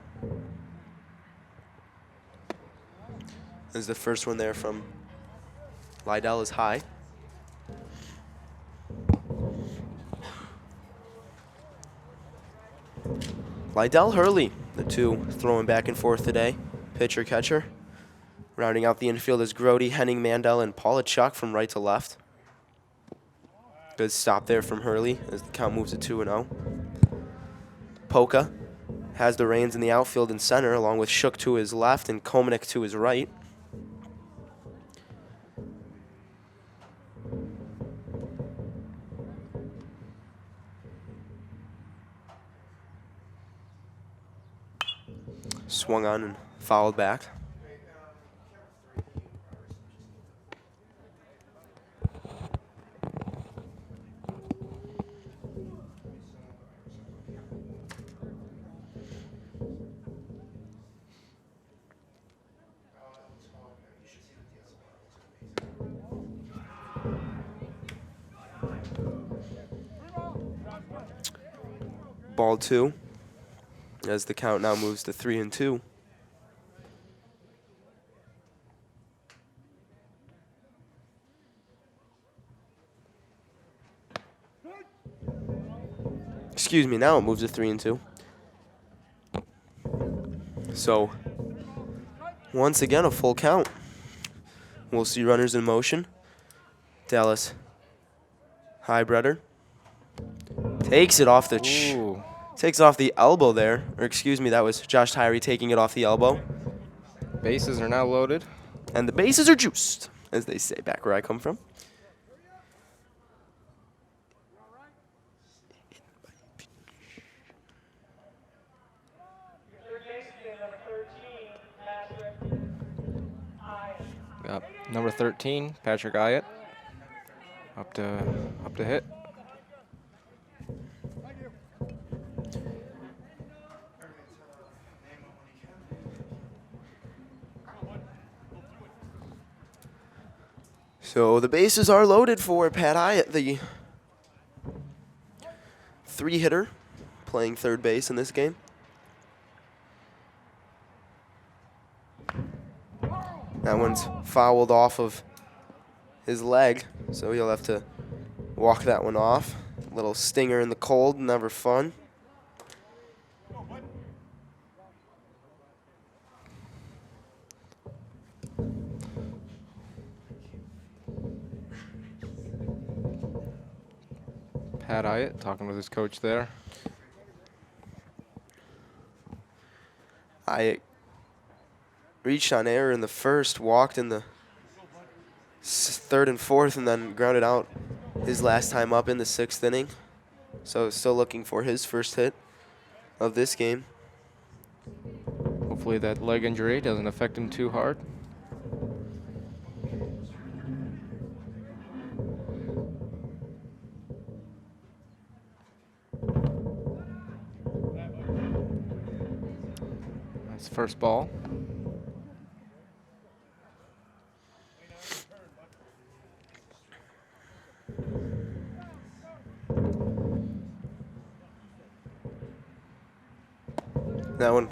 As the first one there from LIEDEL is high. LIEDEL Hurley, the 2 throwing back and forth today, pitcher catcher. Rounding out the infield is GRODI, HENNING, MANDEL, and PAWLACZYK from right to left. Good stop there from Hurley as the count moves to 2-0. Polka has the reins in the outfield and center, along with Shook to his left and KOMINEK to his right. Swung on and fouled back. Ball 2, as the count now moves to 3-2. Excuse me, now it moves to 3-2. So, once again, a full count. We'll see runners in motion. Dallas HEIDBREDER takes it off the takes it off the elbow there. Or excuse me, that was Josh Tyree taking it off the elbow. Bases are now loaded. And the bases are juiced, as they say back where I come from. Got number 13, Patrick Hyatt. Up to hit. So the bases are loaded for Pat Hyatt, the 3-hitter playing third base in this game. That one's fouled off of his leg, so he'll have to walk that one off. A little stinger in the cold, never fun. Pat Hyatt talking with his coach there. Hyatt reached on air in the first, walked in the third and fourth, and then grounded out his last time up in the 6th inning. So still looking for his first hit of this game. Hopefully that leg injury doesn't affect him too hard. That's first ball. That one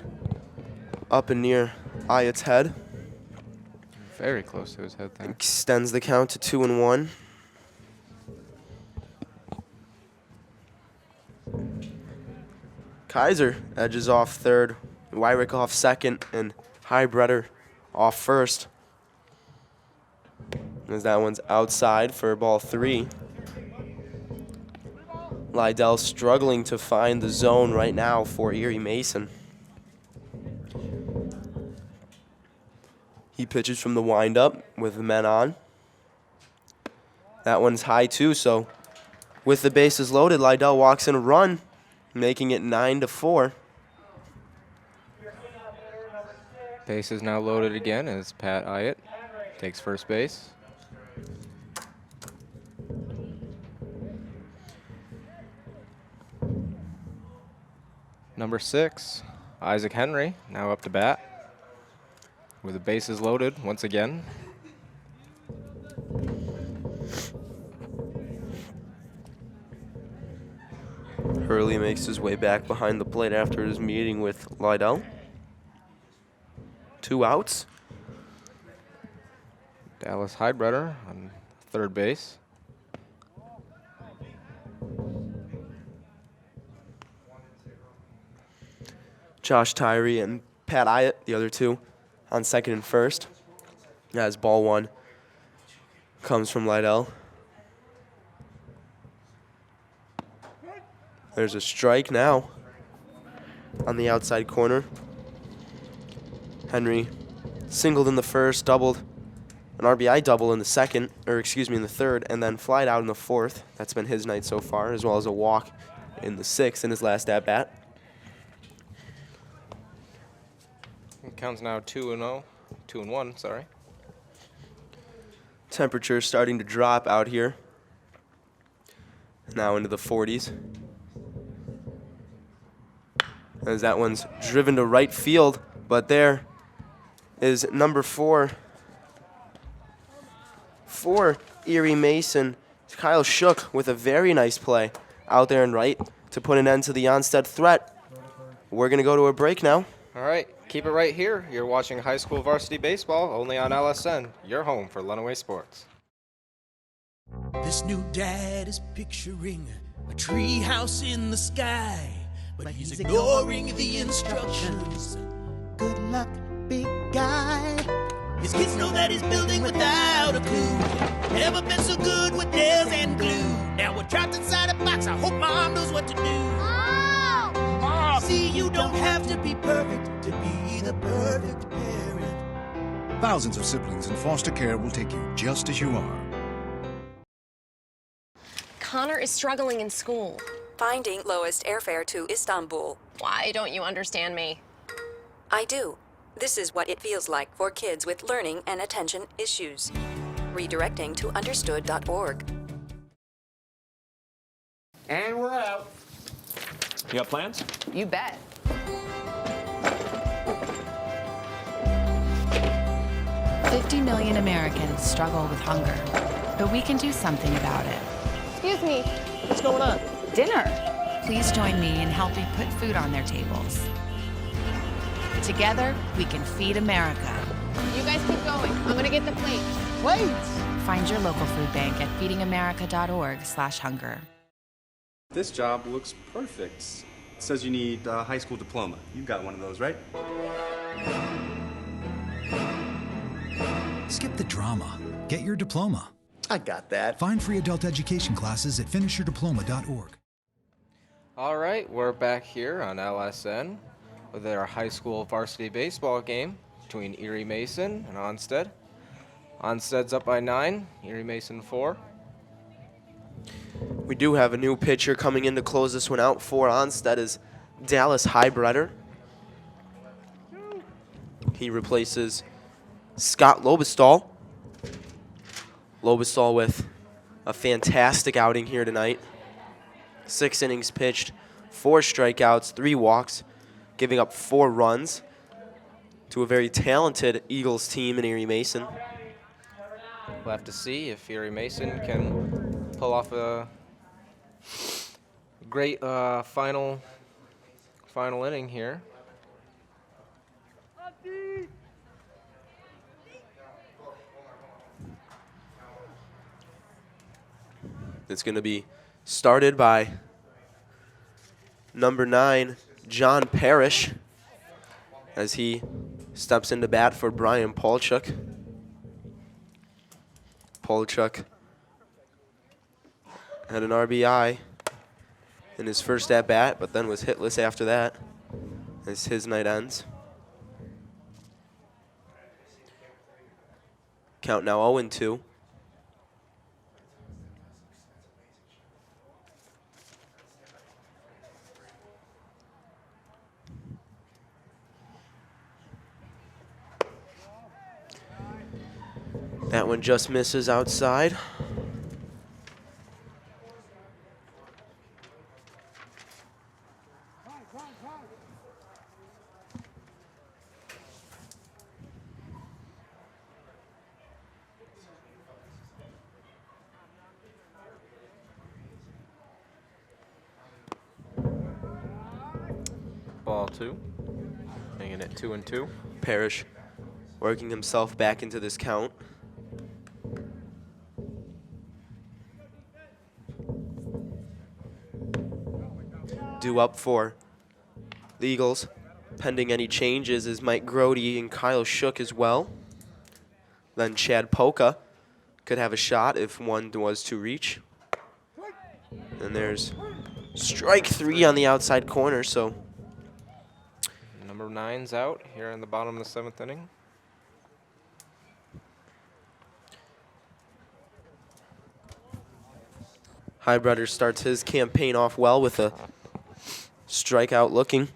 up and near Hyatt's head. Very close to his head there. Extends the count to 2-1. Kaiser edges off third, Wyrick off second, and HEIDBREDER off first. As that one's outside for ball 3. LIEDEL struggling to find the zone right now for Erie Mason. He pitches from the windup with the men on. That one's high too, so with the bases loaded, LIEDEL walks in a run, making it 9-4. Base is now loaded again as Pat Hyatt takes first base. Number 6, Isaac Henry, now up to bat. With the bases loaded once again. Hurley makes his way back behind the plate after his meeting with LIEDEL. 2 outs. Dallas HEIDBREDER on third base. Josh Tyree and Pat Hyatt, the other two, on second and first. As ball 1 comes from LIEDEL. There's a strike now on the outside corner. Henry singled in the first, doubled, an RBI double in the second, or excuse me, in the third, and then flied out in the fourth. That's been his night so far, as well as a walk in the 6th in his last at-bat. Counts now 2-0, 2-1, sorry. Temperature starting to drop out here. Now into the 40s. As that one's driven to right field, but there is number 4 for Erie Mason, Kyle Shook, with a very nice play out there and right to put an end to the Onsted threat. We're going to go to a break now. All right, keep it right here. You're watching high school varsity baseball only on LSN, your home for Lenawee Sports. This new dad is picturing a treehouse in the sky, but he's ignoring the instructions good luck, big guy. His kids know that he's building without a clue. Never been so good with nails and glue. Now we're trapped inside a box. I hope Mom knows what to do. Mom! See, you don't have to be perfect to be the perfect parent. Thousands of siblings in foster care will take you just as you are. Connor is struggling in school. Finding lowest airfare to Istanbul. Why don't you understand me? I do. This is what it feels like for kids with learning and attention issues. Redirecting to understood.org. And we're out. You got plans? You bet. $50 million Americans struggle with hunger, but we can do something about it. Excuse me. What's going on? Dinner. Please join me in helping put food on their tables. Together, we can feed America. You guys keep going. I'm gonna get the plates. Plates? Find your local food bank at feedingamerica.org/hunger. This job looks perfect. It says you need a high school diploma. You've got one of those, right? Skip the drama. Get your diploma. I got that. Find free adult education classes at finishyourdiploma.org. All right, we're back here on LSN with our high school varsity baseball game between Erie Mason and Onsted. Onsted's up by 9, Erie Mason 4. We do have a new pitcher coming in to close this one out for Onsted is Dallas HEIDBREDER. He replaces Scott Lobestall. Lobestall with a fantastic outing here tonight. 6 innings pitched, 4 strikeouts, 3 walks, giving up 4 runs to a very talented Eagles team in Erie Mason. We'll have to see if Erie Mason can pull off a great final inning here. It's going to be started by number 9, John Parrish, as he steps into bat for Brian PAWLACZYK. PAWLACZYK had an RBI in his first at-bat, but then was hitless after that as his night ends. Count now 0-2. That one just misses outside. Ball 2, hanging at 2-2. Parrish working himself back into this count. Due up for the Eagles, pending any changes, is Mike GRODI and Kyle Shook as well. Then Chad Polka could have a shot if one was to reach. And there's strike 3 on the outside corner, so Number 9's out here in the bottom of the 7th inning. HEIDBREDER starts his campaign off well with a strikeout looking.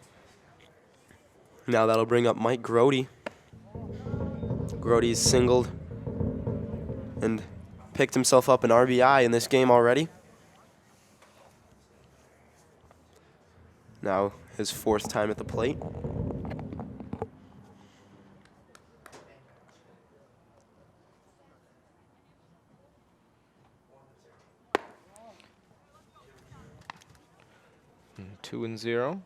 Now that'll bring up Mike GRODI. GRODI's singled and picked himself up an RBI in this game already. Now his 4th time at the plate. And 2-0.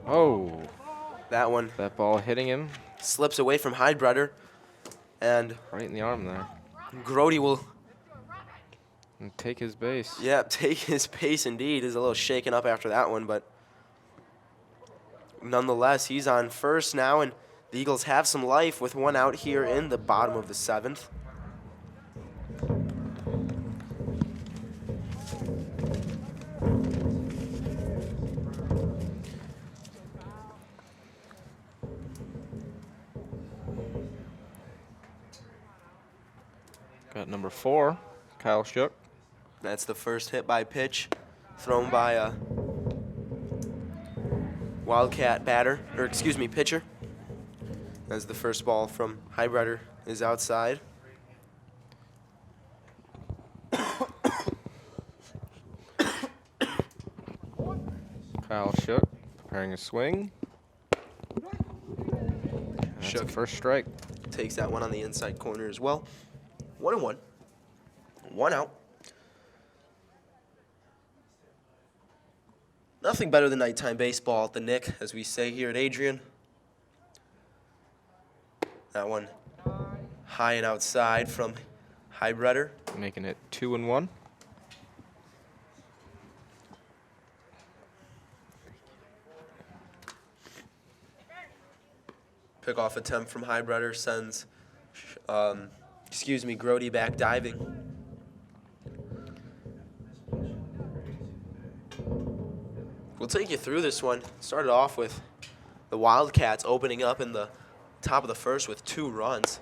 Oh, that one. That ball hitting him. Slips away from HEIDBREDER, and right in the arm there. GRODI will And take his base. Yeah, take his base indeed. He's a little shaken up after that one, but nonetheless, he's on first now, and the Eagles have some life with one out here in the bottom of the 7th. Got number 4, Kyle Shook. That's the first hit by pitch thrown by a Wildcat pitcher. As the first ball from HEIDBREDER is outside. Kyle Shook preparing a swing. Shook first strike. Takes that one on the inside corner as well. 1-1. 1 out. Nothing better than nighttime baseball at the Nick, as we say here at Adrian. That one high and outside from HEIDBREDER. Making it 2-1. Pickoff attempt from HEIDBREDER sends, GRODI back diving. We'll take you through this one. Started off with the Wildcats opening up in the top of the first with 2 runs,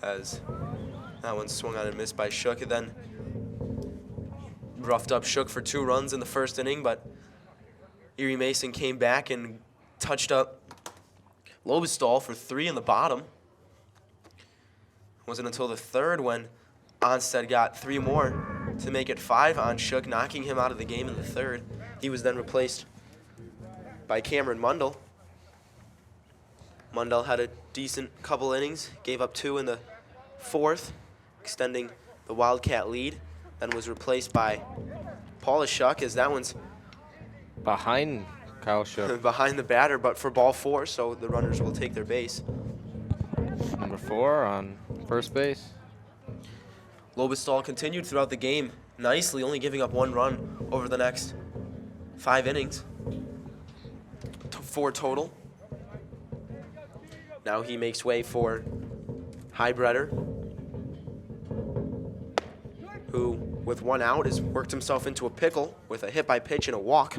as that one swung on and missed by Shook. And then roughed up Shook for 2 runs in the first inning, but Erie Mason came back and touched up Lobestall for 3 in the bottom. It wasn't until the 3rd when Onsted got 3 more to make it 5 on Shook, knocking him out of the game in the 3rd. He was then replaced by Cameron Mundell. Mundell had a decent couple innings, gave up 2 in the 4th, extending the Wildcat lead, then was replaced by PAWLACZYK, as that one's behind Kyle Shook. behind the batter, but for ball 4, so the runners will take their base. Number 4 on first base. Lobestall continued throughout the game nicely, only giving up 1 run over the next 5 innings. 4 total. Now he makes way for HEIDBREDER, who, with 1 out, has worked himself into a pickle with a hit by pitch and a walk.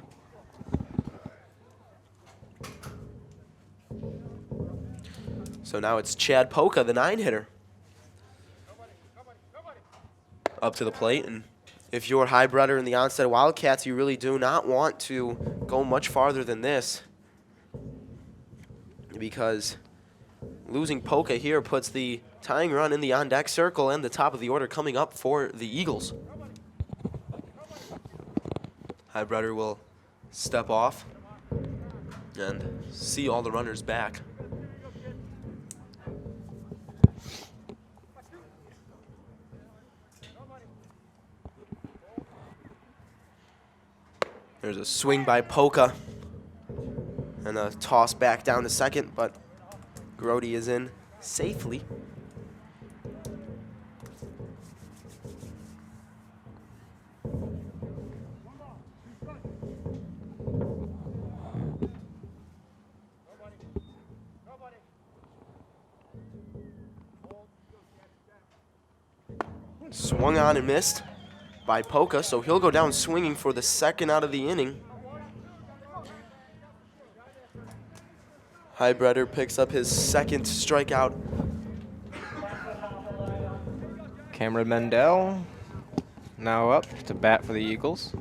So now it's Chad Polka, the 9-hitter, up to the plate. And if you're HEIDBREDER and the Onsted Wildcats, you really do not want to go much farther than this, because losing Polka here puts the tying run in the on-deck circle and the top of the order coming up for the Eagles. HEIDBREDER will step off and see all the runners back. There's a swing by Polka and a toss back down to second, but GRODI is in safely. Swung on and missed by Polka, so he'll go down swinging for the 2nd out of the inning. HEIDBREDER picks up his 2nd strikeout. Cameron Mandel now up to bat for the Eagles.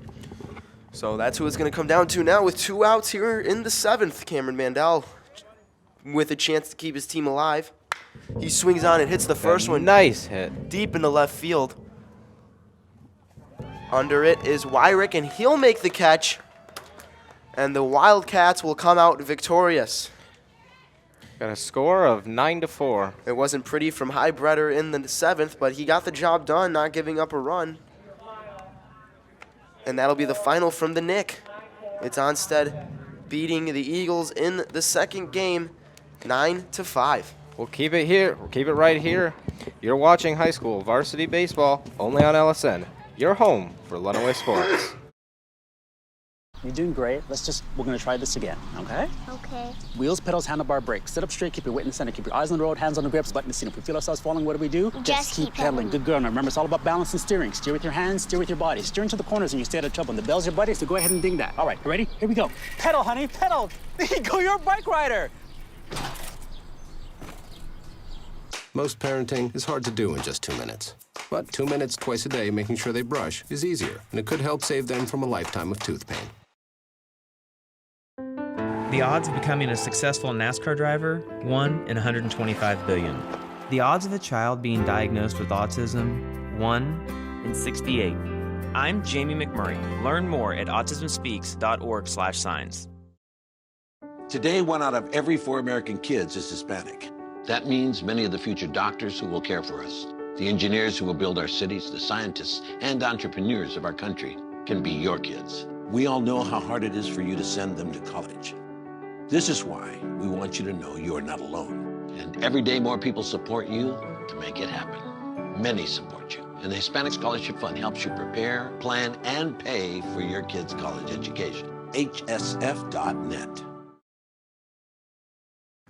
So that's who it's going to come down to now with 2 outs here in the 7th. Cameron Mandel with a chance to keep his team alive. He swings on and hits the first one. Nice hit. Deep into left field. Under it is Wyrick, and he'll make the catch. And the Wildcats will come out victorious. Got a score of 9-4. It wasn't pretty from HEIDBREDER in the 7th, but he got the job done, not giving up a run. And that'll be the final from the Nick. It's Onsted beating the Eagles in the 2nd game, 9-5. We'll keep it here. We'll keep it right here. You're watching high school varsity baseball only on LSN. your home for Lenawee Sports. You're doing great. We're gonna try this again, okay? Okay. Wheels, pedals, handlebar, brakes. Sit up straight, keep your weight in the center, keep your eyes on the road, hands on the grips, button the seat. If we feel ourselves falling, what do? Just keep pedaling. Good girl. Now remember, it's all about balance and steering. Steer with your hands, steer with your body. Steer into the corners and you stay out of trouble. And the bell's your buddy, so go ahead and ding that. All right, you ready? Here we go. Pedal, honey, pedal. There you go, you're a bike rider. Most parenting is hard to do in just 2 minutes. But 2 minutes twice a day making sure they brush is easier, and it could help save them from a lifetime of tooth pain. The odds of becoming a successful NASCAR driver, 1 in 125 billion. The odds of a child being diagnosed with autism, 1 in 68. I'm Jamie McMurray. Learn more at autismspeaks.org/signs. Today, 1 out of every 4 American kids is Hispanic. That means many of the future doctors who will care for us, the engineers who will build our cities, the scientists and entrepreneurs of our country can be your kids. We all know how hard it is for you to send them to college. This is why we want you to know you are not alone. And every day more people support you to make it happen. Many support you. And the Hispanic Scholarship Fund helps you prepare, plan, and pay for your kids' college education. HSF.net.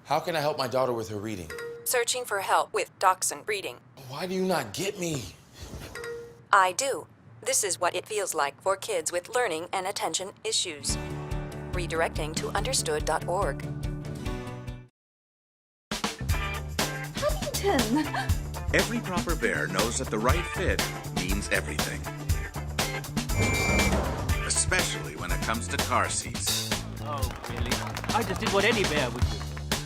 How can I help my daughter with her reading? Searching for help with dachshund breeding. Why do you not get me? I do. This is what it feels like for kids with learning and attention issues. Redirecting to understood.org. Paddington! Every proper bear knows that the right fit means everything. Especially when it comes to car seats. Oh, really? I just did what any bear would do.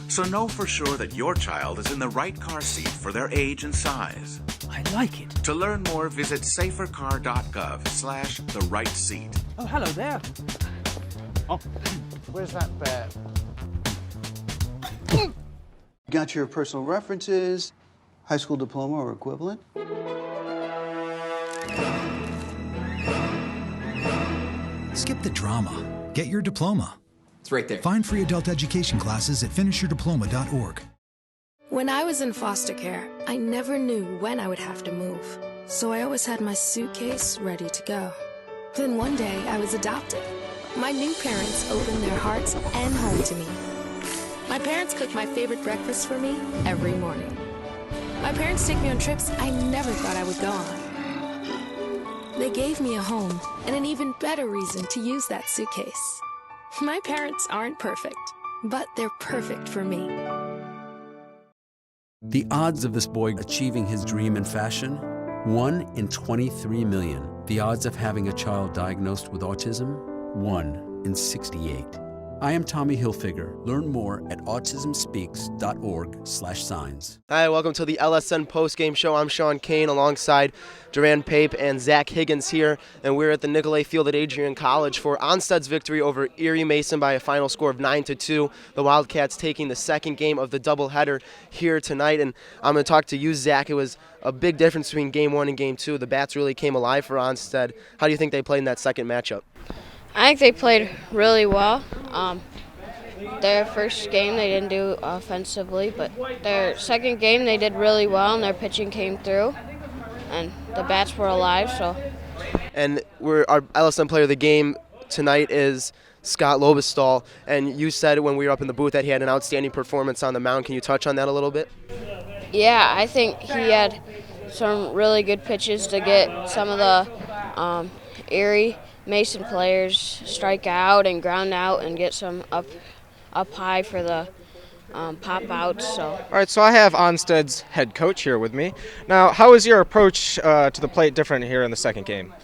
So know for sure that your child is in the right car seat for their age and size. I like it. To learn more, visit safercar.gov/the-right-seat. Oh, hello there. Oh, where's that bear? You got your personal references, high school diploma or equivalent? Skip the drama. Get your diploma. It's right there. Find free adult education classes at finishyourdiploma.org. When I was in foster care, I never knew when I would have to move. So I always had my suitcase ready to go. Then one day, I was adopted. My new parents opened their hearts and home to me. My parents cook my favorite breakfast for me every morning. My parents take me on trips I never thought I would go on. They gave me a home and an even better reason to use that suitcase. My parents aren't perfect, but they're perfect for me. The odds of this boy achieving his dream in fashion? 1 in 23 million. The odds of having a child diagnosed with autism? 1 in 68. I am Tommy Hilfiger. Learn more at autismspeaks.org/signs. Hi, welcome to the LSN postgame show. I'm Sean Kane alongside Duran Pape and Zach Higgins here, and we're at the Nicolay Field at Adrian College for Onsted's victory over Erie Mason by a final score of 9-2. The Wildcats taking the second game of the doubleheader here tonight, and I'm going to talk to you, Zach. It was a big difference between game 1 and game 2. The bats really came alive for Onsted. How do you think they played in that second matchup? I think they played really well. Their first game they didn't do offensively, but their second game they did really well, and their pitching came through, and the bats were alive. So. And our LSN player of the game tonight is Scott Lobestall, and you said when we were up in the booth that he had an outstanding performance on the mound. Can you touch on that a little bit? Yeah, I think he had some really good pitches to get some of the Erie Mason players strike out and ground out and get some up high for the pop outs. So. All right, so I have Onsted's head coach here with me. Now, how is your approach to the plate different here in the second game?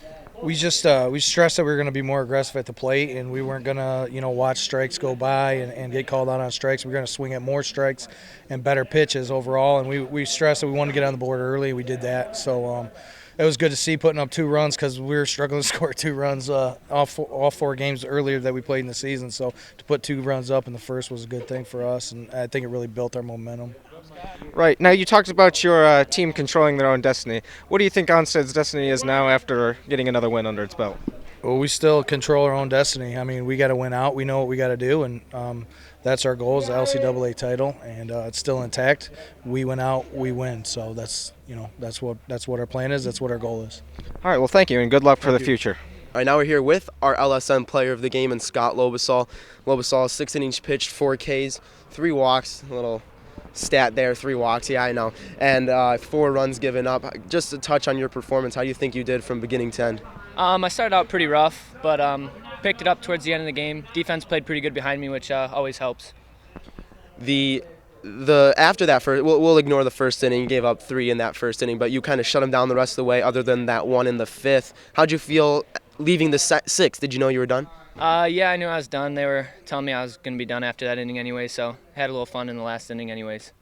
We just we stressed that we were going to be more aggressive at the plate, and we weren't going to watch strikes go by and get called out on strikes. We were going to swing at more strikes and better pitches overall, and we stressed that we wanted to get on the board early. We did that, so it was good to see putting up 2 runs because we were struggling to score 2 runs all 4 games earlier that we played in the season. So to put 2 runs up in the first was a good thing for us, and I think it really built our momentum. Right. Now, you talked about your team controlling their own destiny. What do you think Onsted's destiny is now after getting another win under its belt? Well, we still control our own destiny. I mean, we got to win out. We know what we got to do, and that's our goal, is the LCAA title, and it's still intact. We went out, we win. So that's what our plan is. That's what our goal is. All right, well, thank you, and good luck for the future. All right, now we're here with our LSN player of the game, and Scott Lobosal. Lobosal, 6 innings pitched, 4 Ks, 3 walks, a little stat there, 3 walks, yeah, I know, and 4 runs given up. Just to touch on your performance, how do you think you did from beginning to end? I started out pretty rough, but picked it up towards the end of the game. Defense played pretty good behind me, which always helps. After that, we'll ignore the first inning. You gave up 3 in that first inning, but you kind of shut them down the rest of the way, other than that 1 in the 5th. How'd you feel leaving the 6th? Did you know you were done? Yeah, I knew I was done. They were telling me I was going to be done after that inning anyway, so had a little fun in the last inning anyways.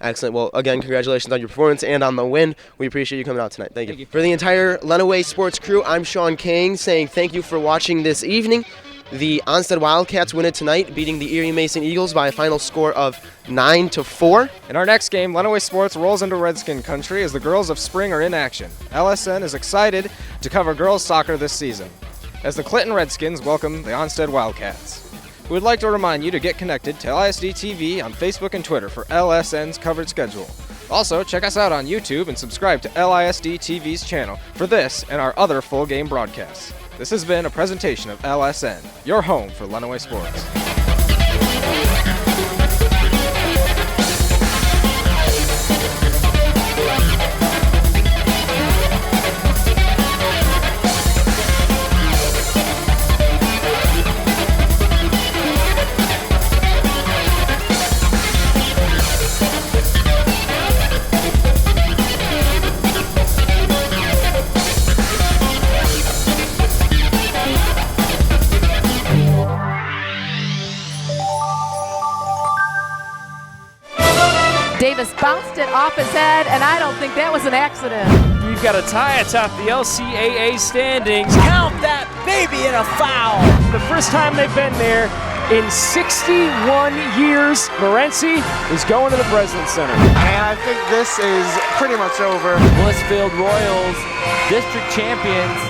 Excellent. Well, again, congratulations on your performance and on the win. We appreciate you coming out tonight. Thank you. For the entire Lenawee Sports crew, I'm Sean Kang saying thank you for watching this evening. The Onsted Wildcats win it tonight, beating the Erie Mason Eagles by a final score of 9-4. In our next game, Lenawee Sports rolls into Redskin country as the girls of spring are in action. LSN is excited to cover girls soccer this season, as the Clinton Redskins welcome the Onsted Wildcats. We would like to remind you to get connected to LISD TV on Facebook and Twitter for LSN's coverage schedule. Also, check us out on YouTube and subscribe to LISD TV's channel for this and our other full game broadcasts. This has been a presentation of LSN, your home for Lenawee Sports. Davis bounced it off his head, and I don't think that was an accident. You've got a tie atop the LCAA standings. Count that baby in a foul. The first time they've been there in 61 years. Morency is going to the President's Center. And I think this is pretty much over. Blissfield Royals, district champions.